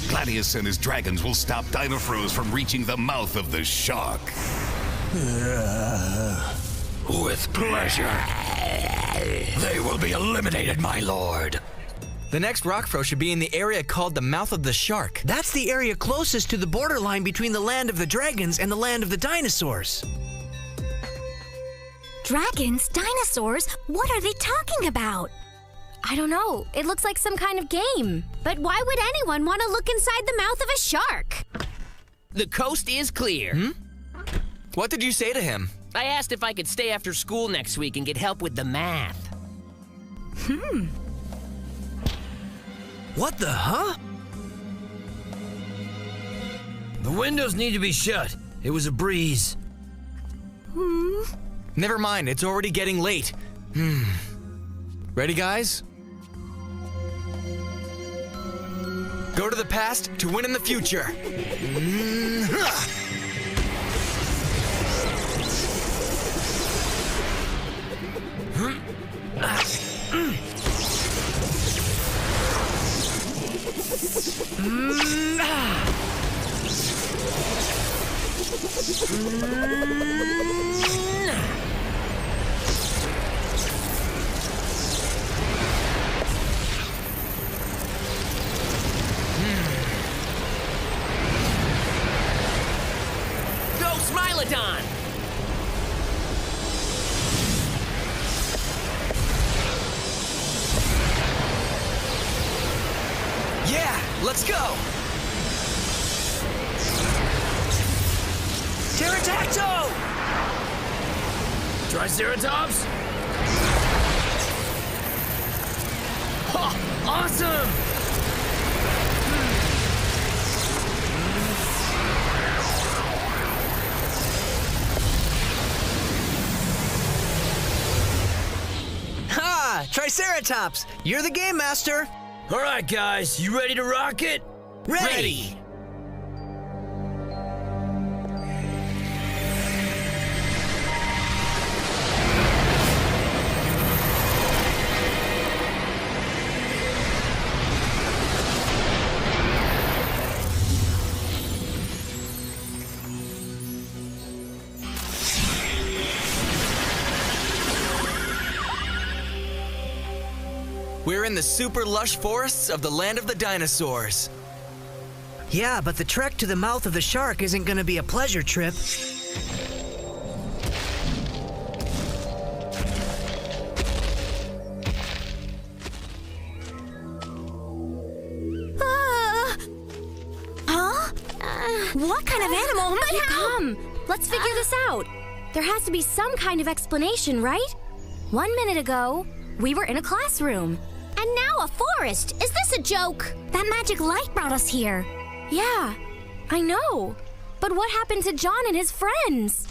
Speaker 1: Gladius and his dragons will stop Dinofroz from reaching the mouth of the shark.
Speaker 8: With pleasure. They will be eliminated, my lord.
Speaker 4: The next Rockfro should be in the area called the Mouth of the Shark.
Speaker 14: That's the area closest to the borderline between the land of the dragons and the land of the dinosaurs.
Speaker 6: Dragons? Dinosaurs? What are they talking about? I don't know. It looks like some kind of game.
Speaker 7: But why would anyone want to look inside the mouth of a shark?
Speaker 3: The coast is clear.
Speaker 4: What did you say to him?
Speaker 3: I asked if I could stay after school next week and get help with the math.
Speaker 14: What the huh?
Speaker 10: the windows need to be shut. It was a breeze.
Speaker 4: Never mind, it's already getting late. Ready, guys? Go to the past to win in the future.
Speaker 3: Go, Smilodon!
Speaker 4: Yeah, let's go!
Speaker 14: Pterodactyl!
Speaker 10: Triceratops? Ha! Awesome!
Speaker 14: Ha! Triceratops! You're the game master!
Speaker 10: All right, guys, you ready to rock it?
Speaker 14: Ready!
Speaker 4: We're in the super lush forests of the land of the dinosaurs.
Speaker 14: Yeah, but the trek to the mouth of the shark isn't gonna be a pleasure trip.
Speaker 6: What kind of animal? Come, let's figure this out. There has to be some kind of explanation, right? 1 minute ago, we were in a classroom.
Speaker 7: And now a forest. Is this a joke?
Speaker 6: That magic light brought us here. Yeah, I know. But what happened to John and his friends?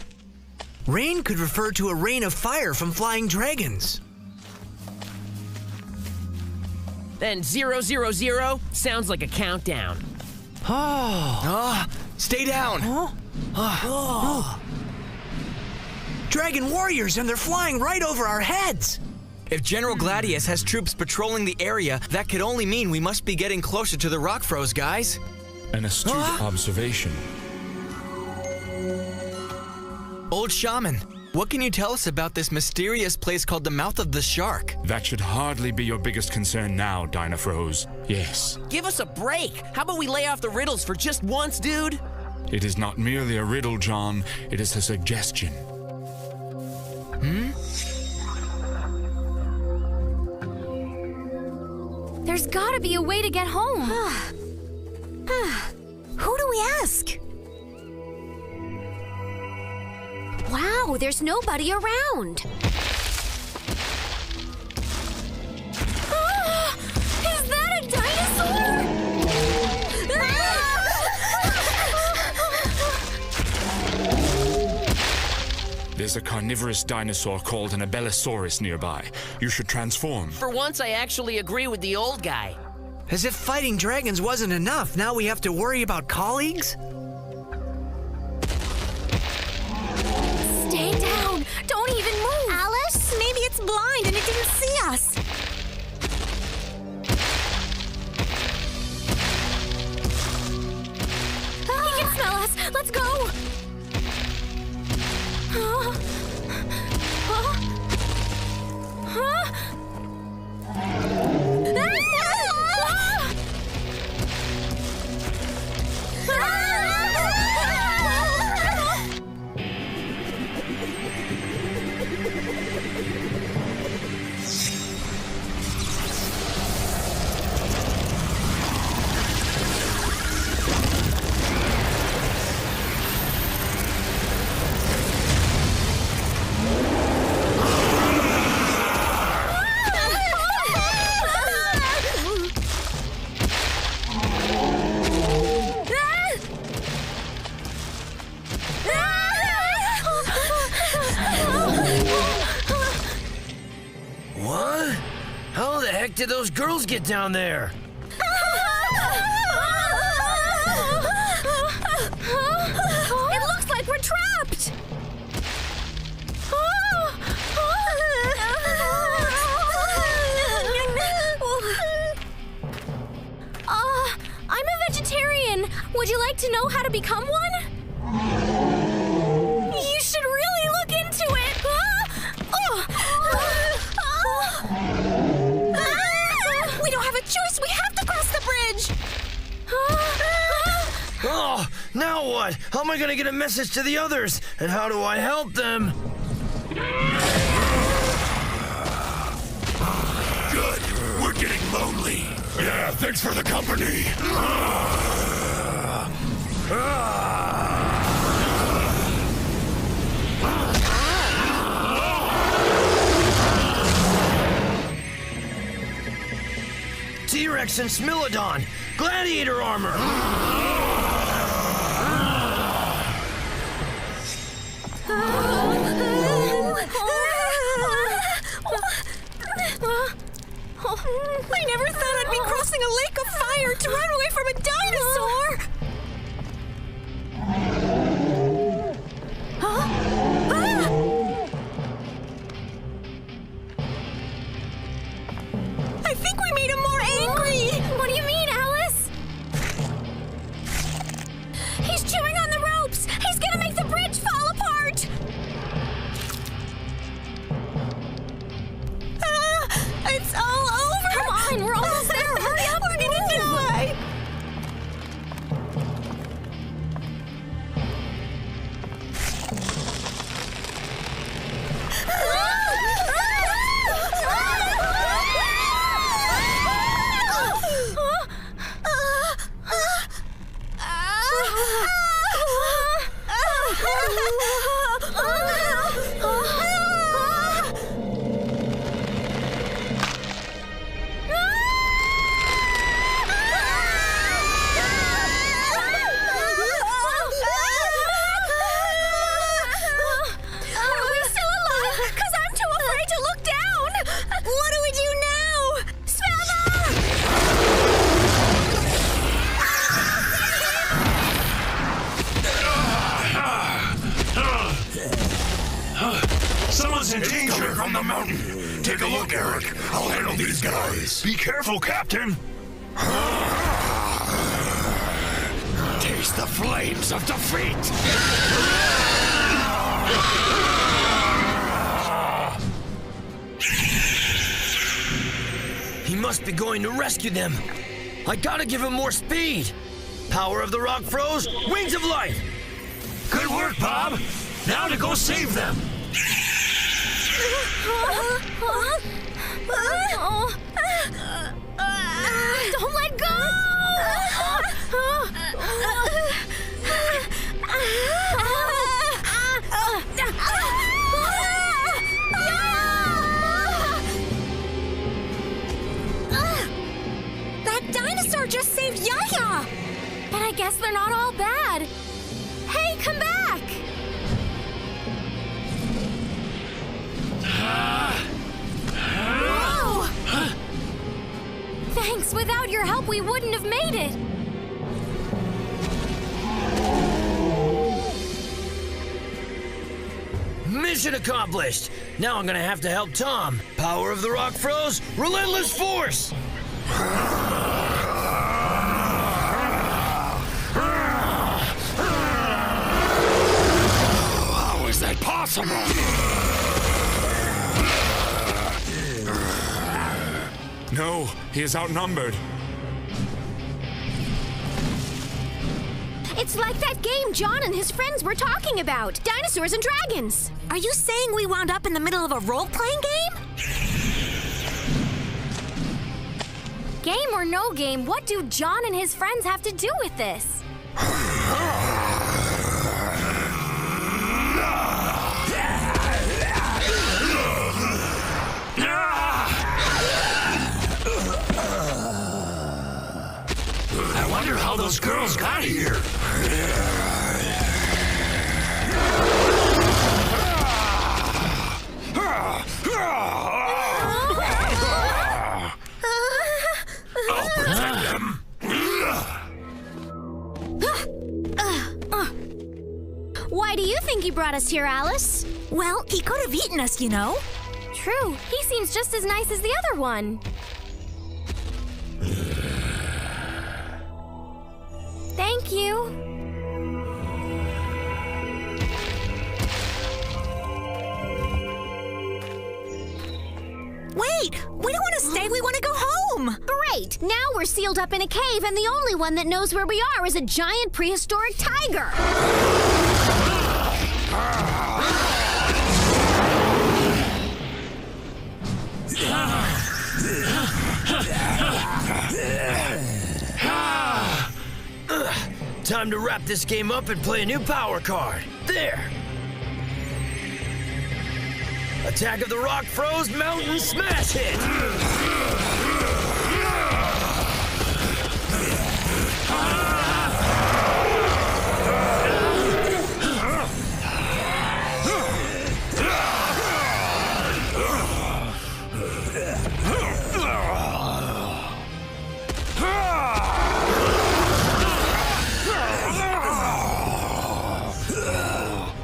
Speaker 14: Rain could refer to a rain of fire from flying dragons.
Speaker 3: Then 000 sounds like a countdown.
Speaker 4: Stay down.
Speaker 14: Dragon warriors, and they're flying right over our heads! If General Gladius has troops patrolling the area, that could only mean we must be getting closer to the Rockfroze, guys.
Speaker 13: An astute observation.
Speaker 14: Old Shaman, what can you tell us about this mysterious place called the Mouth of the Shark?
Speaker 13: That should hardly be your biggest concern now, Dinofroz. Yes.
Speaker 3: Give us a break. How about we lay off the riddles for just once, dude?
Speaker 13: It is not merely a riddle, John. It is a suggestion.
Speaker 6: There's gotta be a way to get home.
Speaker 7: Who do we ask?
Speaker 6: Wow, there's nobody around. Is that a dinosaur?
Speaker 13: There's a carnivorous dinosaur called an Abelisaurus nearby. You should transform.
Speaker 3: For once, I actually agree with the old guy.
Speaker 14: As if fighting dragons wasn't enough, now we have to worry about colleagues?
Speaker 6: Stay down. Don't even move.
Speaker 7: Alice? Maybe it's blind and it didn't see us.
Speaker 6: He can smell us. Let's go.
Speaker 10: What? How the heck did those girls get down there?
Speaker 6: It looks like we're trapped. I'm a vegetarian. Would you like to know how to become one? You should really look into it. We don't have a choice. We have to cross the bridge.
Speaker 10: Oh, now what? How am I gonna get a message to the others? And how do I help them?
Speaker 11: Good. We're getting lonely. Yeah, thanks for the company.
Speaker 10: T-Rex and Smilodon! Gladiator armor!
Speaker 21: I never thought I'd be crossing a lake of fire to run away from a dinosaur! I think we made him more angry!
Speaker 6: What do you mean, Alice? He's chewing on the ropes! He's gonna make the bridge fall apart!
Speaker 21: It's all over!
Speaker 6: Come on, we're almost there! Hurry up!
Speaker 21: We're gonna die!
Speaker 20: Someone's in danger from the mountain. Take a look, Eric. I'll handle these guys. Be careful, Captain. Taste the flames of defeat.
Speaker 10: He must be going to rescue them. I gotta give him more speed. Power of the rock froze, wings of light.
Speaker 20: Good work, Bob. Now to go save them.
Speaker 6: Don't let go!
Speaker 21: That dinosaur just saved Yaya!
Speaker 6: But I guess they're not all bad. Hey, come back! Whoa! Thanks, without your help we wouldn't have made it.
Speaker 10: Mission accomplished. Now I'm gonna have to help Tom. Power of the rock froze, relentless force.
Speaker 20: How is that possible?
Speaker 11: No, he is outnumbered.
Speaker 6: It's like that game John and his friends were talking about. Dinosaurs and Dragons.
Speaker 7: Are you saying we wound up in the middle of a role-playing game?
Speaker 6: Game or no game, what do John and his friends have to do with this?
Speaker 20: I wonder how those girls got here. I'll protect them.
Speaker 6: Why do you think he brought us here, Alice?
Speaker 7: Well, he could have eaten us, you know.
Speaker 6: True, he seems just as nice as the other one. Thank you.
Speaker 7: Wait, we don't want to stay, we want to go home.
Speaker 6: Great, now we're sealed up in a cave and the only one that knows where we are is a giant prehistoric tiger.
Speaker 10: Time to wrap this game up and play a new power card. There! Attack of the Rock Froze Mountain Smash Hit!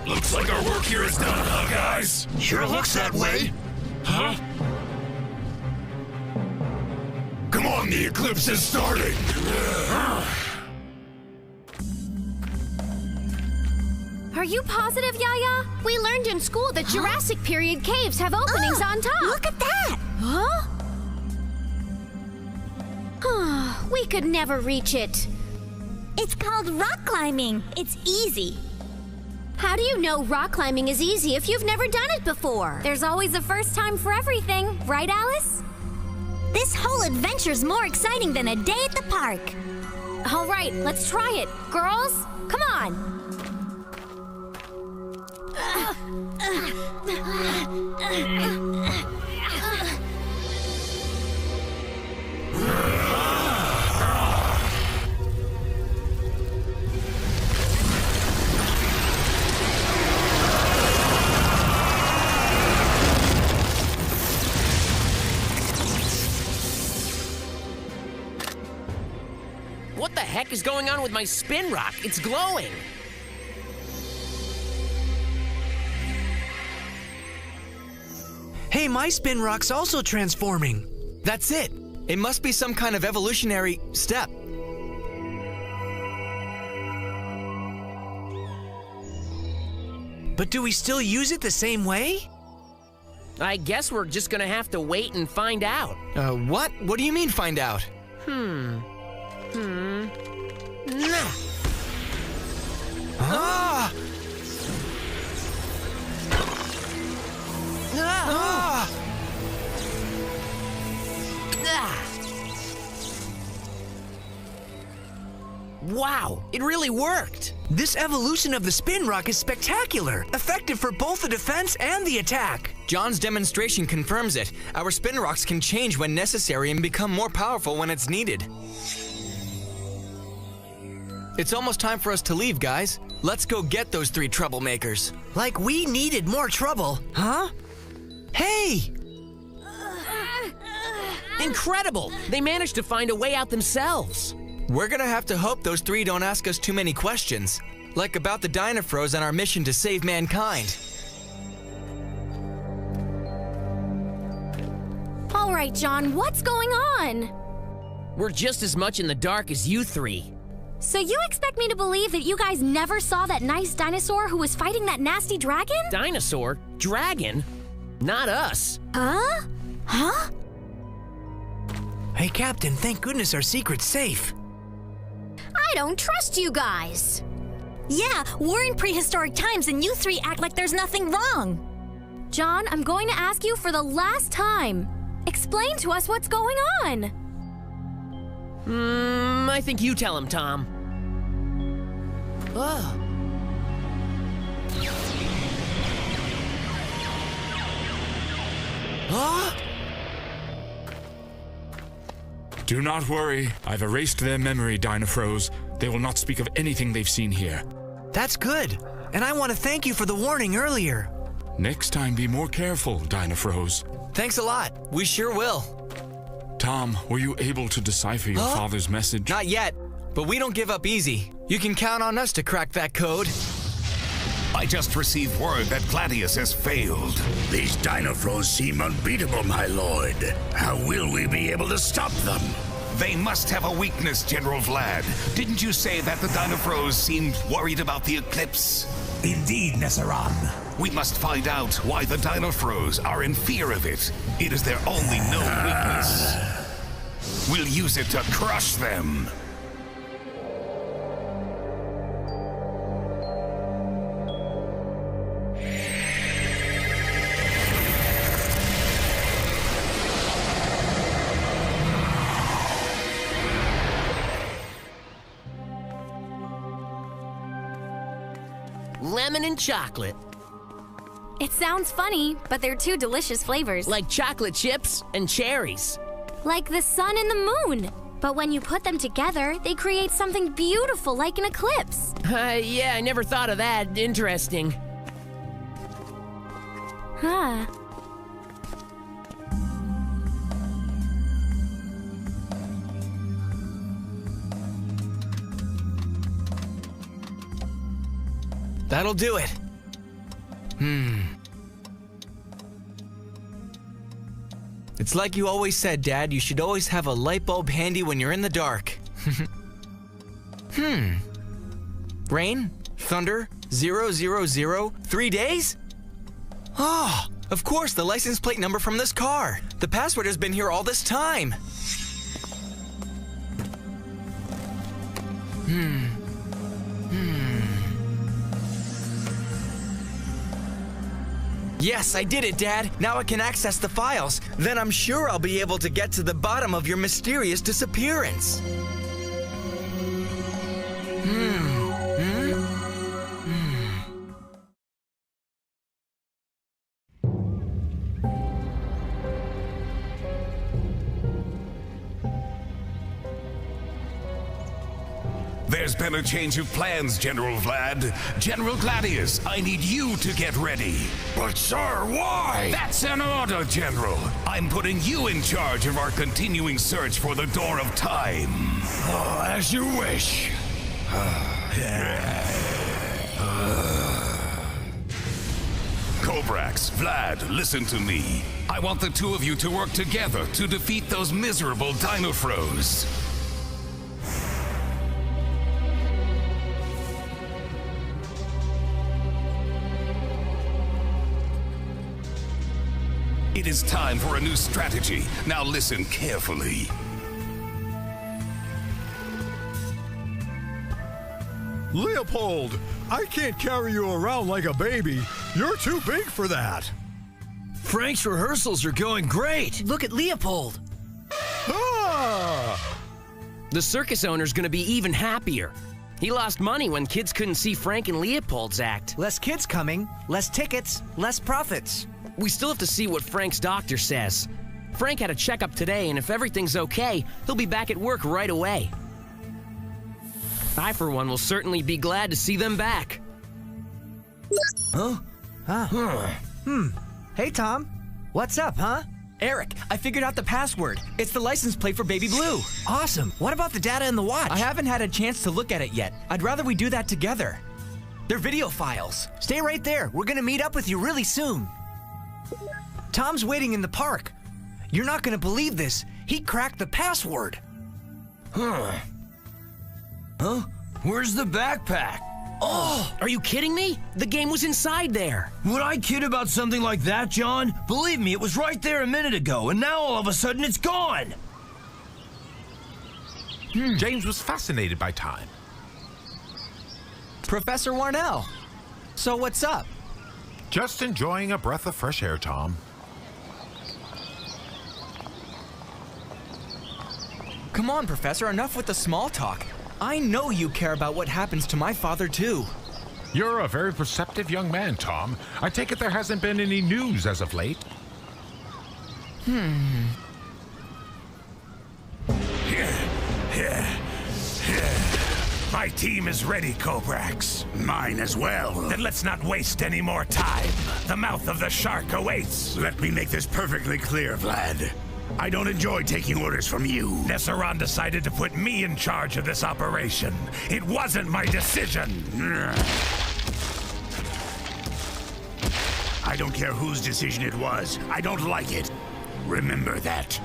Speaker 20: Looks like our work here is done, huh, guys? Sure looks that way. Huh? Come on, the eclipse is starting.
Speaker 6: Are you positive, Yaya? We learned in school that Jurassic period caves have openings on top.
Speaker 7: Look at that!
Speaker 6: Huh? We could never reach it.
Speaker 7: It's called rock climbing. It's easy.
Speaker 6: How do you know rock climbing is easy if you've never done it before? There's always a first time for everything, right, Alice?
Speaker 7: This whole adventure's more exciting than a day at the park.
Speaker 6: All right, let's try it. Girls, come on.
Speaker 3: What the heck is going on with my spin rock? It's glowing.
Speaker 14: Hey, my spin rock's also transforming.
Speaker 4: That's it. It must be some kind of evolutionary step.
Speaker 14: But do we still use it the same way?
Speaker 3: I guess we're just gonna have to wait and find out.
Speaker 4: What? What do you mean find out?
Speaker 3: Nah.
Speaker 4: Ah!
Speaker 3: Ah! Ah! Wow, it really worked!
Speaker 14: This evolution of the spin rock is spectacular, effective for both the defense and the attack.
Speaker 4: John's demonstration confirms it. Our spin rocks can change when necessary and become more powerful when it's needed. It's almost time for us to leave, guys. Let's go get those 3 troublemakers.
Speaker 14: Like we needed more trouble, huh? Hey!
Speaker 3: Incredible! They managed to find a way out themselves.
Speaker 4: We're gonna have to hope those 3 don't ask us too many questions, like about the Dinofroz and our mission to save mankind.
Speaker 6: All right, John, what's going on?
Speaker 3: We're just as much in the dark as you 3.
Speaker 6: So you expect me to believe that you guys never saw that nice dinosaur who was fighting that nasty dragon?
Speaker 3: Dinosaur? Dragon? Not us.
Speaker 6: Huh? Huh?
Speaker 14: Hey, Captain, thank goodness our secret's safe.
Speaker 6: I don't trust you guys.
Speaker 7: Yeah, we're in prehistoric times and you 3 act like there's nothing wrong.
Speaker 6: John, I'm going to ask you for the last time. Explain to us what's going on.
Speaker 3: I think you tell him, Tom. Oh.
Speaker 4: Huh?
Speaker 13: Do not worry. I've erased their memory, Dinofroz. They will not speak of anything they've seen here.
Speaker 14: That's good. And I want to thank you for the warning earlier.
Speaker 13: Next time, be more careful, Dinofroz.
Speaker 4: Thanks a lot. We sure will.
Speaker 13: Tom, were you able to decipher your father's message?
Speaker 4: Not yet, but we don't give up easy. You can count on us to crack that code.
Speaker 1: I just received word that Gladius has failed.
Speaker 12: These Dinofroz seem unbeatable, my lord. How will we be able to stop them?
Speaker 1: They must have a weakness, General Vlad. Didn't you say that the Dinofroz seemed worried about the eclipse?
Speaker 2: Indeed, Nesseron.
Speaker 1: We must find out why the Dinofroz are in fear of it. It is their only known weakness. We'll use it to crush them.
Speaker 3: Lemon and chocolate.
Speaker 6: It sounds funny, but they're 2 delicious flavors.
Speaker 3: Like chocolate chips and cherries.
Speaker 6: Like the sun and the moon. But when you put them together, they create something beautiful like an eclipse.
Speaker 3: Yeah, I never thought of that. Interesting.
Speaker 6: Huh.
Speaker 4: That'll do it. It's like you always said, Dad, you should always have a light bulb handy when you're in the dark. Rain? Thunder? 000? 3 days? Oh, of course, the license plate number from this car. The password has been here all this time. Yes, I did it, Dad. Now I can access the files. Then I'm sure I'll be able to get to the bottom of your mysterious disappearance.
Speaker 1: There's been a change of plans, General Vlad. General Gladius, I need you to get ready.
Speaker 12: But sir, why?
Speaker 1: That's an order, General. I'm putting you in charge of our continuing search for the Door of Time.
Speaker 12: Oh, as you wish.
Speaker 1: Go Kobrax, Vlad, listen to me. I want the two of you to work together to defeat those miserable Dinofroz. It is time for a new strategy. Now listen carefully.
Speaker 18: Leopold, I can't carry you around like a baby. You're too big for that.
Speaker 10: Frank's rehearsals are going great.
Speaker 14: Look at Leopold.
Speaker 18: Ah!
Speaker 3: The circus owner's gonna be even happier. He lost money when kids couldn't see Frank and Leopold's act.
Speaker 14: Less kids coming, less tickets, less profits.
Speaker 3: We still have to see what Frank's doctor says. Frank had a checkup today, and if everything's okay, he'll be back at work right away. I, for one, will certainly be glad to see them back.
Speaker 14: Huh? Hey, Tom. What's up, huh?
Speaker 4: Eric, I figured out the password. It's the license plate for Baby Blue.
Speaker 14: Awesome. What about the data in the watch?
Speaker 4: I haven't had a chance to look at it yet. I'd rather we do that together. They're video files.
Speaker 14: Stay right there. We're gonna meet up with you really soon. Tom's waiting in the park. You're not gonna believe this. He cracked the password.
Speaker 10: Huh? Where's the backpack?
Speaker 3: Oh, are you kidding me? The game was inside there.
Speaker 10: Would I kid about something like that, John? Believe me, it was right there a minute ago, and now all of a sudden it's gone.
Speaker 15: James was fascinated by time.
Speaker 4: Professor Warnell. So what's up?
Speaker 15: Just enjoying a breath of fresh air, Tom.
Speaker 4: Come on, Professor, enough with the small talk. I know you care about what happens to my father, too.
Speaker 15: You're a very perceptive young man, Tom. I take it there hasn't been any news as of late.
Speaker 20: My team is ready, Kobrax.
Speaker 8: Mine as well.
Speaker 20: Then let's not waste any more time. The mouth of the shark awaits.
Speaker 8: Let me make this perfectly clear, Vlad. I don't enjoy taking orders from you.
Speaker 20: Nesseron decided to put me in charge of this operation. It wasn't my decision.
Speaker 8: I don't care whose decision it was. I don't like it. Remember that.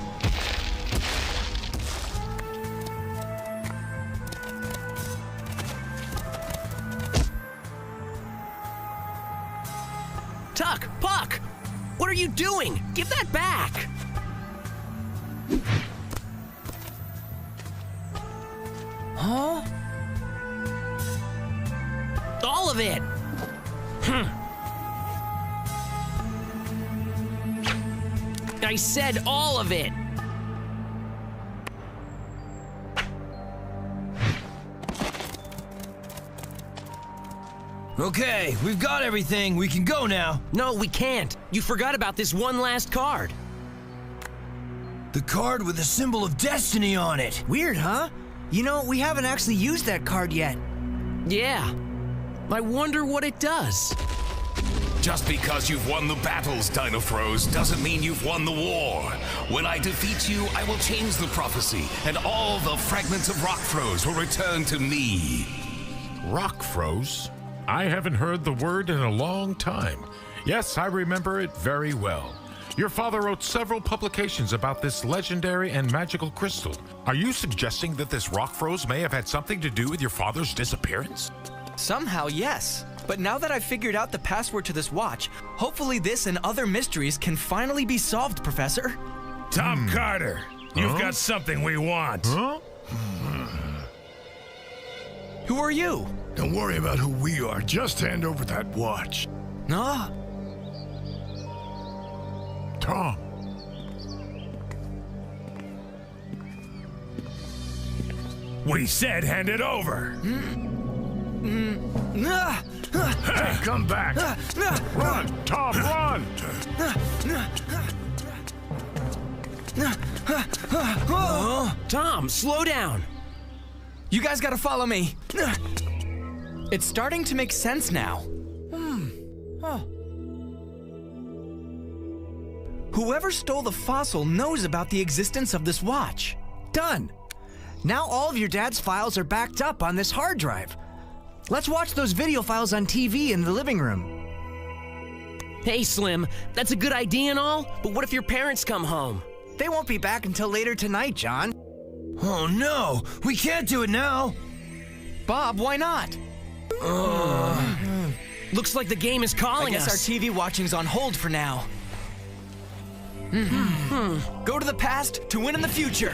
Speaker 3: Tuck, Puck! What are you doing? Give that back!
Speaker 14: Huh?
Speaker 3: All of it! I said all of it!
Speaker 10: Okay, we've got everything. We can go now.
Speaker 3: No, we can't. You forgot about this one last card.
Speaker 10: The card with the symbol of destiny on it.
Speaker 14: Weird, huh? You know, we haven't actually used that card yet.
Speaker 3: Yeah. I wonder what it does.
Speaker 1: Just because you've won the battles, Dinofroz, doesn't mean you've won the war. When I defeat you, I will change the prophecy, and all the fragments of Rockfroz will return to me.
Speaker 15: Rockfroz? I haven't heard the word in a long time. Yes, I remember it very well. Your father wrote several publications about this legendary and magical crystal. Are you suggesting that this Rockfroz may have had something to do with your father's disappearance?
Speaker 4: Somehow, yes. But now that I've figured out the password to this watch, hopefully this and other mysteries can finally be solved, Professor.
Speaker 20: Tom Carter, you've got something we want.
Speaker 15: Huh?
Speaker 4: Who are you?
Speaker 18: Don't worry about who we are. Just hand over that watch.
Speaker 4: Ah.
Speaker 15: Tom.
Speaker 20: We said hand it over.
Speaker 18: Hey, come back.
Speaker 15: Run, Tom, run!
Speaker 3: Tom, slow down.
Speaker 4: You guys gotta follow me. It's starting to make sense now. Whoever stole the fossil knows about the existence of this watch.
Speaker 14: Done. Now all of your dad's files are backed up on this hard drive. Let's watch those video files on TV in the living room.
Speaker 3: Hey, Slim, that's a good idea and all, but what if your parents come home?
Speaker 14: They won't be back until later tonight, John.
Speaker 10: Oh no, we can't do it now.
Speaker 14: Bob, why not?
Speaker 3: Looks like the game is calling us.
Speaker 14: I guess our TV watching's on hold for now. Go to the past to win in the future.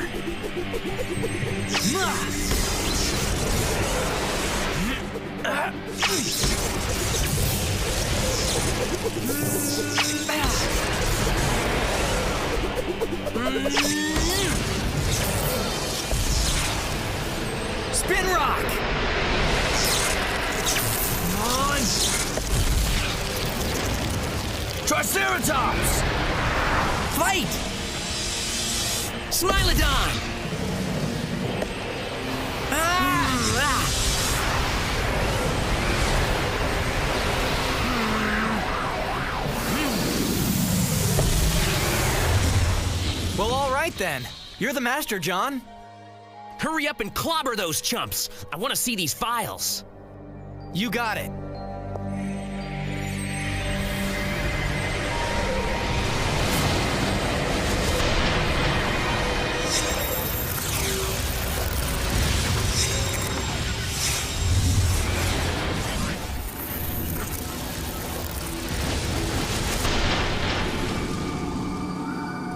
Speaker 14: Spin rock!
Speaker 10: Come on! Triceratops!
Speaker 14: Fight!
Speaker 3: Smilodon!
Speaker 14: Well, all right then. You're the master, John.
Speaker 3: Hurry up and clobber those chumps. I want to see these files.
Speaker 14: You got it.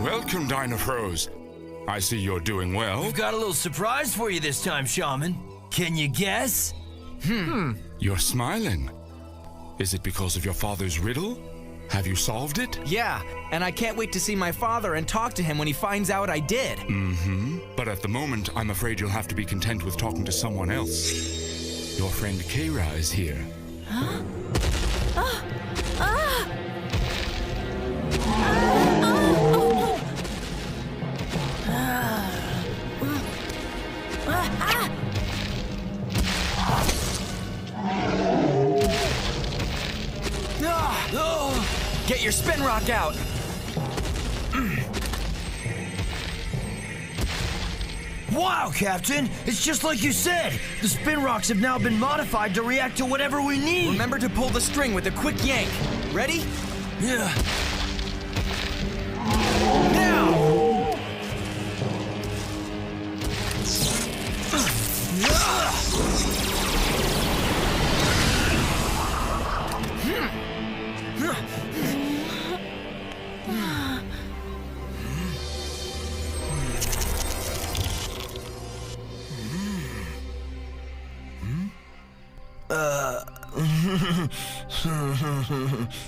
Speaker 11: Welcome, Dinofroz. I see you're doing well.
Speaker 10: We've got a little surprise for you this time, Shaman. Can you guess?
Speaker 11: You're smiling. Is it because of your father's riddle? Have you solved it?
Speaker 14: Yeah, and I can't wait to see my father and talk to him when he finds out I did.
Speaker 11: But at the moment, I'm afraid you'll have to be content with talking to someone else. Your friend Keira is here.
Speaker 14: Get your spin rock out.
Speaker 10: Wow, Captain! It's just like you said! The spin rocks have now been modified to react to whatever we need!
Speaker 14: Remember to pull the string with a quick yank. Ready?
Speaker 10: Yeah.
Speaker 14: Now!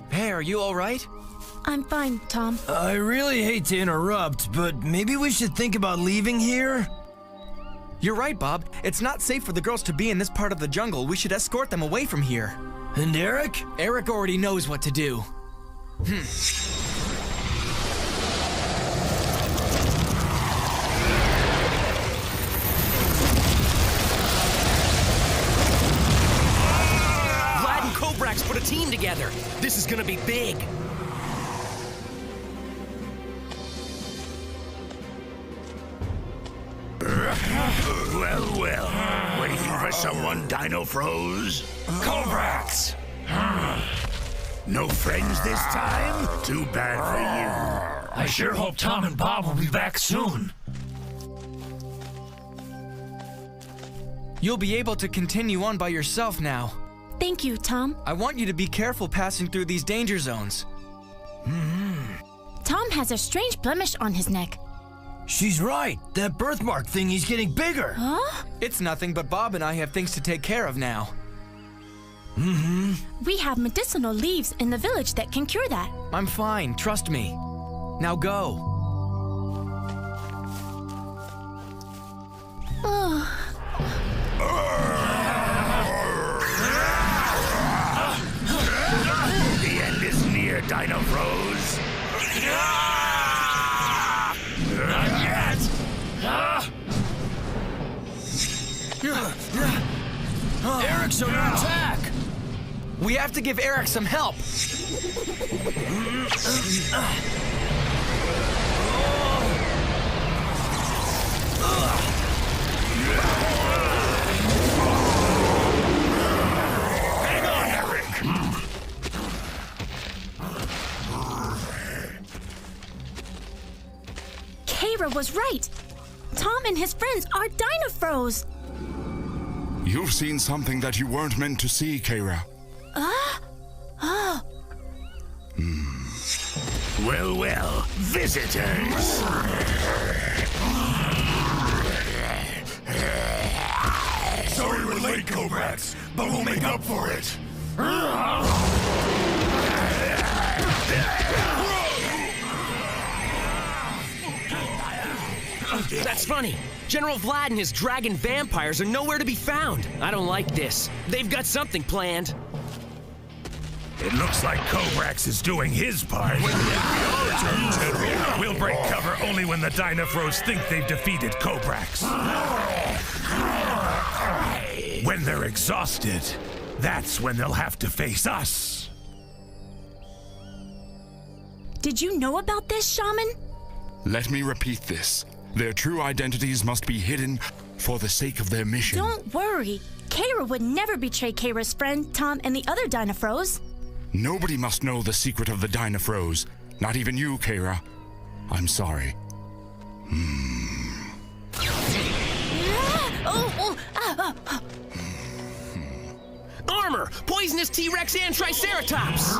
Speaker 14: Hey, are you all right?
Speaker 21: I'm fine, Tom.
Speaker 10: I really hate to interrupt, but maybe we should think about leaving here?
Speaker 14: You're right, Bob. It's not safe for the girls to be in this part of the jungle. We should escort them away from here.
Speaker 10: And Eric?
Speaker 14: Eric already knows what to do.
Speaker 3: Put a team together. This is gonna be big.
Speaker 12: Well. Waiting for someone, Dinofroz?
Speaker 20: Kobrax!
Speaker 12: No friends this time? Too bad for you.
Speaker 20: I sure hope Tom and Bob will be back soon.
Speaker 14: You'll be able to continue on by yourself now.
Speaker 21: Thank you, Tom.
Speaker 14: I want you to be careful passing through these danger zones.
Speaker 21: Tom has a strange blemish on his neck.
Speaker 10: She's right. That birthmark thing is getting bigger.
Speaker 21: Huh?
Speaker 14: It's nothing, but Bob and I have things to take care of now.
Speaker 21: We have medicinal leaves in the village that can cure that.
Speaker 14: I'm fine, trust me. Now go.
Speaker 12: The end is near, Dinofroz.
Speaker 20: Not yet!
Speaker 10: Eric's under attack!
Speaker 14: We have to give Eric some help.
Speaker 20: Hang on, Eric!
Speaker 21: Kara was right. Tom and his friends are Dinofroz.
Speaker 11: You've seen something that you weren't meant to see, Kara.
Speaker 21: Oh.
Speaker 8: Well, well, visitors.
Speaker 11: Sorry we're late, Kobrax, but we'll make up for it.
Speaker 3: That's funny. General Vlad and his dragon vampires are nowhere to be found. I don't like this. They've got something planned.
Speaker 20: It looks like Kobrax is doing his part. We'll break cover only when the Dinofroz think they've defeated Kobrax. When they're exhausted, that's when they'll have to face us.
Speaker 21: Did you know about this, Shaman?
Speaker 11: Let me repeat this. Their true identities must be hidden for the sake of their mission.
Speaker 21: Don't worry. Kara would never betray Kara's friend, Tom, and the other Dinofroz.
Speaker 11: Nobody must know the secret of the Dinofroz. Not even you, Kara. I'm sorry.
Speaker 3: Armor! Poisonous T-Rex and Triceratops!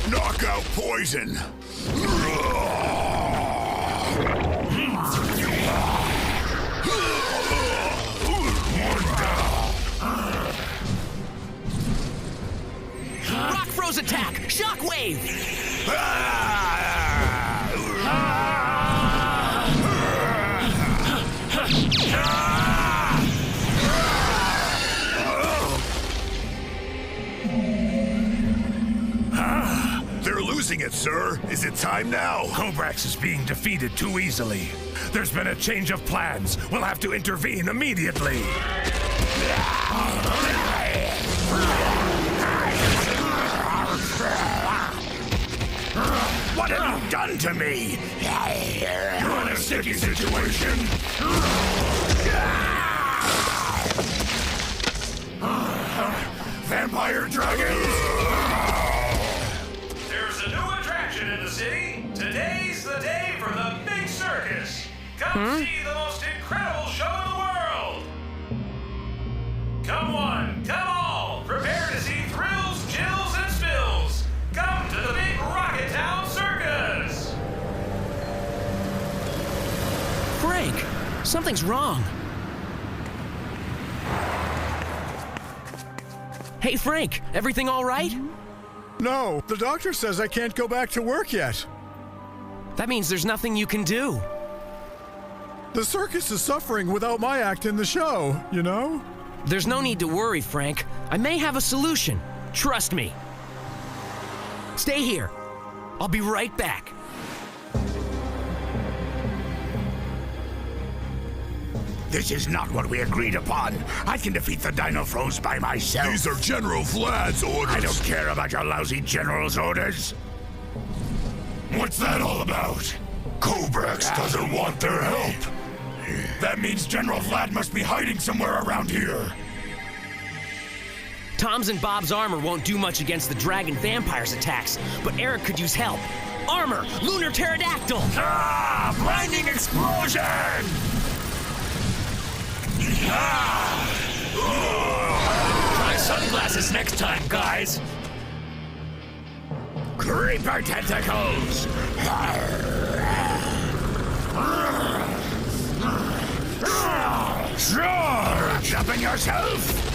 Speaker 11: Knockout poison!
Speaker 3: Rock Froze attack! Shockwave!
Speaker 11: They're losing it, sir. Is it time now?
Speaker 20: Kobrax is being defeated too easily. There's been a change of plans. We'll have to intervene immediately.
Speaker 8: What have you done to me?
Speaker 11: You're in a sticky situation. Vampire dragons!
Speaker 16: There's a new attraction in the city. Today's the day for the big circus. Come see the most incredible show in the world. Come one, come all. Prepare to see thrills, chills, and spills. Come to the big Rocket Town Circus.
Speaker 3: Frank, something's wrong. Hey, Frank, everything all right?
Speaker 18: No, the doctor says I can't go back to work yet.
Speaker 3: That means there's nothing you can do.
Speaker 18: The circus is suffering without my act in the show, you know?
Speaker 3: There's no need to worry, Frank. I may have a solution. Trust me. Stay here. I'll be right back.
Speaker 8: This is not what we agreed upon. I can defeat the Dinofroz by myself.
Speaker 11: These are General Vlad's orders.
Speaker 8: I don't care about your lousy general's orders.
Speaker 11: What's that all about? Kobrax doesn't want their help. That means General Vlad must be hiding somewhere around here.
Speaker 3: Tom's and Bob's armor won't do much against the dragon vampires' attacks, but Eric could use help. Armor! Lunar Pterodactyl!
Speaker 20: Ah! Blinding explosion!
Speaker 16: Try sunglasses next time, guys.
Speaker 8: Creeper tentacles! Charge up in yourself!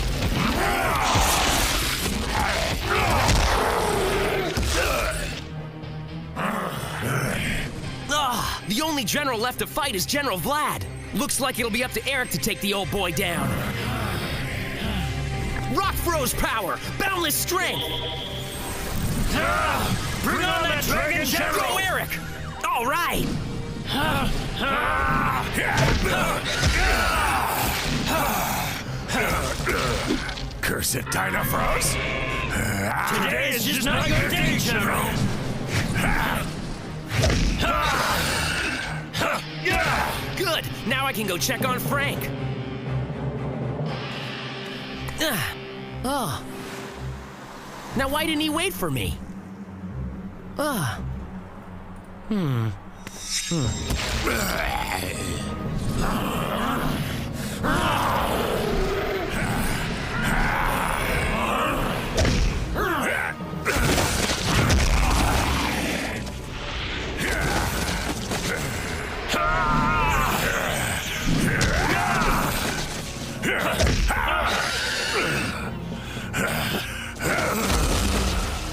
Speaker 3: The only general left to fight is General Vlad. Looks like it'll be up to Eric to take the old boy down. Rock Froze power! Boundless strength!
Speaker 16: Bring on that dragon general!
Speaker 3: Go, Eric! All right!
Speaker 20: Curse it, Dinofroz!
Speaker 16: Today is just not your day, General!
Speaker 3: Good! Now I can go check on Frank. Oh. Now why didn't he wait for me?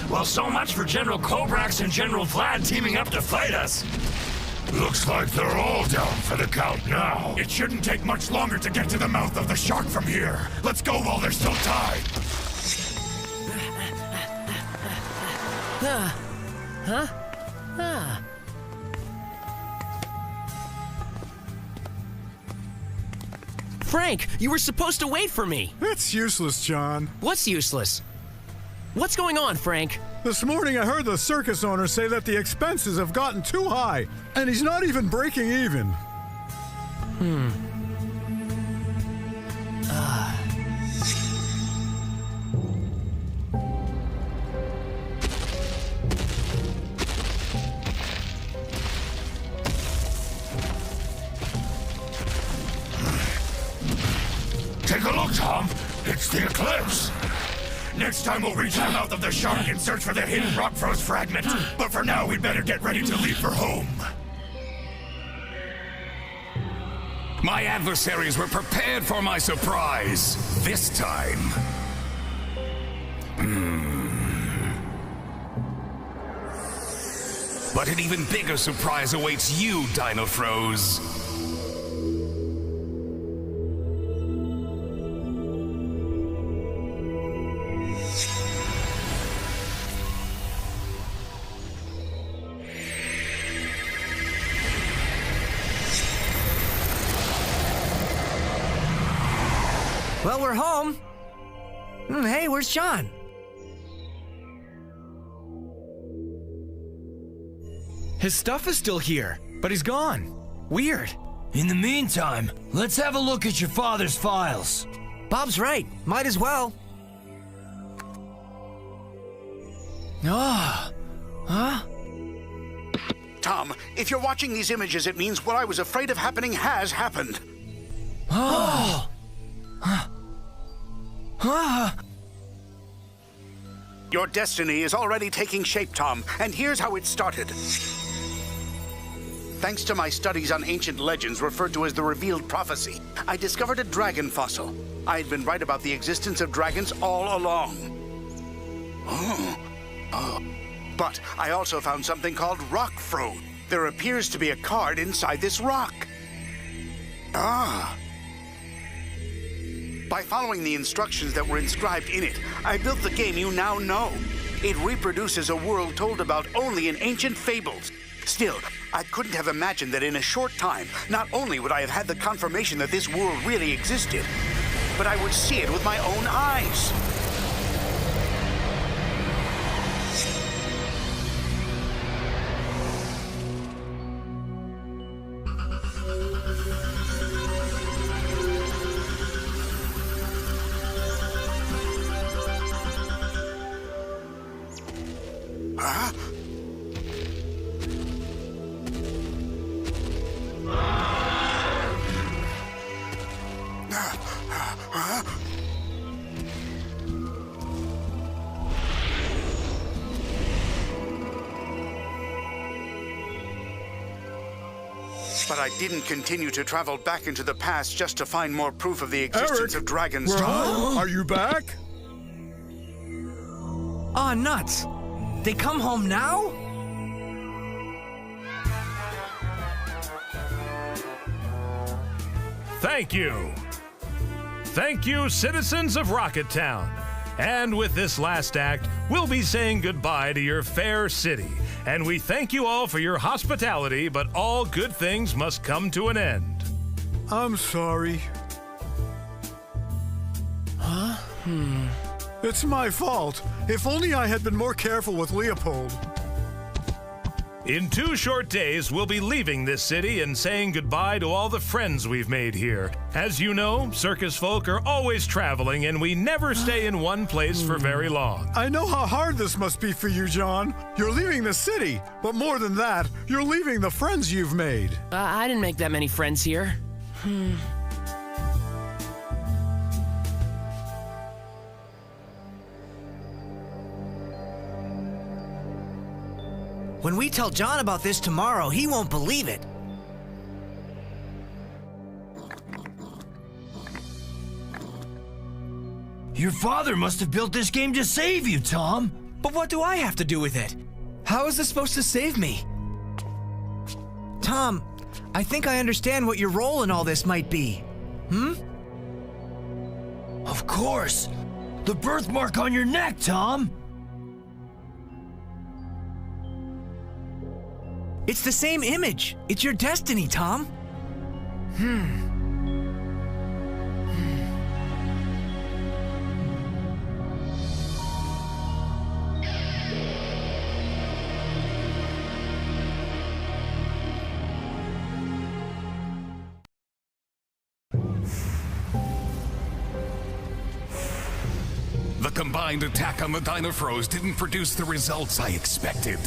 Speaker 20: Well, so much for General Kobrax and General Vlad teaming up to fight us.
Speaker 11: Looks like they're all down for the count now. It shouldn't take much longer to get to the mouth of the shark from here. Let's go while there's still time.
Speaker 3: Frank, you were supposed to wait for me.
Speaker 18: It's useless, John.
Speaker 3: What's useless? What's going on, Frank?
Speaker 18: This morning I heard the circus owner say that the expenses have gotten too high, and he's not even breaking even.
Speaker 11: Take a look, Tom. It's the eclipse. Next time we'll reach the mouth of the shark and search for the hidden Dinofroz fragment. But for now, we'd better get ready to leave for home.
Speaker 1: My adversaries were prepared for my surprise. This time. But an even bigger surprise awaits you, Dinofroz.
Speaker 14: Well, we're home. Hey, where's John?
Speaker 4: His stuff is still here, but he's gone. Weird.
Speaker 10: In the meantime, let's have a look at your father's files.
Speaker 14: Bob's right. Might as well.
Speaker 12: Tom, if you're watching these images, it means what I was afraid of happening has happened. Your destiny is already taking shape, Tom, and here's how it started. Thanks to my studies on ancient legends referred to as the revealed prophecy, I discovered a dragon fossil. I had been right about the existence of dragons all along. But I also found something called Rockfroz. There appears to be a card inside this rock. By following the instructions that were inscribed in it, I built the game you now know. It reproduces a world told about only in ancient fables. Still, I couldn't have imagined that in a short time, not only would I have had the confirmation that this world really existed, but I would see it with my own eyes. But I didn't continue to travel back into the past just to find more proof of the existence of dragons.
Speaker 18: Are you back?
Speaker 14: Aw, nuts. They come home now?
Speaker 16: Thank you. Thank you, citizens of Rocket Town. And with this last act, we'll be saying goodbye to your fair city. And we thank you all for your hospitality, but all good things must come to an end.
Speaker 18: I'm sorry. It's my fault. If only I had been more careful with Leopold.
Speaker 16: In 2 short days, we'll be leaving this city and saying goodbye to all the friends we've made here. As you know, circus folk are always traveling, and we never stay in one place for very long.
Speaker 18: I know how hard this must be for you, John. You're leaving the city, but more than that, you're leaving the friends you've made.
Speaker 3: I didn't make that many friends here.
Speaker 14: When we tell John about this tomorrow, he won't believe it.
Speaker 10: Your father must have built this game to save you, Tom.
Speaker 14: But what do I have to do with it? How is this supposed to save me? Tom, I think I understand what your role in all this might be.
Speaker 10: Of course. The birthmark on your neck, Tom.
Speaker 14: It's the same image. It's your destiny, Tom.
Speaker 1: The combined attack on the Dinofroz didn't produce the results I expected.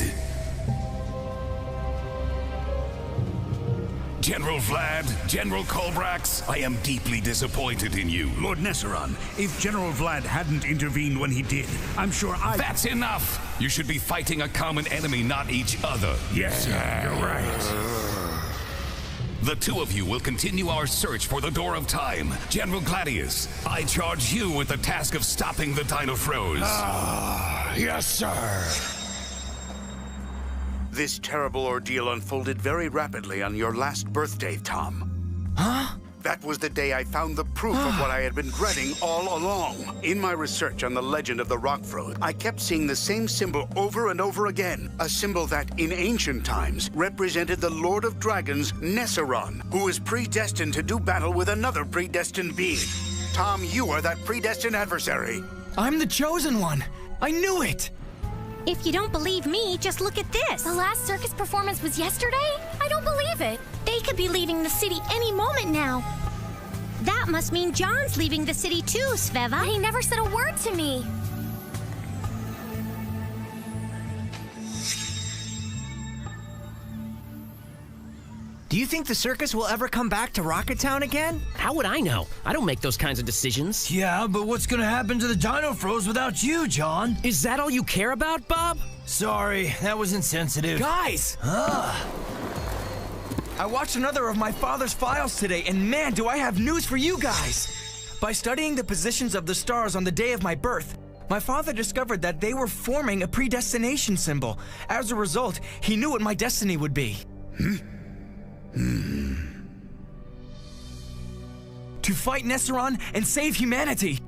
Speaker 1: General Vlad, General Kolbrax, I am deeply disappointed in you.
Speaker 12: Lord Nesseron, if General Vlad hadn't intervened when he did, I'm sure
Speaker 1: That's enough! You should be fighting a common enemy, not each other.
Speaker 12: Yes, you're right.
Speaker 1: The two of you will continue our search for the Door of Time. General Gladius, I charge you with the task of stopping the Dinofroz.
Speaker 12: Yes, sir. This terrible ordeal unfolded very rapidly on your last birthday, Tom.
Speaker 14: Huh?
Speaker 12: That was the day I found the proof of what I had been dreading all along. In my research on the legend of the Rockfroz, I kept seeing the same symbol over and over again. A symbol that, in ancient times, represented the Lord of Dragons, Nesseron, who is predestined to do battle with another predestined being. Tom, you are that predestined adversary.
Speaker 14: I'm the chosen one. I knew it.
Speaker 7: If you don't believe me, just look at this.
Speaker 6: The last circus performance was yesterday? I don't believe it.
Speaker 7: They could be leaving the city any moment now. That must mean John's leaving the city too, Sveva.
Speaker 6: But he never said a word to me.
Speaker 14: Do you think the circus will ever come back to Rocket Town again?
Speaker 3: How would I know? I don't make those kinds of decisions.
Speaker 10: Yeah, but what's gonna happen to the Dinofroz without you, John?
Speaker 3: Is that all you care about, Bob?
Speaker 10: Sorry, that was insensitive.
Speaker 14: Guys! I watched another of my father's files today, and man, do I have news for you guys! By studying the positions of the stars on the day of my birth, my father discovered that they were forming a predestination symbol. As a result, he knew what my destiny would be. To fight Nesseron and save humanity.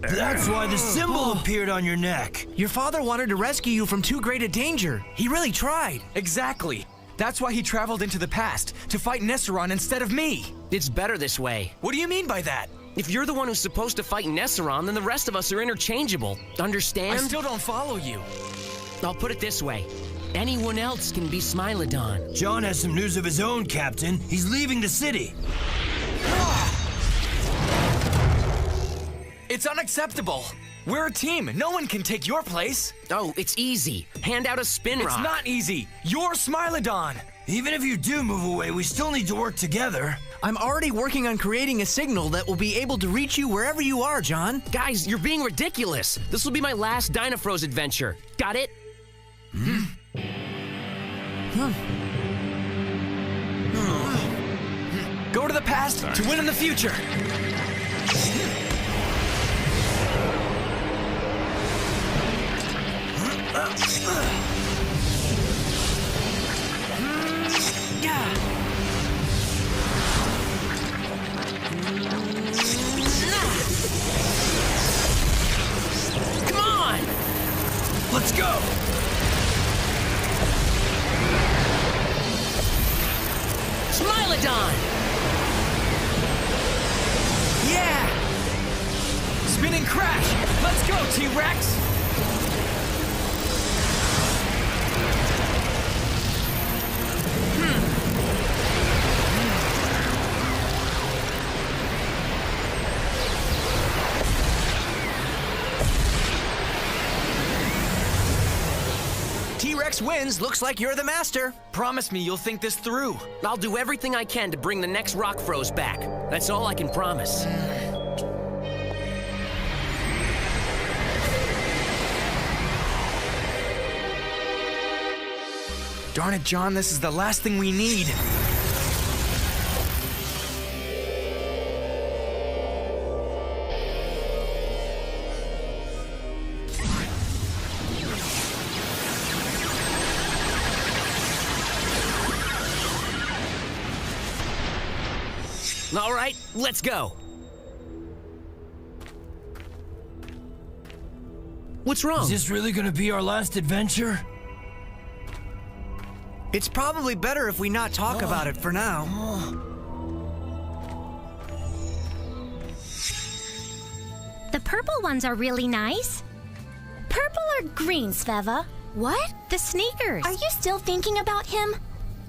Speaker 10: That's why the symbol appeared on your neck.
Speaker 14: Your father wanted to rescue you from too great a danger. He really tried. Exactly. That's why he traveled into the past, to fight Nesseron instead of me.
Speaker 3: It's better this way.
Speaker 14: What do you mean by that?
Speaker 3: If you're the one who's supposed to fight Nesseron, then the rest of us are interchangeable. Understand?
Speaker 14: I still don't follow you.
Speaker 3: I'll put it this way. Anyone else can be Smilodon.
Speaker 10: John has some news of his own, Captain. He's leaving the city.
Speaker 14: It's unacceptable. We're a team. No one can take your place.
Speaker 3: Oh, it's easy. Hand out a spin rock.
Speaker 14: It's not easy. You're Smilodon.
Speaker 10: Even if you do move away, we still need to work together.
Speaker 14: I'm already working on creating a signal that will be able to reach you wherever you are, John.
Speaker 3: Guys, you're being ridiculous. This will be my last Dinofroz adventure. Got it?
Speaker 14: Go to the past to win in the future.
Speaker 3: Come on!
Speaker 10: Let's go!
Speaker 3: Smilodon!
Speaker 14: Yeah!
Speaker 4: spinning crash! Let's go, T-Rex!
Speaker 14: T-Rex wins. Looks like you're the master.
Speaker 4: Promise me you'll think this through.
Speaker 3: I'll do everything I can to bring the next Rockfroz back. That's all I can promise.
Speaker 4: Darn it, John, this is the last thing we need.
Speaker 3: All right, let's go. What's wrong?
Speaker 10: Is this really gonna be our last adventure?
Speaker 14: It's probably better if we not talk about it for now.
Speaker 7: The purple ones are really nice. Purple or green, Sveva?
Speaker 6: What?
Speaker 7: The sneakers.
Speaker 6: Are you still thinking about him?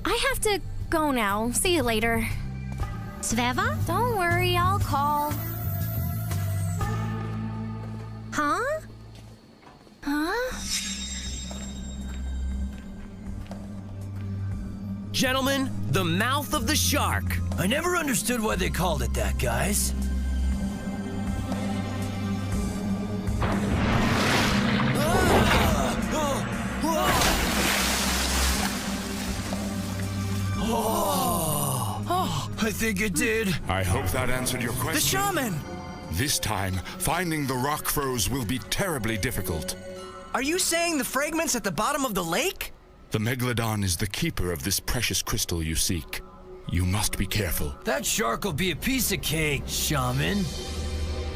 Speaker 6: I have to go now. See you later.
Speaker 7: Sveva?
Speaker 6: Don't worry, I'll call.
Speaker 7: Huh?
Speaker 6: Huh?
Speaker 3: Gentlemen, the mouth of the shark.
Speaker 10: I never understood why they called it that, guys. I think it did.
Speaker 11: I hope that answered your question.
Speaker 14: The shaman!
Speaker 11: This time, finding the Rockfroz will be terribly difficult.
Speaker 14: Are you saying the fragments at the bottom of the lake?
Speaker 11: The Megalodon is the keeper of this precious crystal you seek. You must be careful.
Speaker 10: That shark will be a piece of cake, shaman.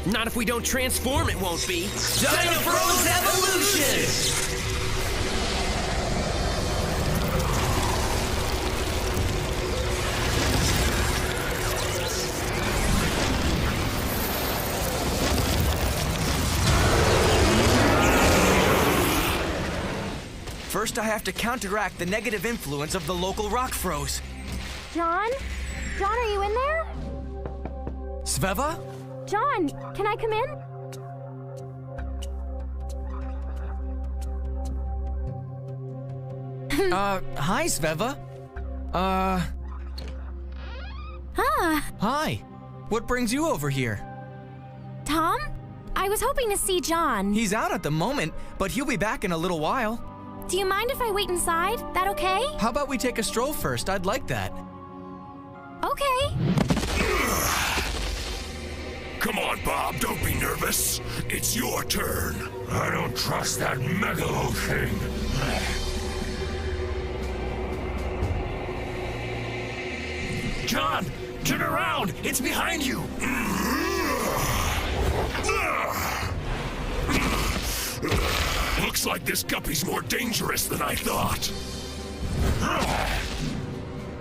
Speaker 3: Not if we don't transform, it won't be. Dinofroz Evolution!
Speaker 4: First, I have to counteract the negative influence of the local Rockfroz.
Speaker 6: John? John, are you in there?
Speaker 4: Sveva?
Speaker 6: John, can I come in?
Speaker 4: Hi, Sveva. Hi. What brings you over here?
Speaker 6: Tom? I was hoping to see John.
Speaker 4: He's out at the moment, but he'll be back in a little while.
Speaker 6: Do you mind if I wait inside? That okay?
Speaker 4: How about we take a stroll first? I'd like that.
Speaker 6: Okay.
Speaker 20: Come on, Bob, don't be nervous. It's your turn. I don't trust that megalo thing. John, turn around! It's behind you! Looks like this guppy's more dangerous than I thought.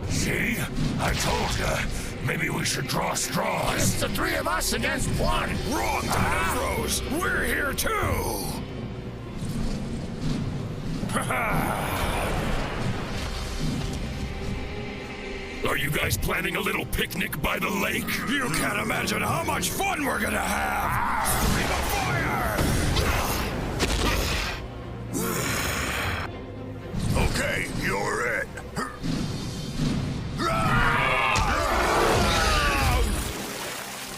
Speaker 20: See? I told you. Maybe we should draw straws. It's the three of us against one. Wrong, Dinofroz. We're here too. Are you guys planning a little picnic by the lake? You can't imagine how much fun we're gonna have! Stream of fire! Okay, you're it.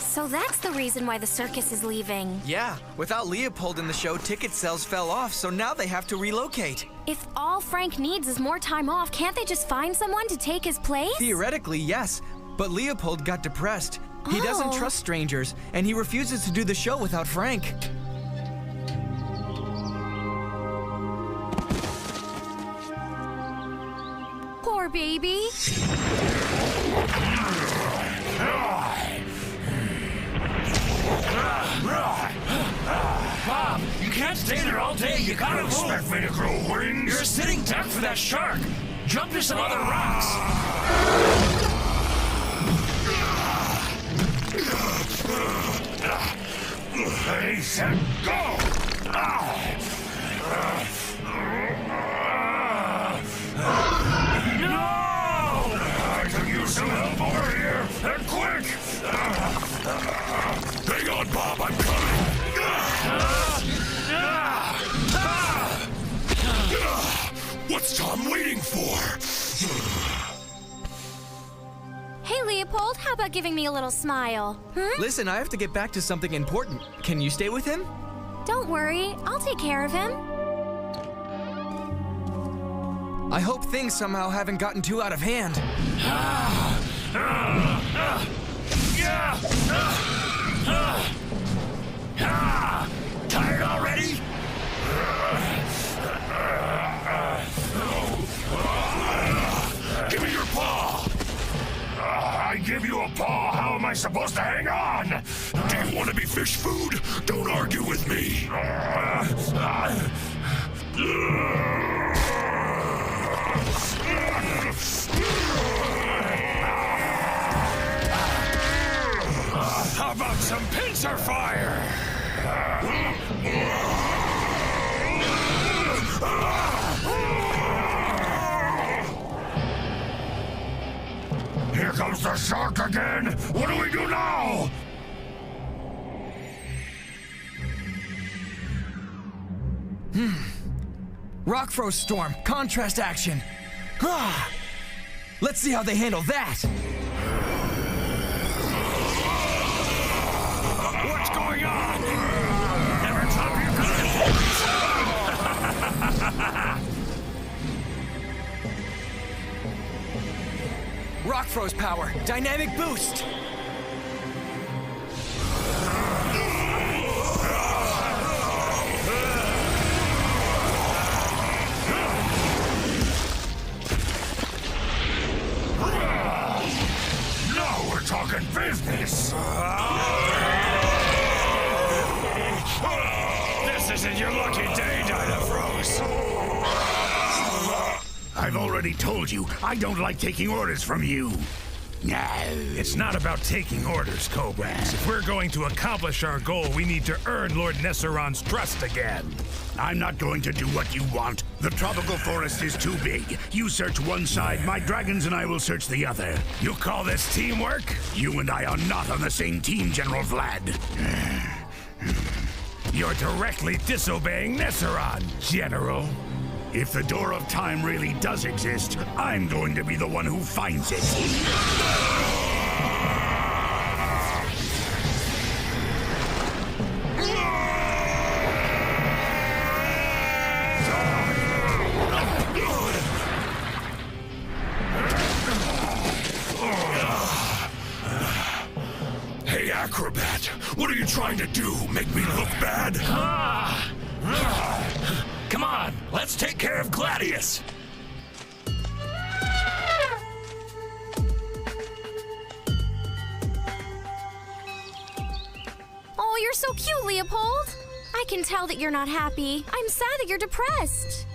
Speaker 6: So that's the reason why the circus is leaving.
Speaker 4: Yeah, without Leopold in the show, ticket sales fell off, so now they have to relocate.
Speaker 6: If all Frank needs is more time off, can't they just find someone to take his place?
Speaker 4: Theoretically, yes, but Leopold got depressed. He doesn't trust strangers, and he refuses to do the show without Frank.
Speaker 6: Poor baby.
Speaker 20: Bob, you can't stay there all day. You gotta move. Expect me to grow wings? You're a sitting duck for that shark. Jump to some other rocks. Ready, set, go! No! I could use some help over here, and quick! Hang on, Bob, I'm coming! What's Tom waiting for?
Speaker 6: Hey, Leopold, how about giving me a little smile?
Speaker 4: Listen, I have to get back to something important. Can you stay with him?
Speaker 6: Don't worry, I'll take care of him.
Speaker 4: I hope things somehow haven't gotten too out of hand.
Speaker 20: Tired already? Give me your paw! I give you a paw, how am I supposed to hang on? Do you want to be fish food? Don't argue with me. How about some pincer fire? Here comes the shark again! What do we do now?
Speaker 4: Rock Frost Storm, contrast action. Let's see how they handle that.
Speaker 20: What's going on? Never drop your
Speaker 4: Rock Frost power, dynamic boost.
Speaker 20: Talking business! This isn't your lucky day, Dinofroz! I've already told you, I don't like taking orders from you.
Speaker 16: No. It's not about taking orders, Cobrax. If we're going to accomplish our goal, we need to earn Lord Nesseron's trust again.
Speaker 12: I'm not going to do what you want. The tropical forest is too big. You search one side, my dragons and I will search the other.
Speaker 16: You call this teamwork?
Speaker 12: You and I are not on the same team, General Vlad.
Speaker 16: You're directly disobeying Nesseron, General.
Speaker 12: If the Door of Time really does exist, I'm going to be the one who finds it.
Speaker 20: Hey, Acrobat, what are you trying to do? Make me look bad? Come on, let's take care of Gladius.
Speaker 6: Oh, you're so cute, Leopold. I can tell that you're not happy. I'm sad that you're depressed.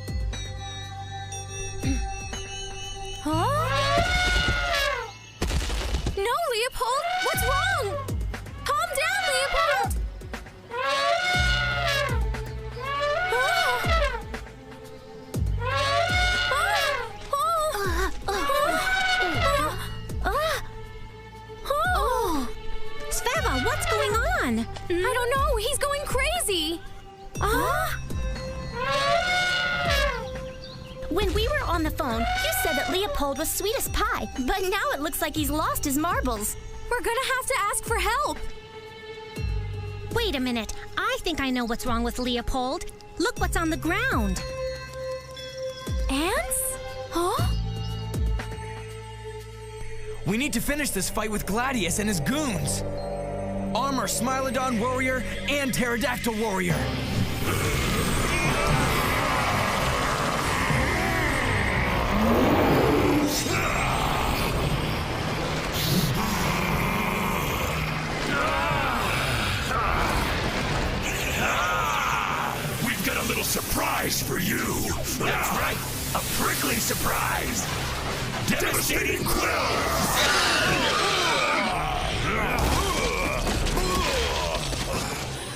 Speaker 6: Huh? No, Leopold! What's wrong? Calm down, Leopold!
Speaker 7: Sveva, what's going on?
Speaker 6: I don't know. He's going crazy.
Speaker 7: When we were on the phone, you said that Leopold was sweet as pie, but now it looks like he's lost his marbles.
Speaker 6: We're gonna have to ask for help.
Speaker 7: Wait a minute. I think I know what's wrong with Leopold. Look what's on the ground.
Speaker 6: Ants? Huh?
Speaker 4: We need to finish this fight with Gladius and his goons. Armor Smilodon Warrior and Pterodactyl Warrior.
Speaker 20: We've got a little surprise for you. That's right, a prickly surprise. Devastating Quill!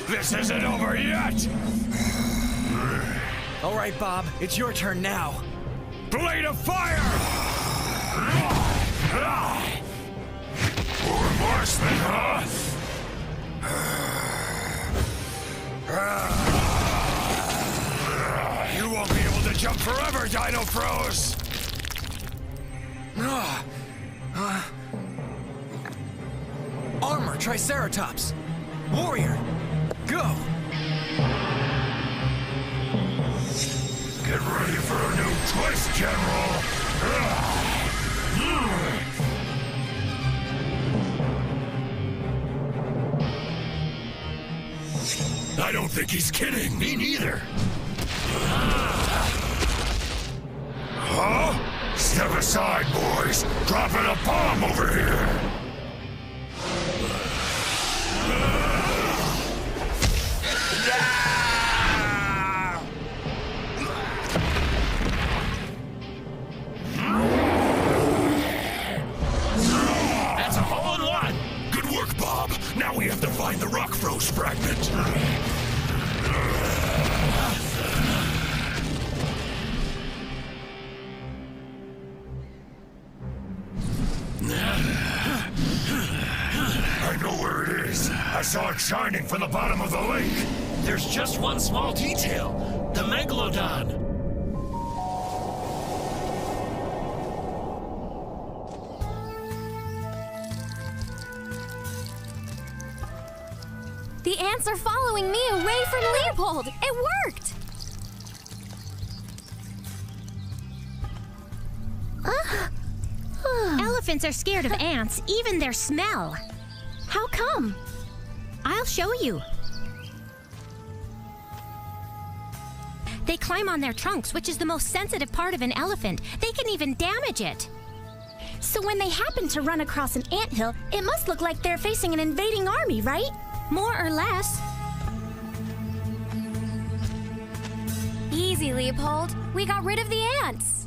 Speaker 8: This isn't over yet!
Speaker 14: All right, Bob, it's your turn now.
Speaker 8: Blade of fire! More marksman, huh? You won't be able to jump forever, Dinofroz!
Speaker 14: Armor, Triceratops. Warrior, go!
Speaker 8: Get ready for a new twist, General! I don't think he's kidding. Me neither. Huh? Step aside, boys. Dropping a bomb over here. That's a hole-in-one. Good work, Bob. Now we have to find the Rockfroze fragment. I know where it is. I saw it shining from the bottom of the lake.
Speaker 20: There's just one small detail. The Megalodon.
Speaker 6: The ants are following me away from Leopold. It worked!
Speaker 7: Elephants are scared of ants, even their smell.
Speaker 6: How come?
Speaker 7: I'll show you. They climb on their trunks, which is the most sensitive part of an elephant. They can even damage it.
Speaker 6: So when they happen to run across an anthill, it must look like they're facing an invading army, right?
Speaker 7: More or less.
Speaker 6: Easy, Leopold. We got rid of the ants.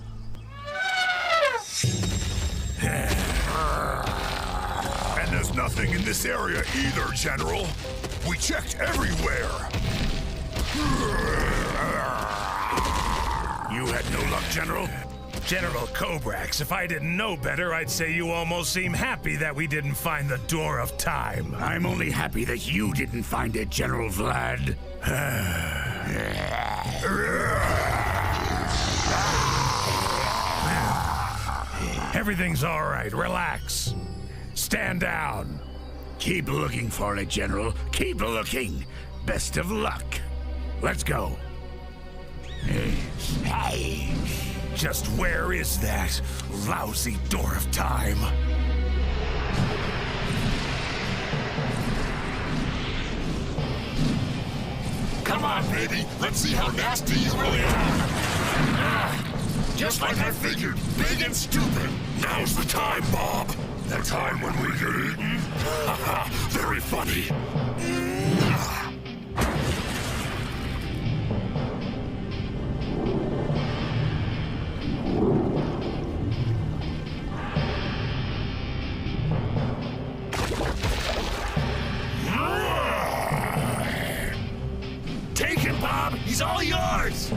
Speaker 11: And there's nothing in this area either, General. We checked everywhere.
Speaker 16: You had no luck, General? General Kobrax, if I didn't know better, I'd say you almost seem happy that we didn't find the Door of Time.
Speaker 8: I'm only happy that you didn't find it, General Vlad.
Speaker 16: Everything's all right. Relax. Stand down.
Speaker 8: Keep looking for it, General. Keep looking. Best of luck. Let's go.
Speaker 16: Hey, just where is that lousy Door of Time?
Speaker 11: Come on, baby. Let's see how nasty you really are. Just like I figured. Big and stupid.
Speaker 8: Now's the time, Bob.
Speaker 11: The time when we get eaten?
Speaker 8: Very funny.
Speaker 20: Take him, Bob. He's all yours.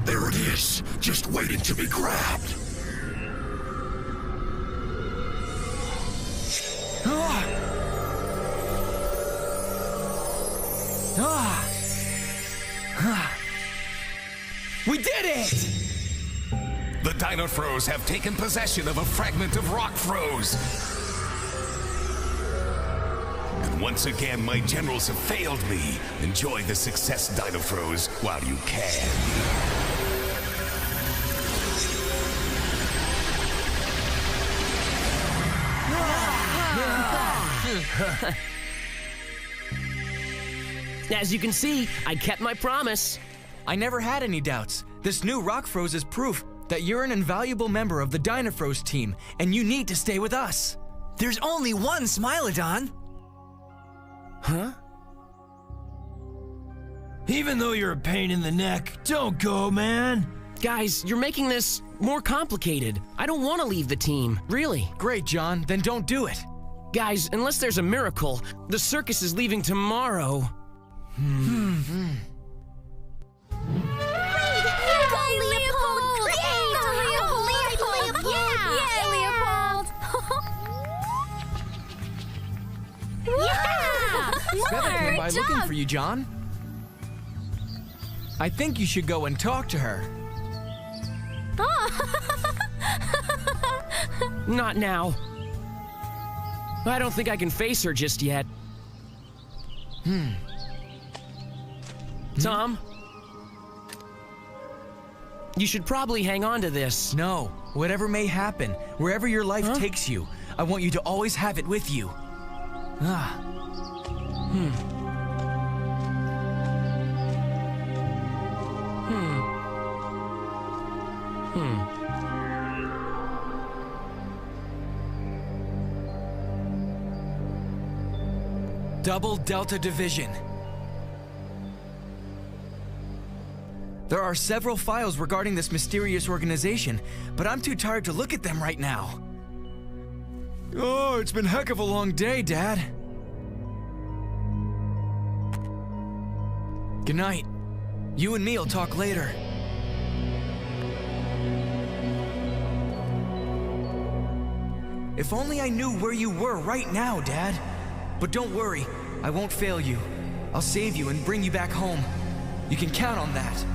Speaker 8: There it is, just waiting to be grabbed.
Speaker 4: We did it!
Speaker 1: The Dinofroz have taken possession of a fragment of Rockfroze. And once again, my generals have failed me. Enjoy the success, Dinofroz, while you can.
Speaker 3: As you can see, I kept my promise.
Speaker 4: I never had any doubts. This new Rockfroze is proof that you're an invaluable member of the Dinofroz team, and you need to stay with us.
Speaker 14: There's only one Smilodon.
Speaker 10: Huh? Even though you're a pain in the neck, don't go, man.
Speaker 3: Guys, you're making this more complicated. I don't want to leave the team, really.
Speaker 4: Great, John. Then don't do it.
Speaker 3: Guys, unless there's a miracle, the circus is leaving tomorrow.
Speaker 4: Feather came by looking for you, John. I think you should go and talk to her.
Speaker 3: Not now. I don't think I can face her just yet. Tom? You should probably hang on to this.
Speaker 4: No, whatever may happen, wherever your life takes you, I want you to always have it with you. Double Delta Division. There are several files regarding this mysterious organization, but I'm too tired to look at them right now. Oh, it's been a heck of a long day, Dad. Good night. You and me'll talk later. If only I knew where you were right now, Dad. But don't worry, I won't fail you. I'll save you and bring you back home. You can count on that.